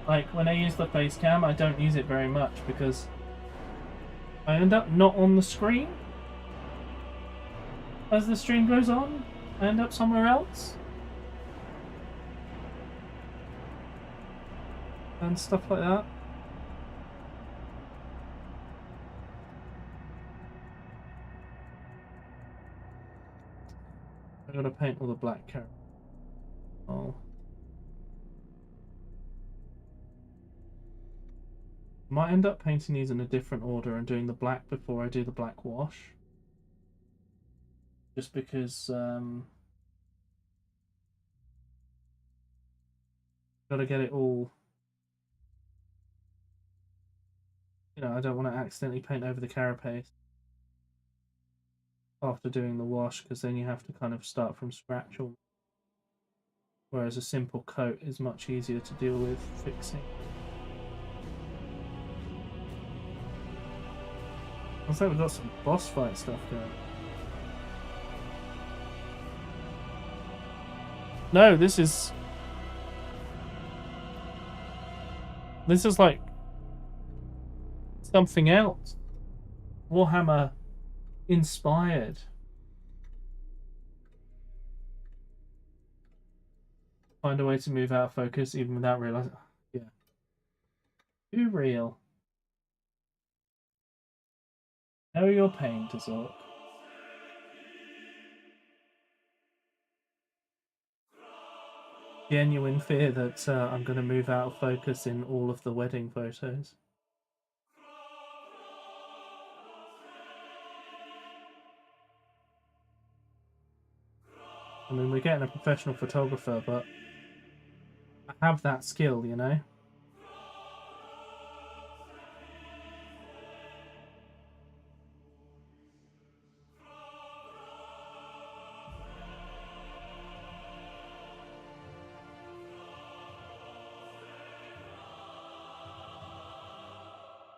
Like when I use the face cam, I don't use it very much because I end up not on the screen. As the stream goes on, I end up somewhere else. And stuff like that. I gotta paint all the black characters. Oh. Might end up painting these in a different order and doing the black before I do the black wash. Just because gotta get it all, you know, I don't want to accidentally paint over the carapace after doing the wash, because then you have to kind of start from scratch, or whereas a simple coat is much easier to deal with fixing. Looks like we've got some boss fight stuff going. No, this is like something else. Warhammer inspired. Find a way to move out of focus even without realizing. Yeah. Too real. Know your pain, Dazork. genuine fear that I'm going to move out of focus in all of the wedding photos. I mean, we're getting a professional photographer, but I have that skill, you know?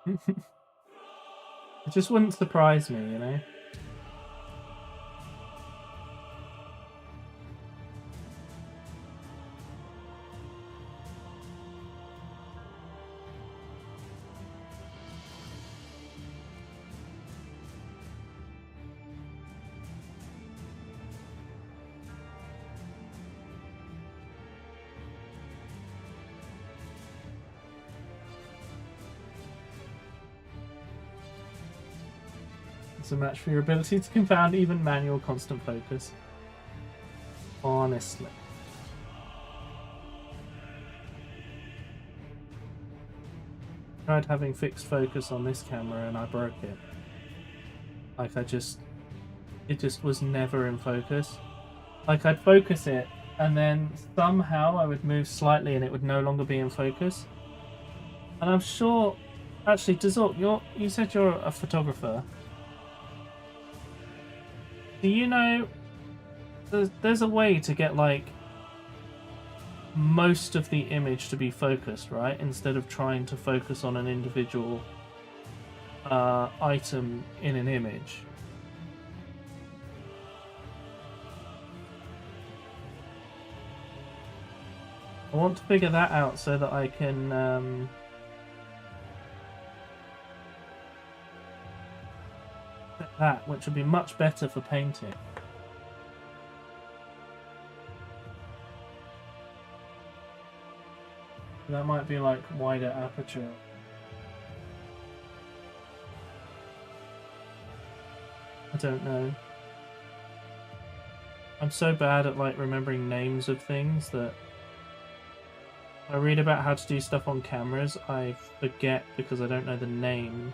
It just wouldn't surprise me, you know? It's a match for your ability to confound even manual constant focus. Honestly. Tried having fixed focus on this camera and I broke it. Like it just was never in focus. Like I'd focus it and then somehow I would move slightly and it would no longer be in focus. And I'm sure, actually, Dazork, you said you're a photographer. Do you know there's a way to get like most of the image to be focused, right? Instead of trying to focus on an individual item in an image. I want to figure that out so that I can that, which would be much better for painting. That might be like wider aperture. I don't know. I'm so bad at like remembering names of things that I read about how to do stuff on cameras, I forget because I don't know the names.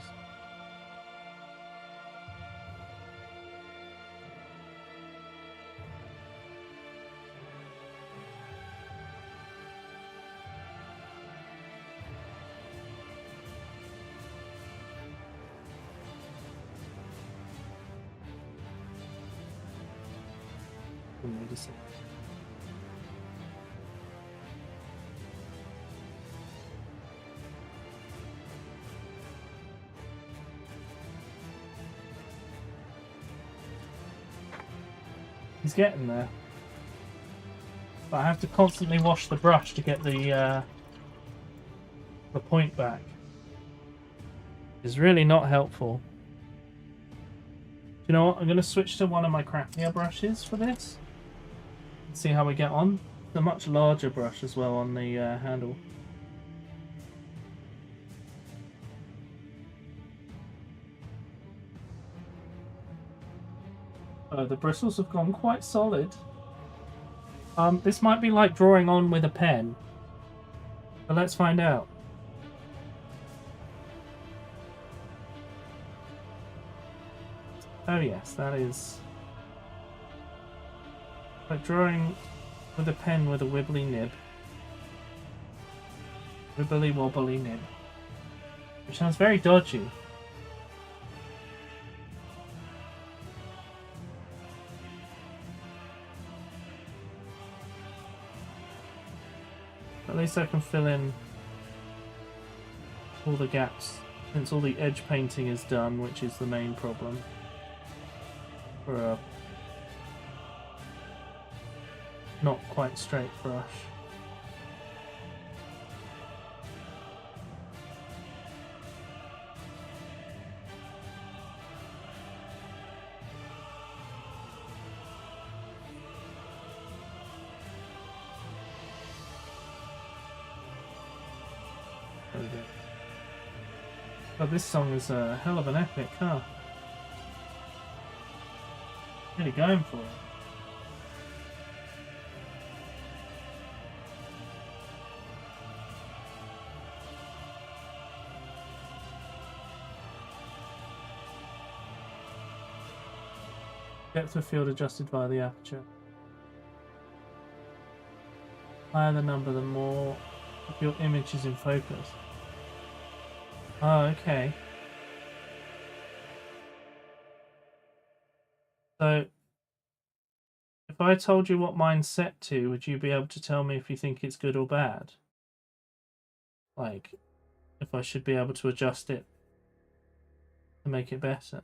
He's getting there. But I have to constantly wash the brush to get the point back. It's really not helpful. Do you know what? I'm going to switch to one of my crappier brushes for this. See how we get on. It's a much larger brush as well on the handle. The bristles have gone quite solid. This might be like drawing on with a pen. But let's find out. Oh yes, that is like drawing with a pen with a wibbly nib. Wibbly wobbly nib. Which sounds very dodgy. At least I can fill in all the gaps, since all the edge painting is done, which is the main problem for a not quite straight brush. There we go. Oh, this song is a hell of an epic, huh? Really going for it. Depth of field adjusted via the aperture. Higher the number, the more of your image is in focus. Oh, okay. So, if I told you what mine's set to, would you be able to tell me if you think it's good or bad? Like, if I should be able to adjust it to make it better?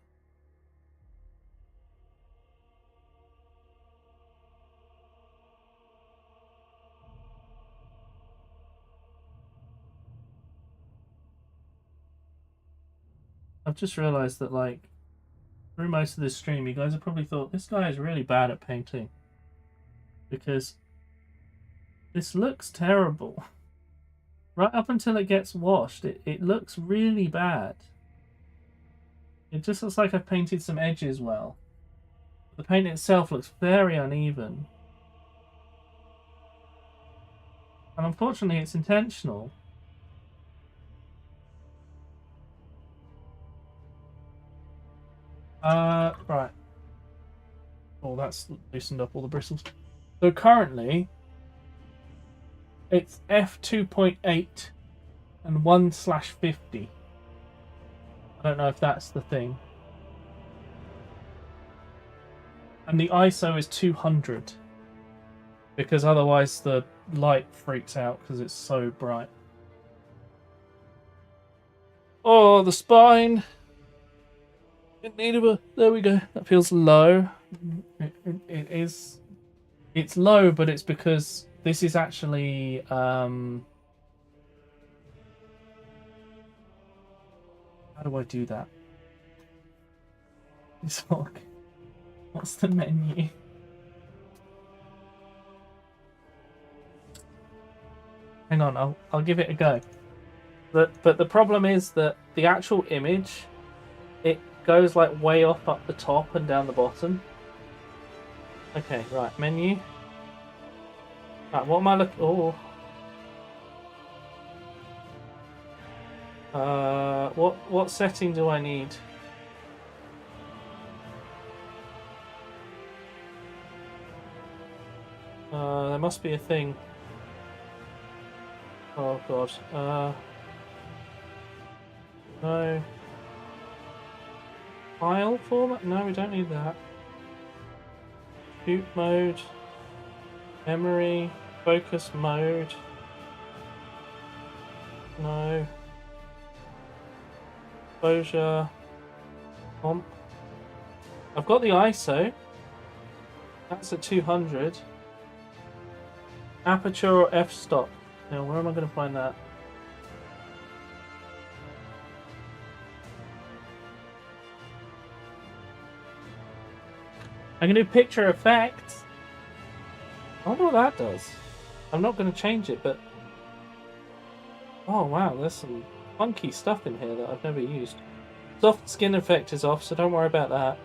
I've just realised that, like, through most of this stream, you guys have probably thought, this guy is really bad at painting. Because this looks terrible. Right up until it gets washed, it looks really bad. It just looks like I've painted some edges well. The paint itself looks very uneven. And unfortunately, it's intentional. Right. Oh, that's loosened up all the bristles. So currently, it's f2.8 and 1/50. I don't know if that's the thing. And the ISO is 200. Because otherwise the light freaks out because it's so bright. Oh, the spine. In need of a... There we go. That feels low. It is... It's low, but it's because this is actually... How do I do that? What's the menu? Hang on, I'll give it a go. But the problem is that the actual image, it goes like way off up the top and down the bottom. Okay, right, menu. Right, what am I looking? Oh. What setting do I need? There must be a thing. Oh god. No. File format? No, we don't need that. Shoot mode. Memory. Focus mode. No. Exposure. Comp. I've got the ISO. That's at 200. Aperture or f-stop. Now, where am I going to find that? I can do picture effect. I wonder what that does. I'm not going to change it, but... Oh, wow, there's some funky stuff in here that I've never used. Soft skin effect is off, so don't worry about that.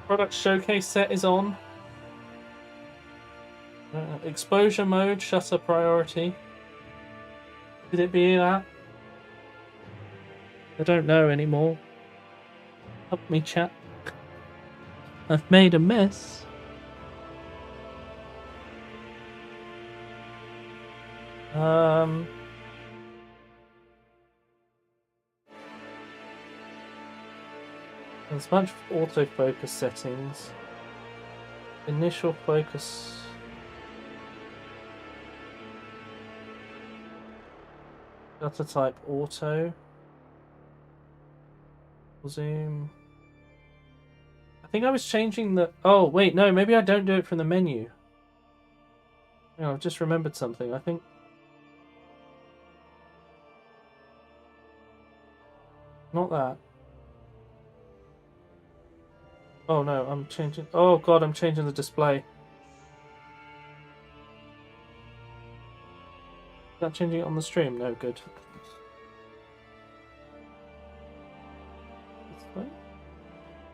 Product showcase set is on. Exposure mode, shutter priority. Did it be that? I don't know anymore. Help me, chat. I've made a mess. There's a bunch of autofocus settings. Initial focus. Shutter type auto. Zoom. I think I was changing the... Oh, wait, no, maybe I don't do it from the menu. No, I've just remembered something. I think... Not that. Oh, no, I'm changing... Oh, God, I'm changing the display. Is that changing it on the stream? No, good.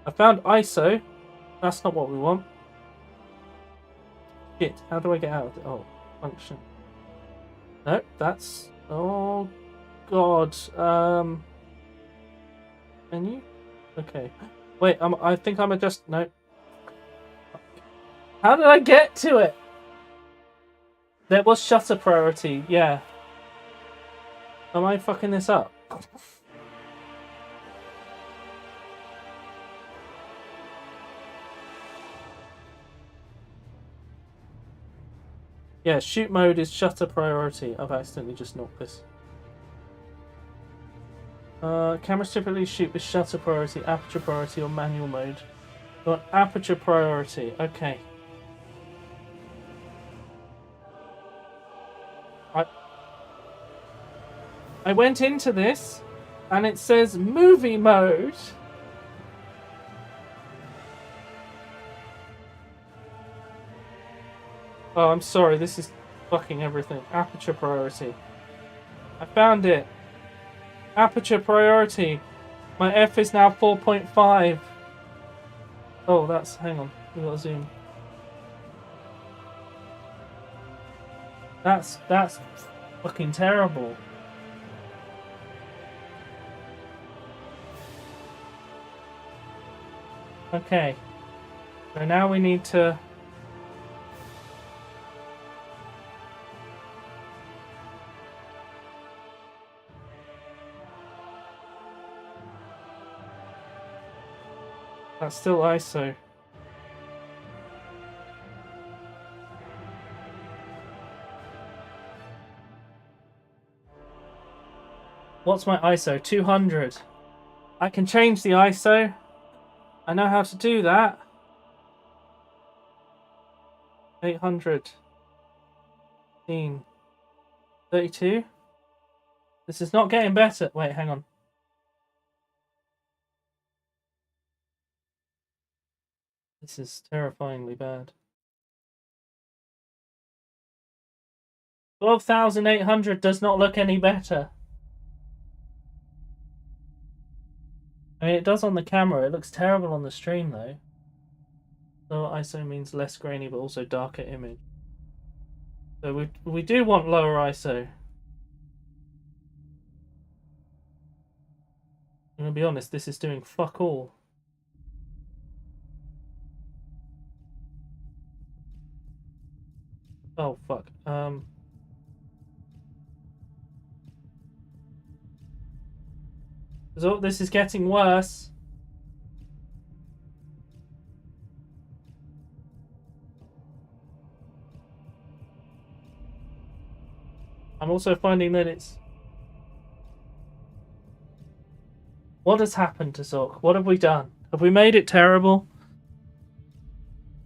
I found ISO. That's not what we want. Shit, how do I get out of it? Oh, function. No, that's... Oh, God. Menu? Okay. Wait, I think I'm adjust. No. How did I get to it? There was shutter priority. Yeah. Am I fucking this up? Yeah, shoot mode is shutter priority. I've accidentally just knocked this. Cameras typically shoot with shutter priority, aperture priority, or manual mode. You want aperture priority. Okay. I went into this, and it says movie mode. Oh, I'm sorry. This is fucking everything. Aperture priority. I found it. Aperture priority. My F is now 4.5. Oh, that's... Hang on. We gotta zoom. That's fucking terrible. Okay. So now we need to... That's still ISO. What's my ISO? 200. I can change the ISO. I know how to do that. 800. 32. This is not getting better. Wait, hang on. This is terrifyingly bad. 12,800 does not look any better. I mean, it does on the camera. It looks terrible on the stream, though. Lower ISO means less grainy, but also darker image. So we do want lower ISO. I'm gonna be honest. This is doing fuck all. Oh fuck. So this is getting worse. I'm also finding that it's... What has happened to Zork? What have we done? Have we made it terrible?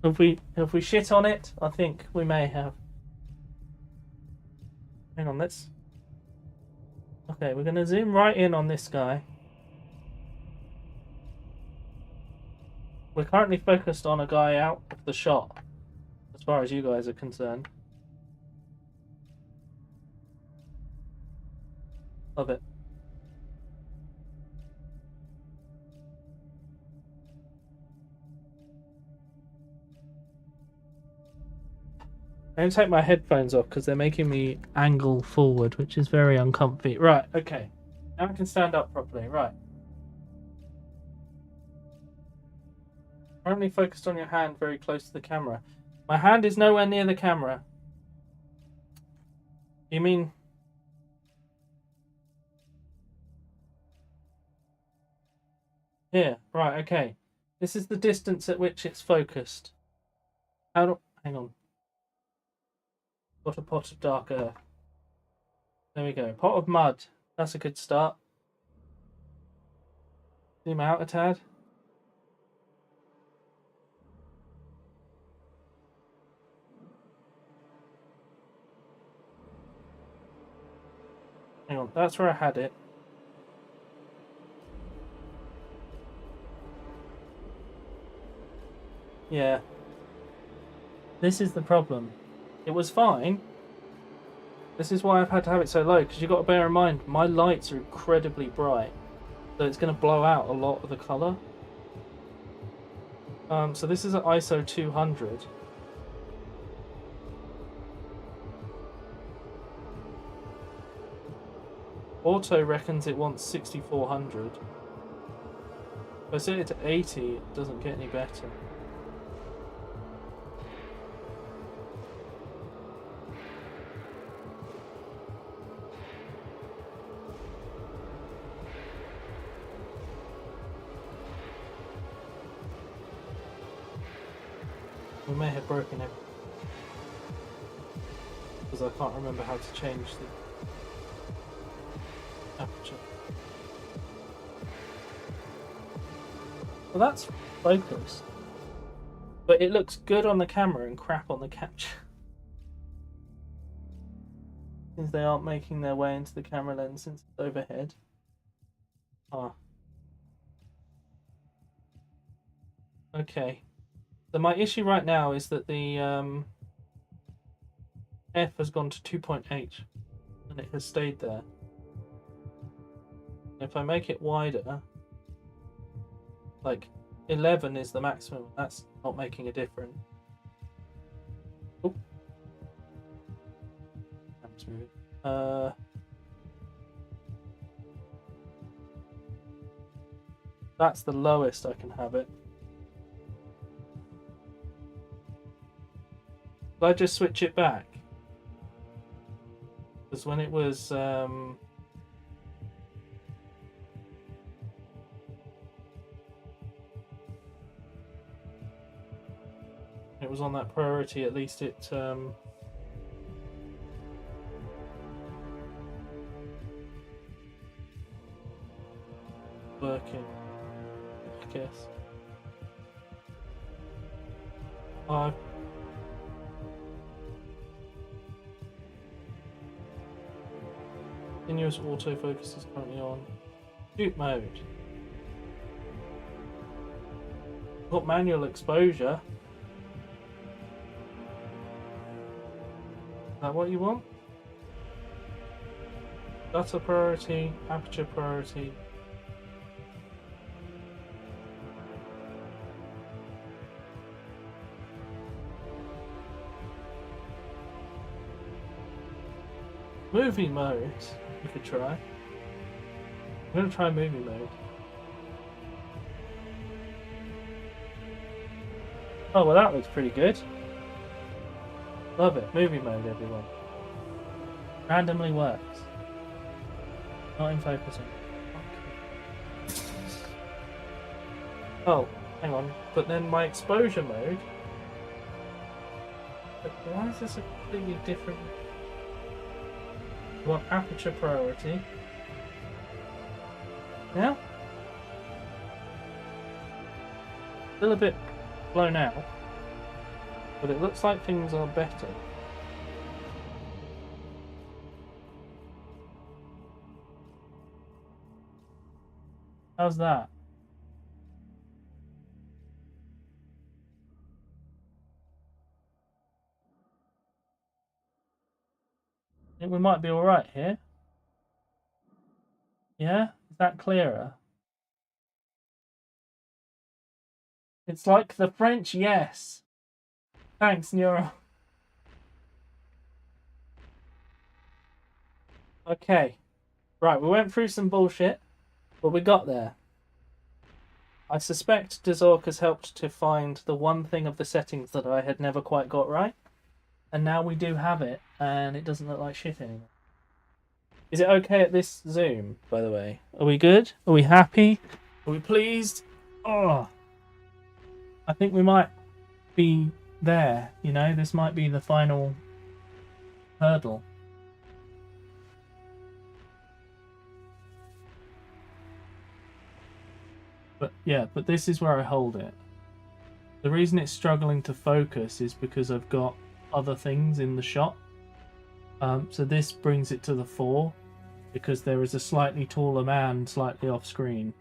Have we shit on it? I think we may have. Hang on, let's... Okay, we're gonna zoom right in on this guy. We're currently focused on a guy out of the shot, as far as you guys are concerned. Love it. I'm going to take my headphones off because they're making me angle forward, which is very uncomfy. Right, okay. Now I can stand up properly. Right. Currently focused on your hand very close to the camera. My hand is nowhere near the camera. You mean... Here, right, okay. This is the distance at which it's focused. How do... Hang on. Got a pot of dark earth. There we go. Pot of mud. That's a good start. Zoom out a tad. Hang on, that's where I had it. Yeah. This is the problem. It was fine. This is why I've had to have it so low, because you've got to bear in mind, my lights are incredibly bright. So it's going to blow out a lot of the colour. So this is at ISO 200. Auto reckons it wants 6400. If I set it to 80, it doesn't get any better. We may have broken it because I can't remember how to change the aperture. Well, that's focused, but it looks good on the camera and crap on the capture. Since they aren't making their way into the camera lens since it's overhead. Ah. Okay. So my issue right now is that the F has gone to 2.8 and it has stayed there. If I make it wider, like 11 is the maximum, that's not making a difference. Oh. Camera's moving. That's the lowest I can have it. Did I just switch it back? Because when it was it was on that priority, at least it working, I guess. Continuous autofocus is currently on. Shoot mode. Got manual exposure. Is that what you want? Shutter priority, aperture priority. Movie mode, we could try. I'm going to try movie mode. Oh, well that looks pretty good. Love it. Movie mode, everyone. Randomly works. Not in focusing. Okay. Oh, hang on. But then my exposure mode... But why is this a completely different... I want aperture priority. Now? Still a bit blown out, but it looks like things are better. How's that? I think we might be alright here. Yeah? Is that clearer? It's like the French yes. Thanks, Neural. Okay. Right, we went through some bullshit, but we got there. I suspect Dazork has helped to find the one thing of the settings that I had never quite got right. And now we do have it, and it doesn't look like shit anymore. Is it okay at this zoom, by the way? Are we good? Are we happy? Are we pleased? Oh, I think we might be there, you know? This might be the final hurdle. But yeah, but this is where I hold it. The reason it's struggling to focus is because I've got other things in the shot. So this brings it to the fore because there is a slightly taller man slightly off screen.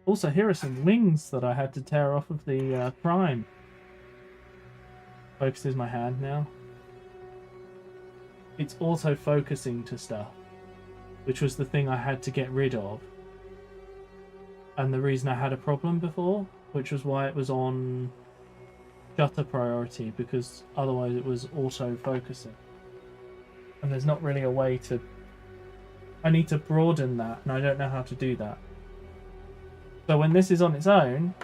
Also, here are some wings that I had to tear off of the Prime. Focuses my hand now. It's also focusing to stuff, which was the thing I had to get rid of. And the reason I had a problem before, which was why it was on shutter priority, because otherwise it was auto focusing. And there's not really a way to... I need to broaden that, and I don't know how to do that. So when this is on its own,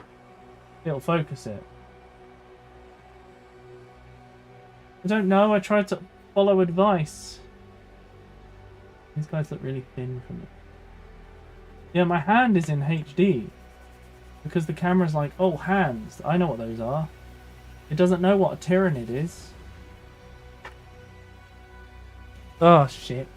it'll focus it. I don't know, I tried to follow advice. These guys look really thin for me. Yeah, my hand is in HD. Because the camera's like, oh, hands. I know what those are. It doesn't know what a Tyranid is. Oh, shit.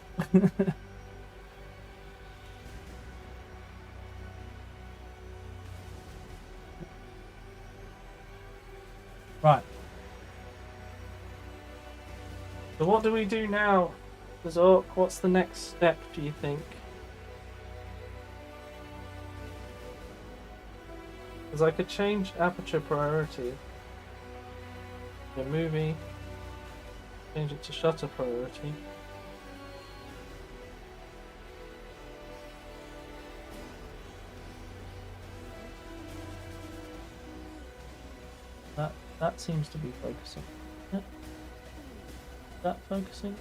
Right. So what do we do now, Zork? What's the next step, do you think? Because I could change aperture priority. The movie. Change it to shutter priority. That seems to be focusing. Yeah. Is that focusing?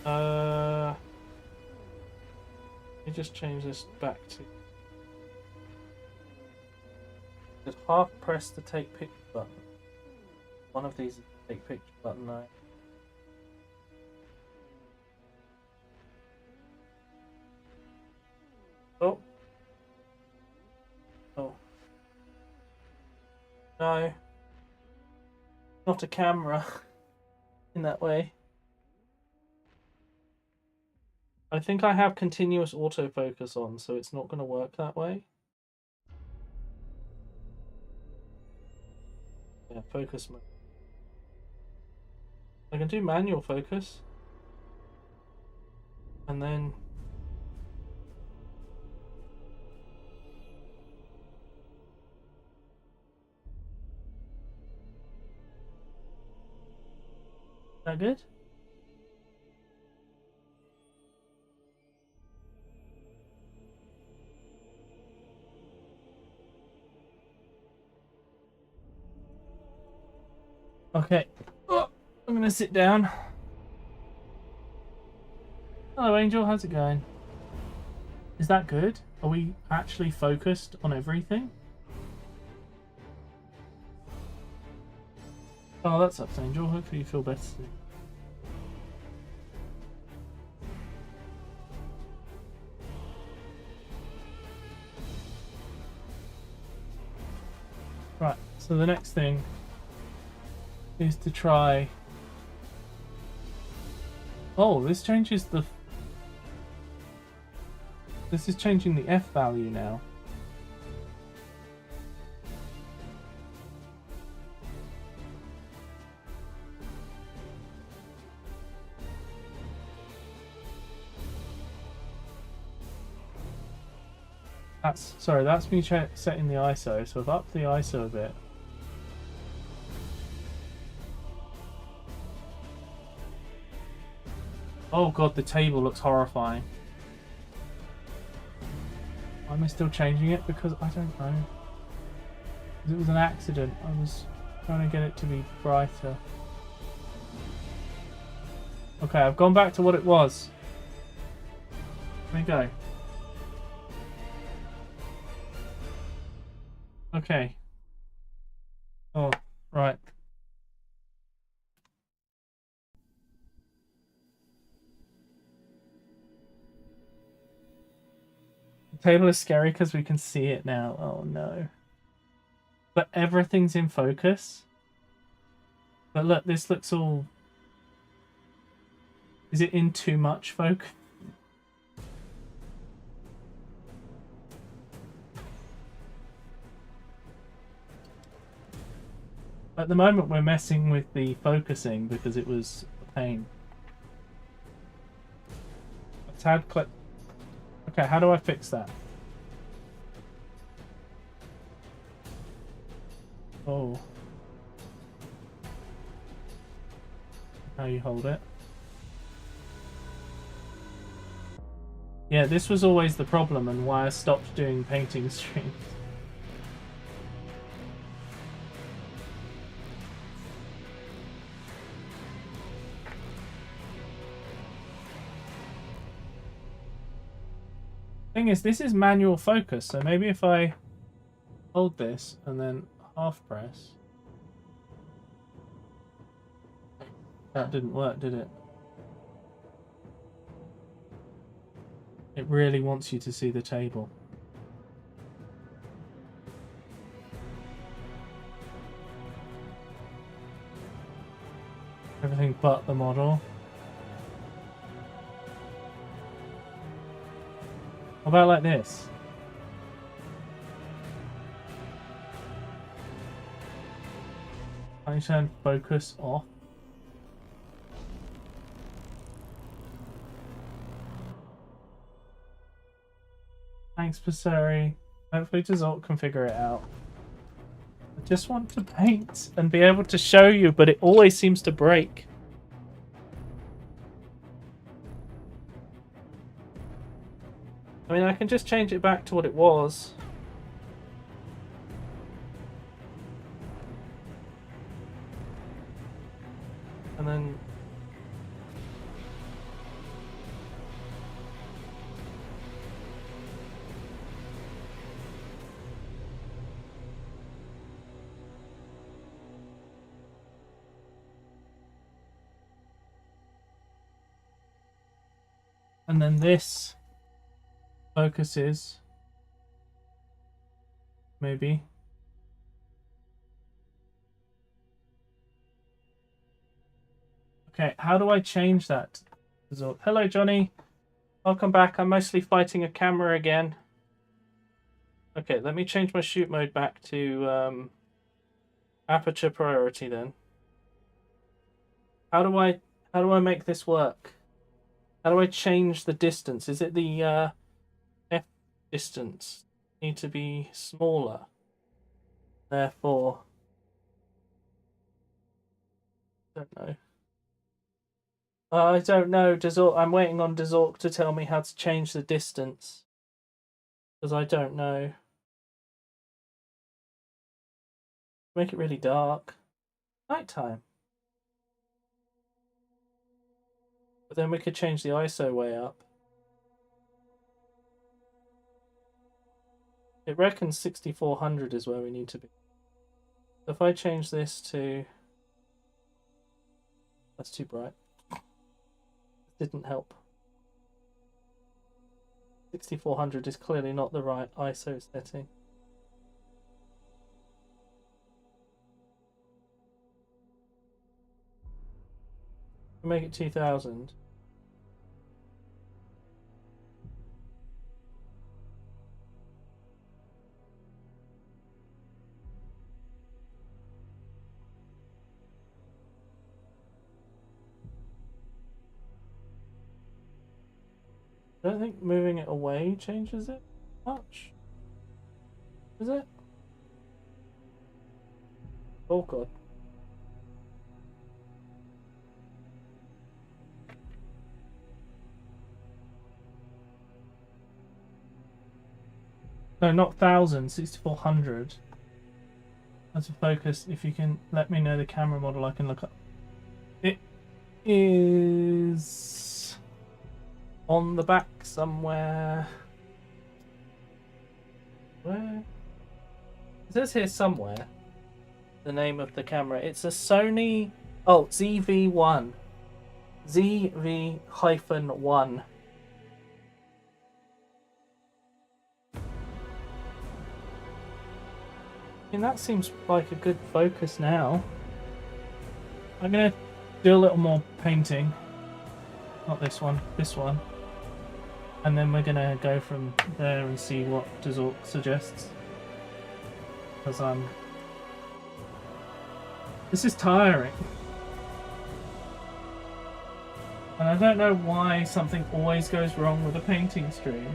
Let me just change this back to. Just half press the take picture button. One of these is the take picture button now. Oh. Oh. No. Not a camera in that way. I think I have continuous autofocus on, so it's not going to work that way. Yeah, focus mode. I can do manual focus. And then... Is that good? Okay. Oh, I'm gonna sit down. Hello, Angel. How's it going? Is that good? Are we actually focused on everything? Oh, that sucks, Angel. Hopefully you feel better soon. Right, so the next thing is to try... Oh, this changes the... This is changing the F value now. That's me setting the ISO, so I've upped the ISO a bit. Oh god, the table looks horrifying. Why am I still changing it? Because I don't know. It was an accident. I was trying to get it to be brighter. Okay, I've gone back to what it was. There we go. Okay. Oh, right. The table is scary because we can see it now. Oh no. But everything's in focus. But look, this looks all... Is it in too much focus? At the moment we're messing with the focusing because it was a pain. A tad clip. Okay, how do I fix that? Oh. How you hold it. Yeah, this was always the problem and why I stopped doing painting streams. Thing is, this is manual focus, so maybe if I hold this and then half press. That didn't work, did it? It really wants you to see the table. Everything but the model. How about like this? I turn focus off. Thanks, Passeri. Hopefully Dazort can figure it out. I just want to paint and be able to show you, but it always seems to break. I mean, I can just change it back to what it was. And then... and then this focuses, maybe. Okay, how do I change that? Hello, Johnny. Welcome back. I'm mostly fighting a camera again. Okay, let me change my shoot mode back to aperture priority then. How do I make this work? How do I change the distance? Is it the F distance? Need to be smaller. Therefore, I don't know. I don't know. I'm waiting on Dazork to tell me how to change the distance. Because I don't know. Make it really dark. Nighttime. But then we could change the ISO way up. It reckons 6400 is where we need to be. So if I change this to... That's too bright. Didn't help. 6400 is clearly not the right ISO setting. Make it 2000. I don't think moving it away changes it much. Is it? Oh god. No, not 1000, 6400. That's a focus. If you can let me know the camera model, I can look up. It is on the back somewhere. Where? It says here somewhere the name of the camera. It's a Sony. Oh, ZV-1. ZV-1. I mean, that seems like a good focus now. I'm gonna do a little more painting. Not this one, this one. And then we're gonna go from there and see what Dazork suggests. Because this is tiring. And I don't know why something always goes wrong with a painting stream.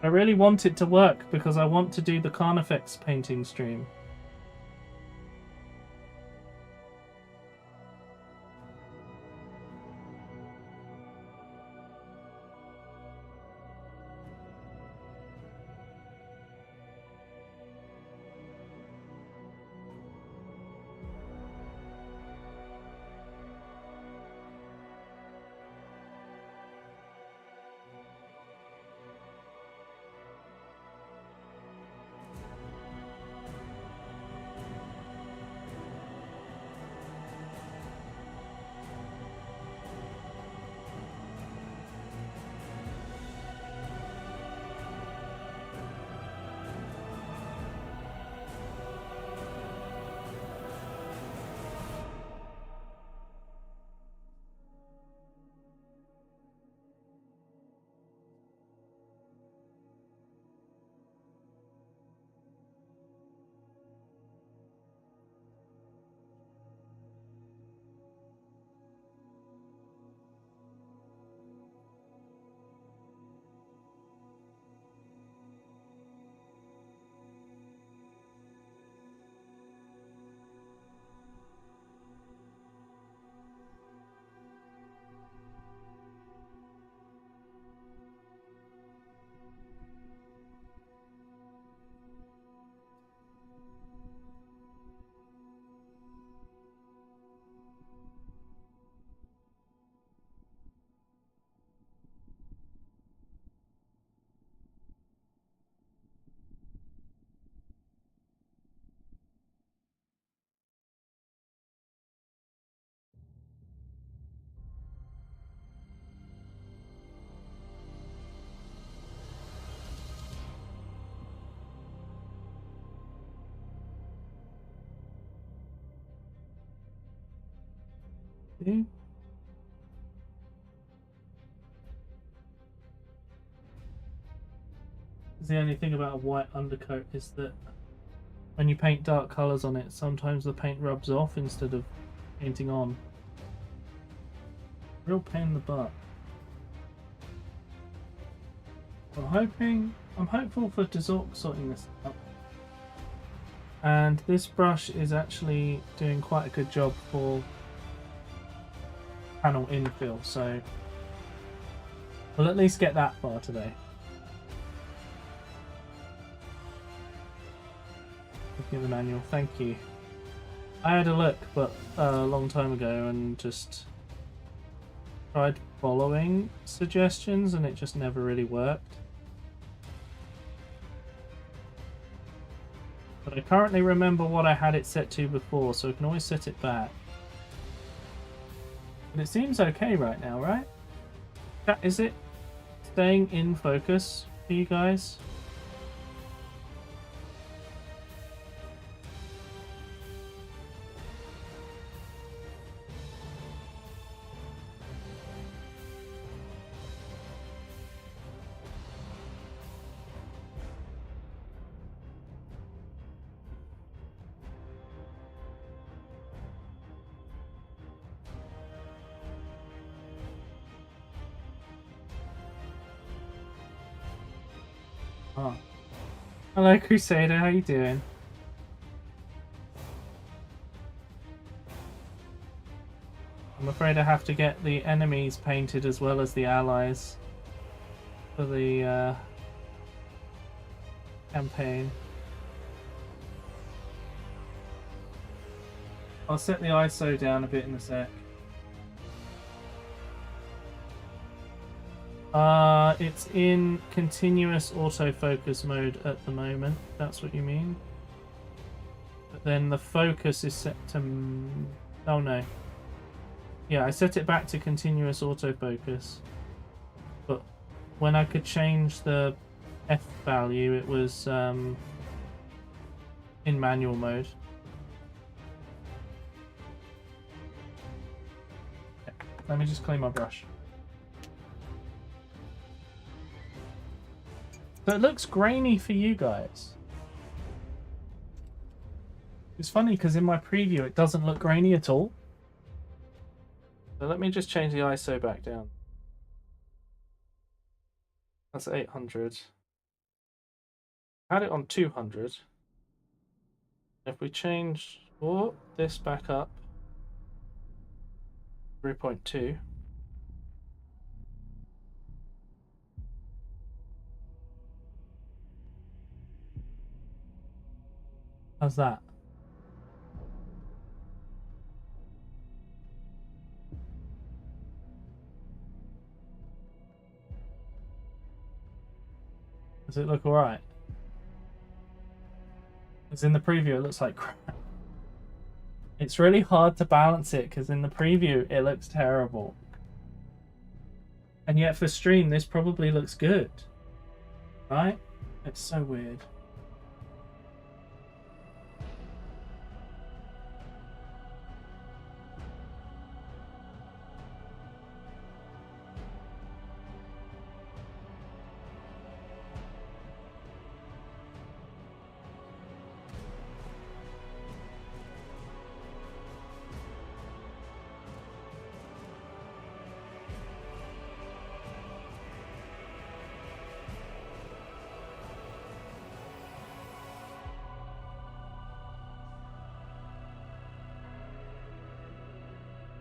I really want it to work because I want to do the Carnifex painting stream. do. The only thing about a white undercoat is that when you paint dark colours on it, sometimes the paint rubs off instead of painting on. Real pain in the butt. I'm hopeful for Dazork sorting this out. And this brush is actually doing quite a good job for panel infill, so we'll at least get that far today. Looking at the manual, thank you. I had a look, but a long time ago, and just tried following suggestions, and it just never really worked. But I currently remember what I had it set to before, so I can always set it back. But it seems okay right now, right? Is it staying in focus for you guys? Oh. Hello Crusader, how you doing? I'm afraid I have to get the enemies painted as well as the allies for the campaign. I'll set the ISO down a bit in a sec. It's in continuous autofocus mode at the moment. That's what you mean. But then the focus is set to... Oh no. Yeah, I set it back to continuous autofocus. But when I could change the F value, it was in manual mode. Okay, let me just clean my brush. So it looks grainy for you guys. It's funny because in my preview it doesn't look grainy at all. So let me just change the ISO back down. That's 800. I had it on 200. If we change this back up, 3.2. How's that? Does it look alright? Because in the preview it looks like crap. It's really hard to balance it because in the preview it looks terrible. And yet for stream this probably looks good. Right? It's so weird.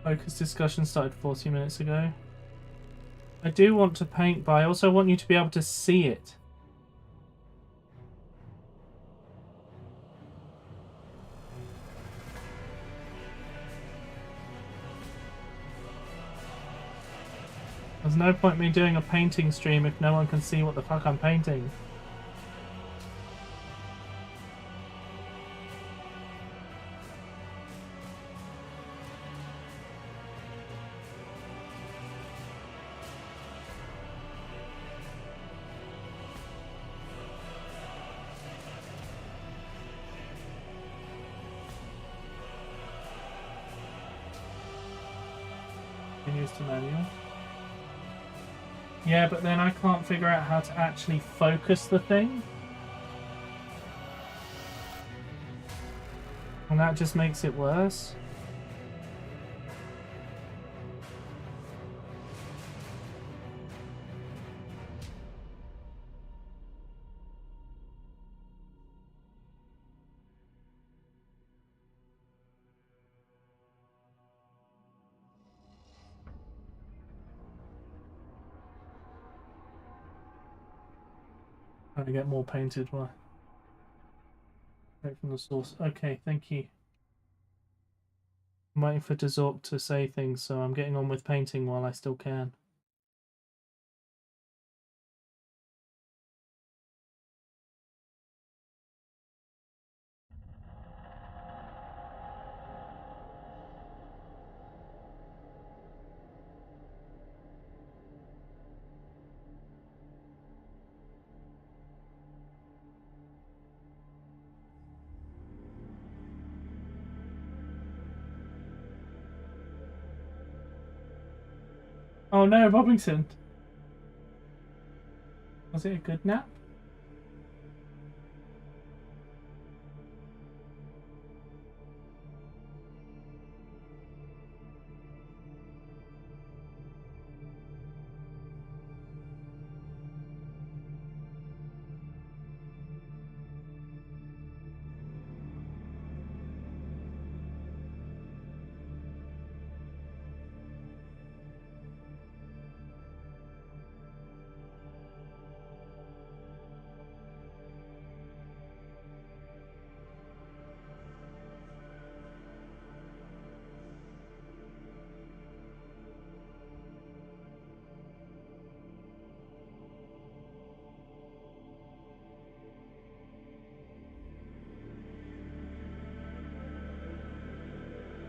Focus discussion started 40 minutes ago. I do want to paint, but I also want you to be able to see it. There's no point me doing a painting stream if no one can see what the fuck I'm painting. continues to manual. Yeah, but then I can't figure out how to actually focus the thing. And that just makes it worse. Trying to get more painted. Why? Straight from the source. Okay, thank you. I'm waiting for Dazork to say things, so I'm getting on with painting while I still can. Oh no, Bobbington! Was it a good nap?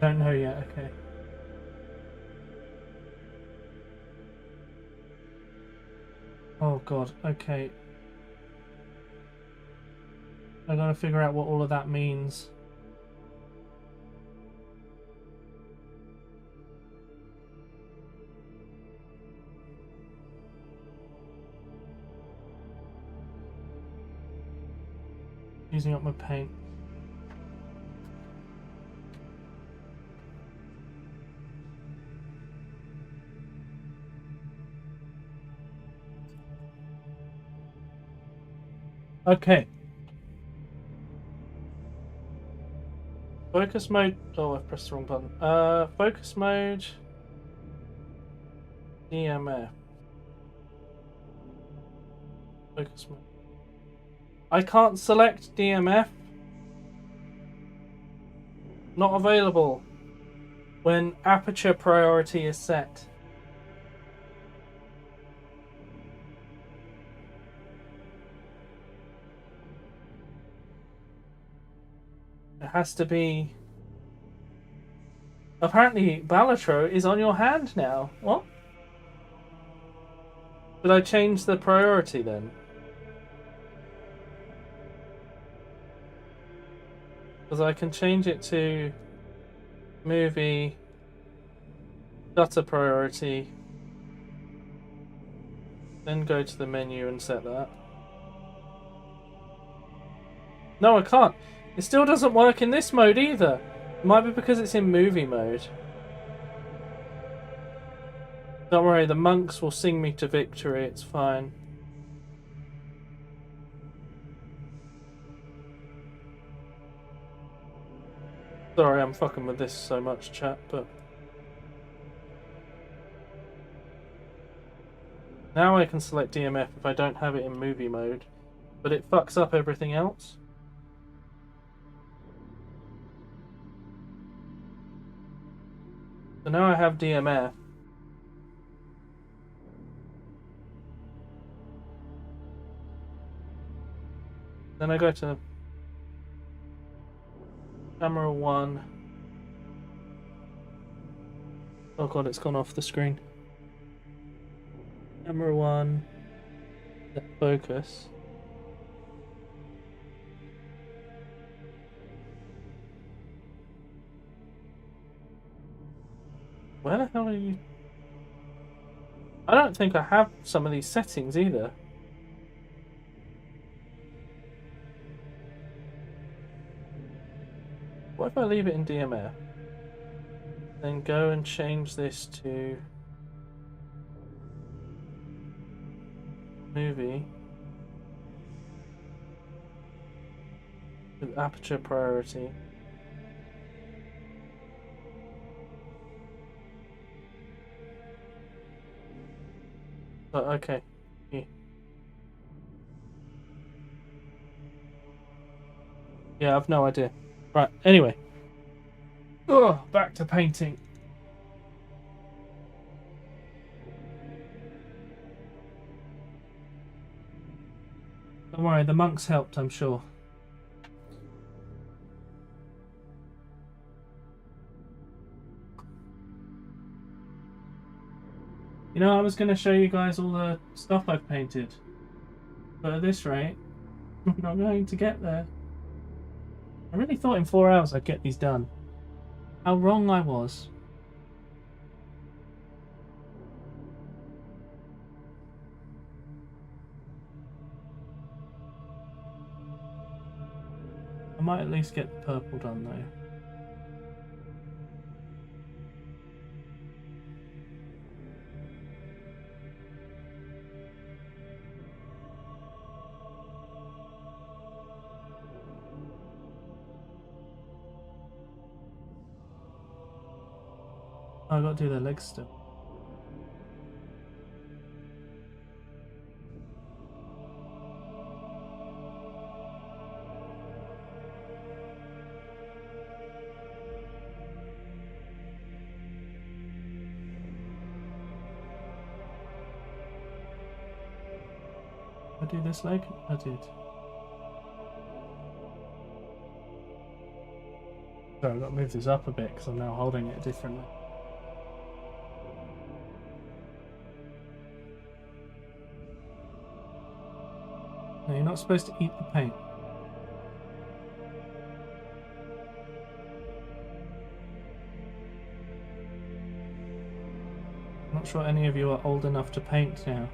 Don't know yet, okay. Oh god, okay. I gotta figure out what all of that means. Using up my paint. Okay. Focus mode. Oh, I've pressed the wrong button. Focus mode. DMF. Focus mode. I can't select DMF. Not available when aperture priority is set. It has to be... Apparently, Balatro is on your hand now. What? Did I change the priority then? Because I can change it to movie, shutter priority, then go to the menu and set that. No, I can't. It still doesn't work in this mode either. It might be because it's in movie mode. Don't worry, the monks will sing me to victory, it's fine. Sorry, I'm fucking with this so much, chat, but... Now I can select DMF if I don't have it in movie mode, but it fucks up everything else. So now I have DMF. Then I go to camera 1. Oh god, it's gone off the screen. Camera 1. Let focus. Where the hell are you? I don't think I have some of these settings either. What if I leave it in DMF? Then go and change this to movie with aperture priority. Oh, okay. Yeah, I've no idea. Right, anyway. Oh, back to painting. Don't worry, the monks helped, I'm sure. You know, I was going to show you guys all the stuff I've painted. But at this rate, I'm not going to get there. I really thought in 4 hours I'd get these done. How wrong I was. I might at least get the purple done though. Oh, I've got to do their legs still. Did I do this leg? I did. So I've got to move this up a bit because I'm now holding it differently. No, you're not supposed to eat the paint. I'm not sure any of you are old enough to paint now.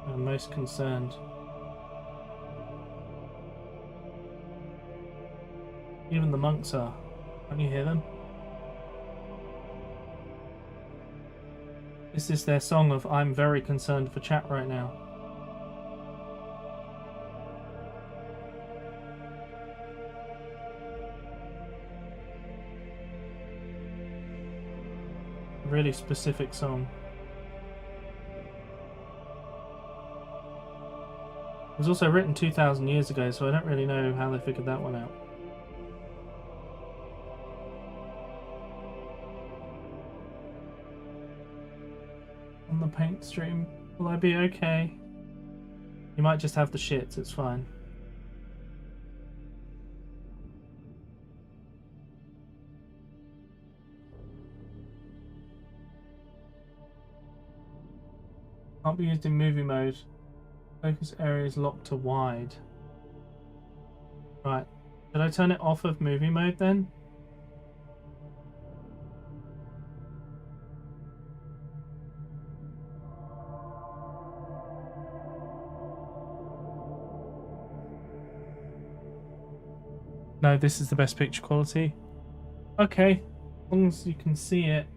I'm most concerned. Even the monks are. Can't you hear them? This is their song of "I'm very concerned for chat right now." A really specific song. It was also written 2,000 years ago, so I don't really know how they figured that one out. On the paint stream, will I be okay? You might just have the shits, it's fine. Can't be used in movie mode. Focus area is locked to wide. Right. Did I turn it off of movie mode then? No, this is the best picture quality. Okay, as long as you can see it.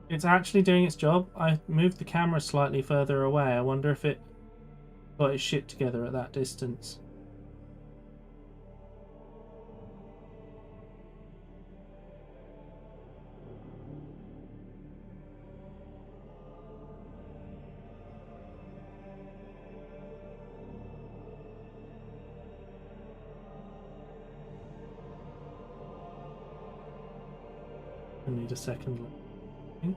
It's actually doing its job. I moved the camera slightly further away. I wonder if it got its shit together at that distance. I need a second look, I think.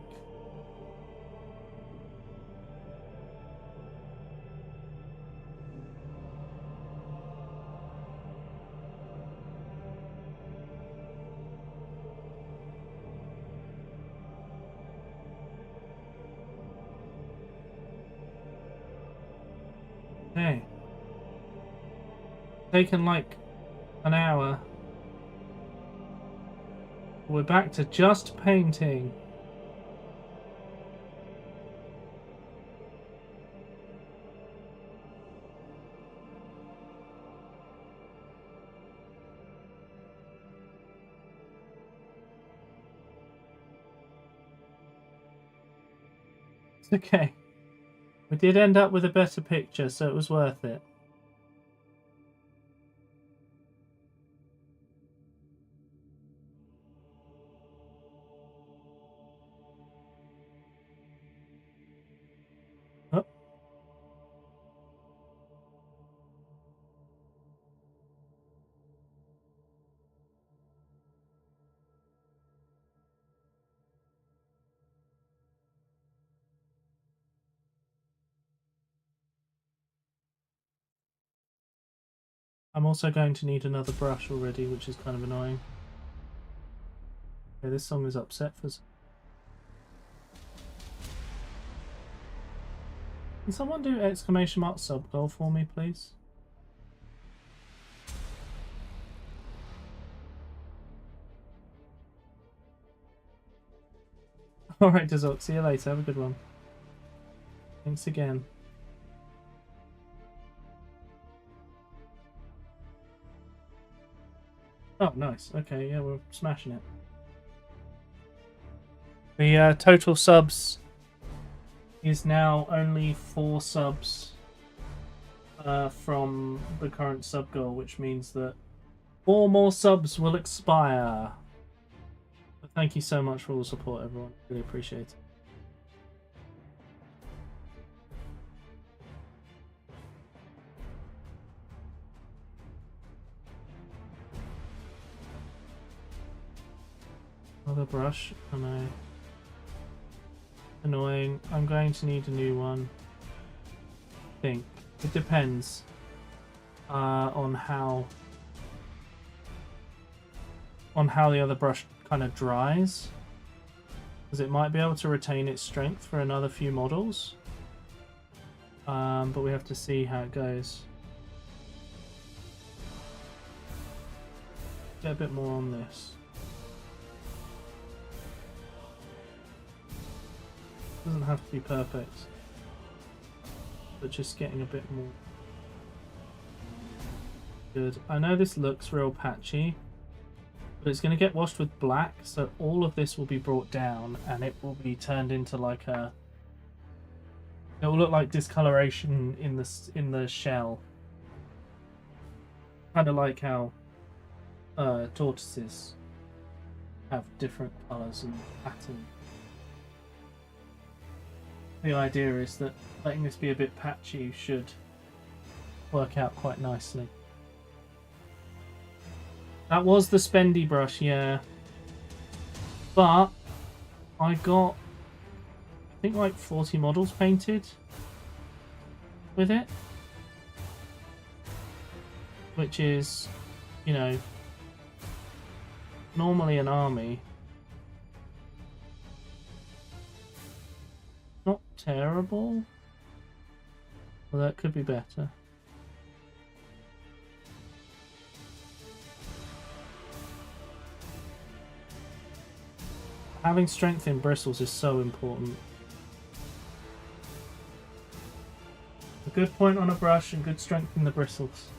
Hey. Taken like an hour. We're back to just painting. It's okay. We did end up with a better picture, so it was worth it. Oh. I'm also going to need another brush already, which is kind of annoying. Okay, this song is upset for... Can someone do exclamation mark sub goal for me, please? Alright, Dazok, see you later. Have a good one. Thanks again. Oh, nice. Okay, yeah, we're smashing it. The total subs is now only 4 subs from the current sub goal, which means that 4 more subs will expire. But thank you so much for all the support, everyone. Really appreciate it. Another brush, I know. Annoying. I'm going to need a new one. I think. It depends on how the other brush kind of dries. Because it might be able to retain its strength for another few models. But we have to see how it goes. Get a bit more on this. Doesn't have to be perfect, but just getting a bit more good. I know this looks real patchy, but it's going to get washed with black, so all of this will be brought down and it will be turned into like a... It will look like discoloration in the shell, kind of like how tortoises have different colours and patterns. The idea is that letting this be a bit patchy should work out quite nicely. That was the spendy brush, yeah. But I got, I think, like 40 models painted with it. Which is, you know, normally an army. Not terrible. Well, that could be better. Having strength in bristles is so important. A good point on a brush and good strength in the bristles.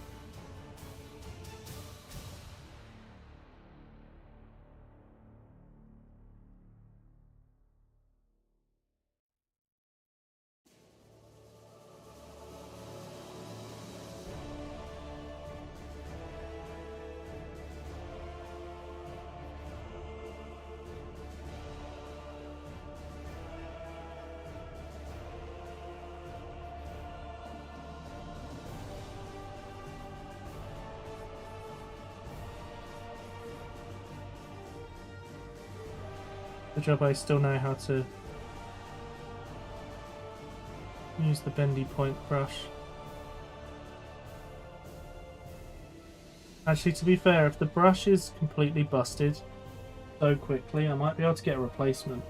Good job, I still know how to use the bendy point brush. Actually, to be fair, if the brush is completely busted so quickly, I might be able to get a replacement.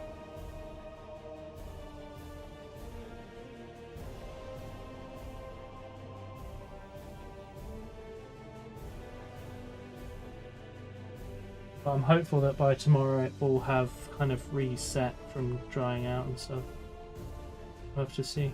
But I'm hopeful that by tomorrow it will have kind of reset from drying out and stuff. We'll have to see.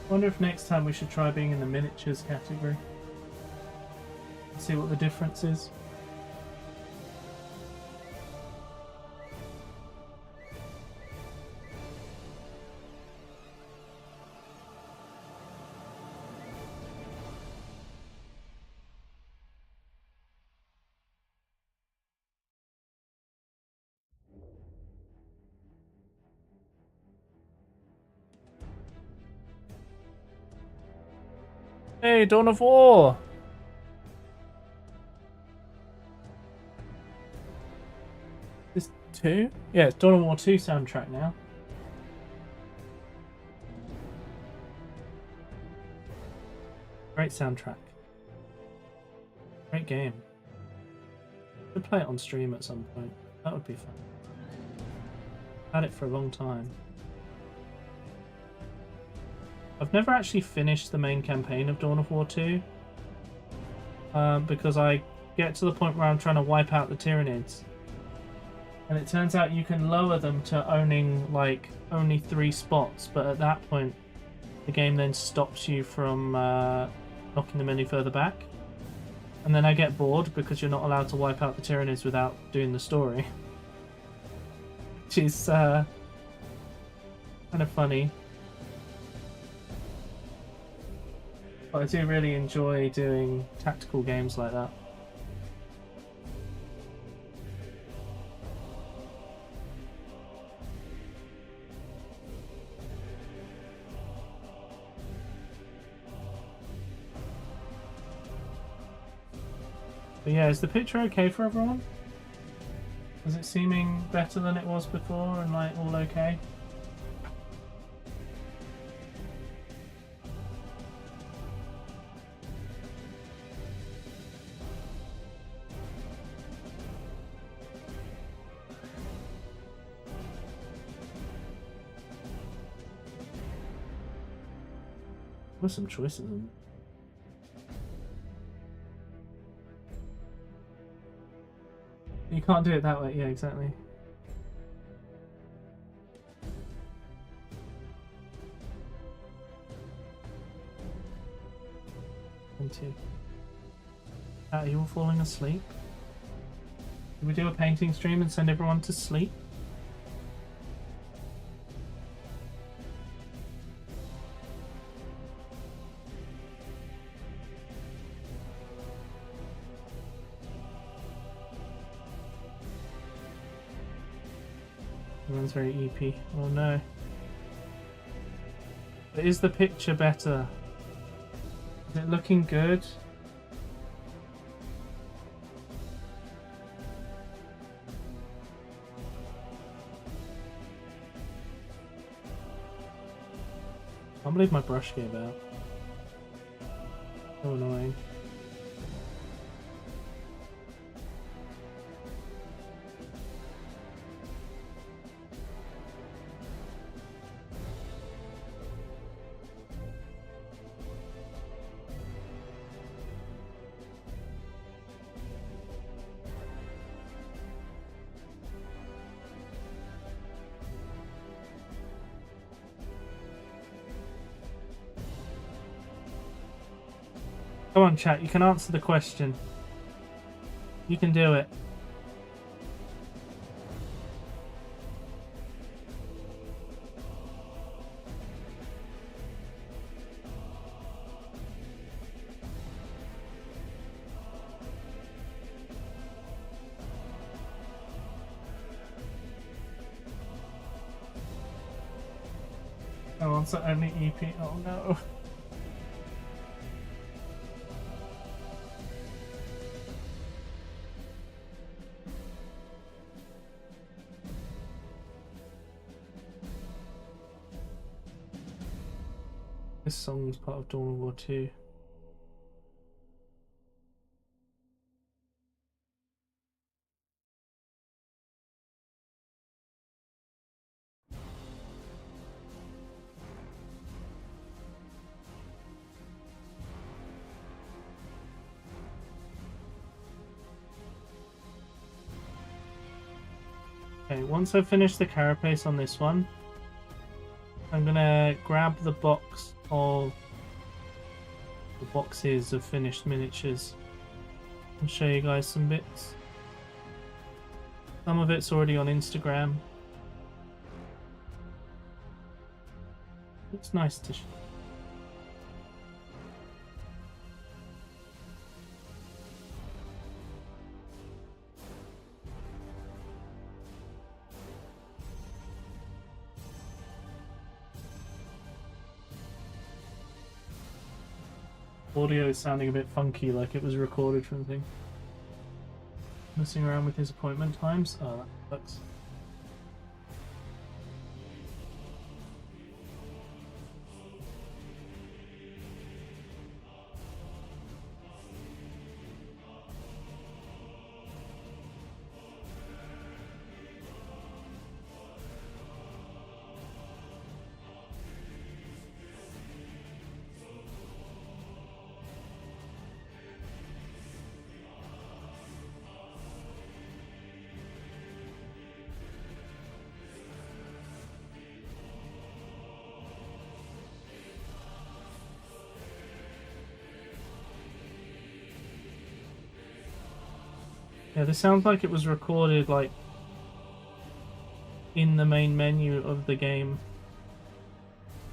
I wonder if next time we should try being in the miniatures category. See what the difference is. Hey, Dawn of War! This 2? Yeah, it's Dawn of War 2 soundtrack now. Great soundtrack. Great game. Should play it on stream at some point. That would be fun. Had it for a long time. I've never actually finished the main campaign of Dawn of War 2 because I get to the point where I'm trying to wipe out the Tyranids, and it turns out you can lower them to owning like only 3 spots, but at that point the game then stops you from knocking them any further back, and then I get bored because you're not allowed to wipe out the Tyranids without doing the story, which is kind of funny. But I do really enjoy doing tactical games like that. But yeah, is the picture okay for everyone? Is it seeming better than it was before and like all okay? There's some choices in it. You can't do it that way, yeah, exactly. And 2. Are you all falling asleep? Did we do a painting stream and send everyone to sleep? Everyone's very EP. Oh no. But is the picture better? Is it looking good? I can't believe my brush gave out. So annoying. Come on, chat, you can answer the question. You can do it. Oh, it's only EP. Oh no. This song is part of Dawn of War 2. Okay, once I've finished the carapace on this one, I'm gonna grab the boxes of finished miniatures and show you guys some bits. Some of it's already on Instagram. It's nice to audio is sounding a bit funky, like it was recorded from the thing. Messing around with his appointment times. Oh, that sucks. Yeah, this sounds like it was recorded like in the main menu of the game.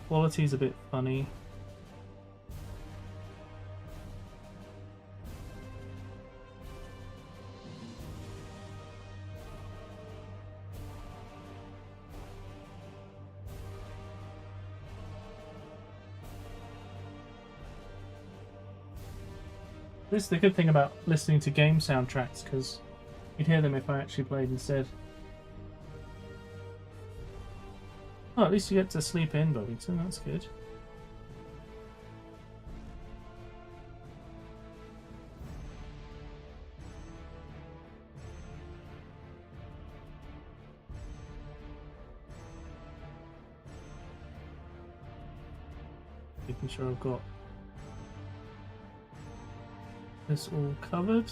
Quality's a bit funny. This is the good thing about listening to game soundtracks, because you'd hear them if I actually played instead. Oh, at least you get to sleep in, Bovington, that's good. Making sure I've got this all covered.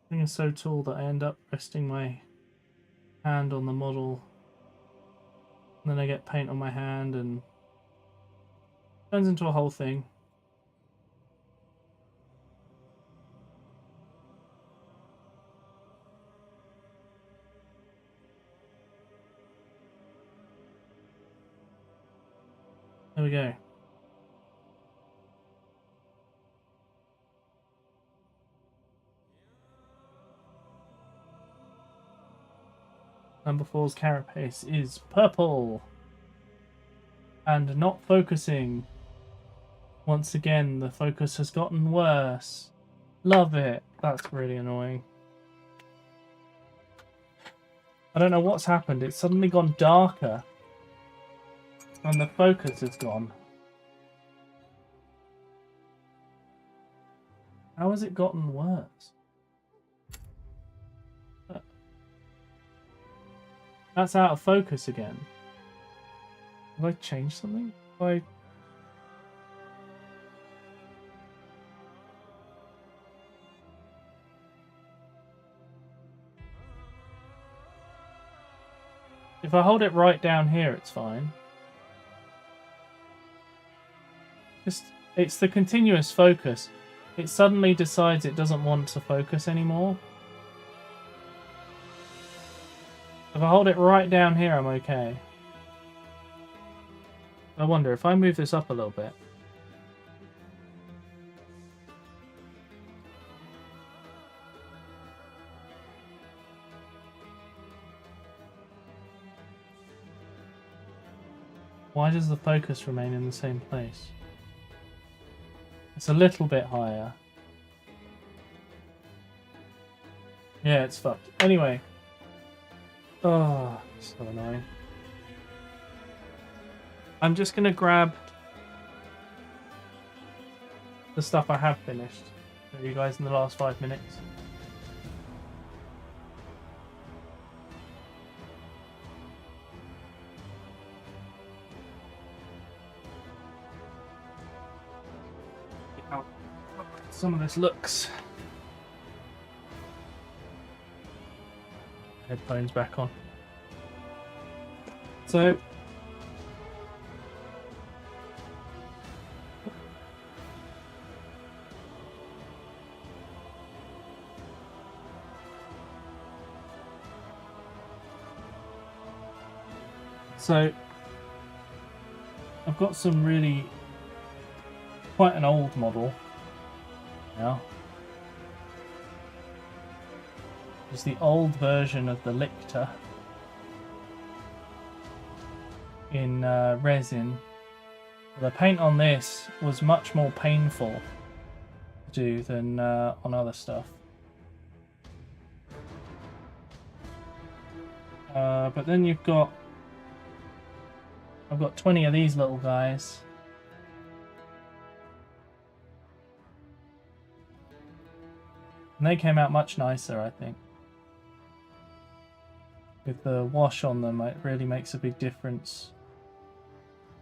Thing is so tall that I end up resting my hand on the model, and then I get paint on my hand and it turns into a whole thing. There we go. Number 4's carapace is purple and not focusing. Once again, the focus has gotten worse. Love it. That's really annoying. I don't know what's happened. It's suddenly gone darker and the focus has gone. How has it gotten worse? That's out of focus again. Have I changed something? Have I... If I hold it right down here, it's fine. It's the continuous focus. It suddenly decides it doesn't want to focus anymore. If I hold it right down here, I'm okay. I wonder if I move this up a little bit. Why does the focus remain in the same place? It's a little bit higher. Yeah, it's fucked. Anyway. Oh, so annoying. I'm just going to grab the stuff I have finished for you guys in the last 5 minutes. How some of this looks. Headphones back on. So I've got some really quite an old model now. It's the old version of the Lictor in resin. The paint on this was much more painful to do than on other stuff. But then I've got 20 of these little guys. And they came out much nicer, I think. With the wash on them, it really makes a big difference.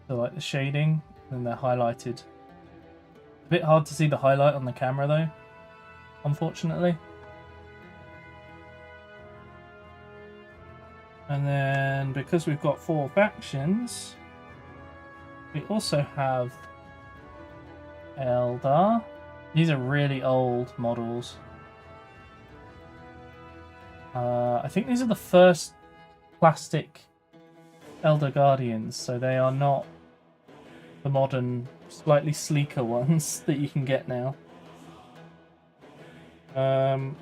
So like the shading, and they're highlighted. A bit hard to see the highlight on the camera though, unfortunately. And then because we've got 4 factions, we also have Eldar. These are really old models. I think these are the first plastic Elder Guardians, so they are not the modern, slightly sleeker ones that you can get now. Then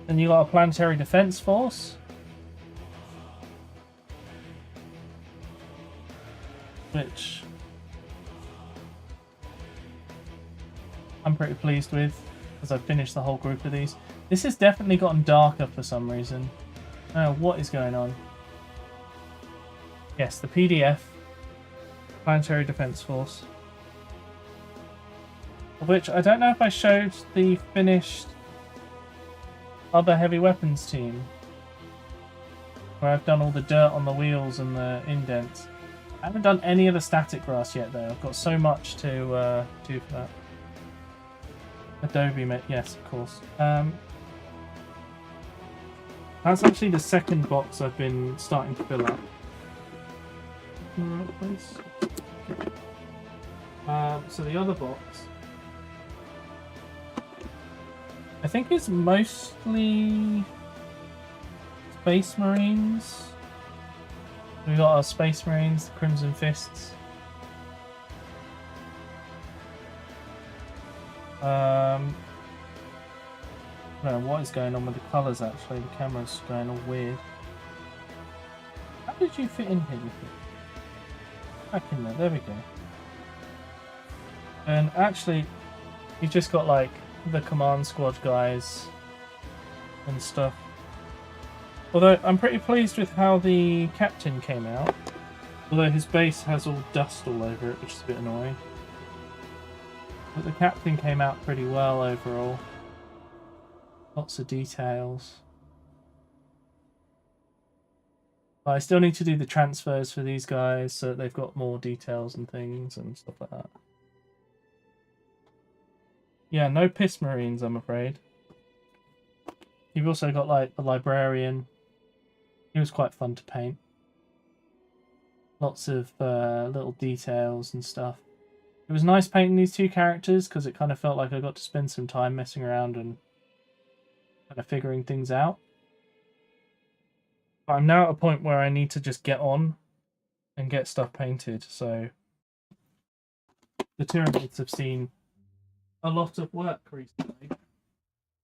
you got a Planetary Defense Force, which I'm pretty pleased with, because I've finished the whole group of these. This has definitely gotten darker for some reason. I don't know what is going on. Yes, the PDF, Planetary Defense Force. Of which I don't know if I showed the finished other heavy weapons team, where I've done all the dirt on the wheels and the indents. I haven't done any of the static grass yet though. I've got so much to do for that. Adobe, yes, of course. That's actually the second box I've been starting to fill up. Right place. So the other box, I think it's mostly Space Marines. We got our Space Marines, the Crimson Fists. I don't know what is going on with the colours actually, the camera's going all weird. How did you fit in here? Back in there we go. And actually, you've just got like the command squad guys and stuff. Although I'm pretty pleased with how the captain came out. Although his base has all dust all over it, which is a bit annoying. But the captain came out pretty well overall. Lots of details. But I still need to do the transfers for these guys so that they've got more details and things and stuff like that. Yeah, no piss marines, I'm afraid. You've also got like the librarian. He was quite fun to paint. Lots of little details and stuff. It was nice painting these two characters because it kind of felt like I got to spend some time messing around and kind of figuring things out. But I'm now at a point where I need to just get on and get stuff painted. So the Tyranids have seen a lot of work recently.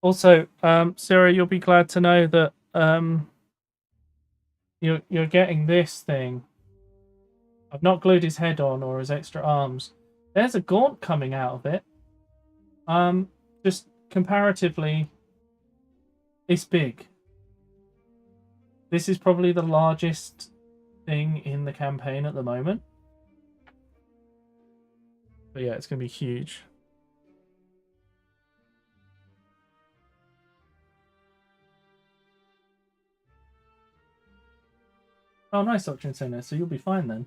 Also, Sarah, you'll be glad to know that you're getting this thing. I've not glued his head on or his extra arms. There's a gaunt coming out of it. Just comparatively, it's big. This is probably the largest thing in the campaign at the moment. But yeah, it's going to be huge. Oh, nice, Dr. Insano. So you'll be fine then.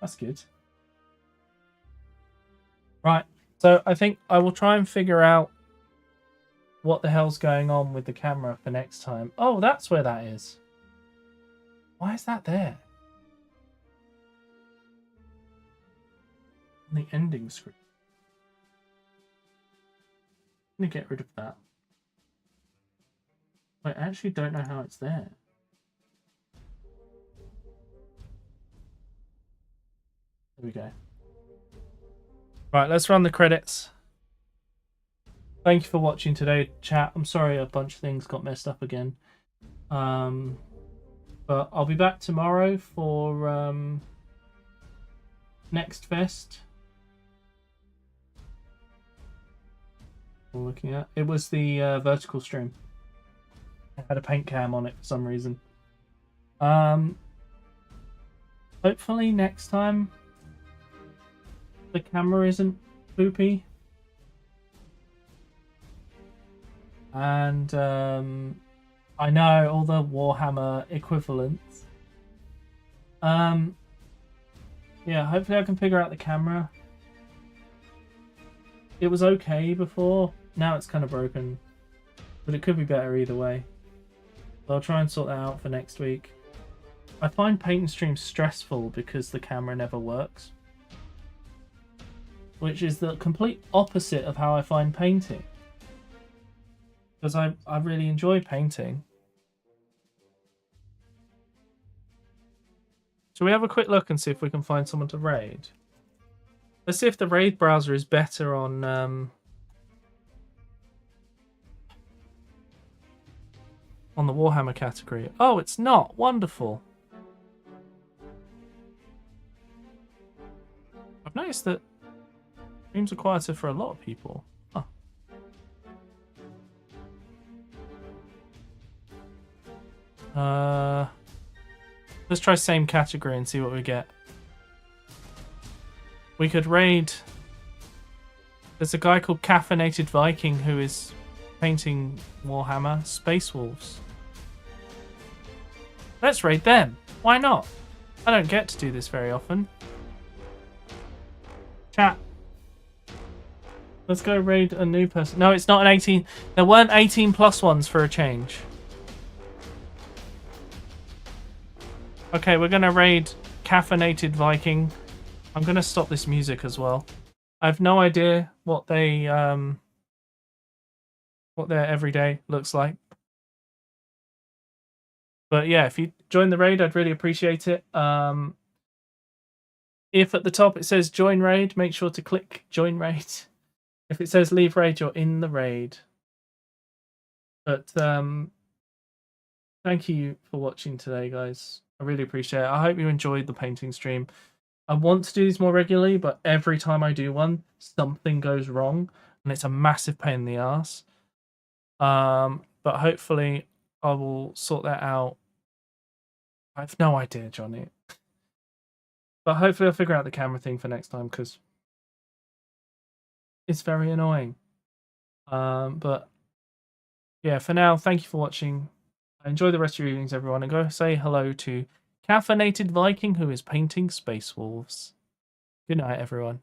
That's good. Right, so I think I will try and figure out what the hell's going on with the camera for next time. Oh, that's where that is. Why is that there? On the ending screen. I'm gonna get rid of that. I actually don't know how it's there. There we go. Right, let's run the credits. Thank you for watching today, chat. I'm sorry a bunch of things got messed up again. But I'll be back tomorrow for Next Fest. We're looking at it was the vertical stream. I had a paint cam on it for some reason. Hopefully next time the camera isn't poopy. And I know all the Warhammer equivalents. Yeah, hopefully I can figure out the camera. It was okay before. Now it's kind of broken. But it could be better either way. So I'll try and sort that out for next week. I find painting streams stressful because the camera never works. Which is the complete opposite of how I find painting. Because I really enjoy painting. Shall we have a quick look and see if we can find someone to raid? Let's see if the raid browser is better on the Warhammer category. Oh, it's not. Wonderful. I've noticed that streams are quieter for a lot of people. Huh. Let's try same category and see what we get. We could raid. There's a guy called Caffeinated Viking who is painting Warhammer Space Wolves. Let's raid them. Why not? I don't get to do this very often. Chat. Let's go raid a new person. No, it's not an 18. There weren't 18 plus ones for a change. Okay, we're going to raid Caffeinated Viking. I'm going to stop this music as well. I have no idea what their everyday looks like. But yeah, if you join the raid, I'd really appreciate it. If at the top it says join raid, make sure to click join raid. If it says leave raid, you're in the raid. But thank you for watching today, guys. I really appreciate it. I hope you enjoyed the painting stream. I want to do these more regularly, but every time I do one, something goes wrong, and it's a massive pain in the ass. But hopefully I will sort that out. I have no idea, Johnny. But hopefully I'll figure out the camera thing for next time, because it's very annoying. But yeah, for now, thank you for watching. Enjoy the rest of your evenings, everyone, and go say hello to Caffeinated Viking, who is painting Space Wolves. Good night, everyone.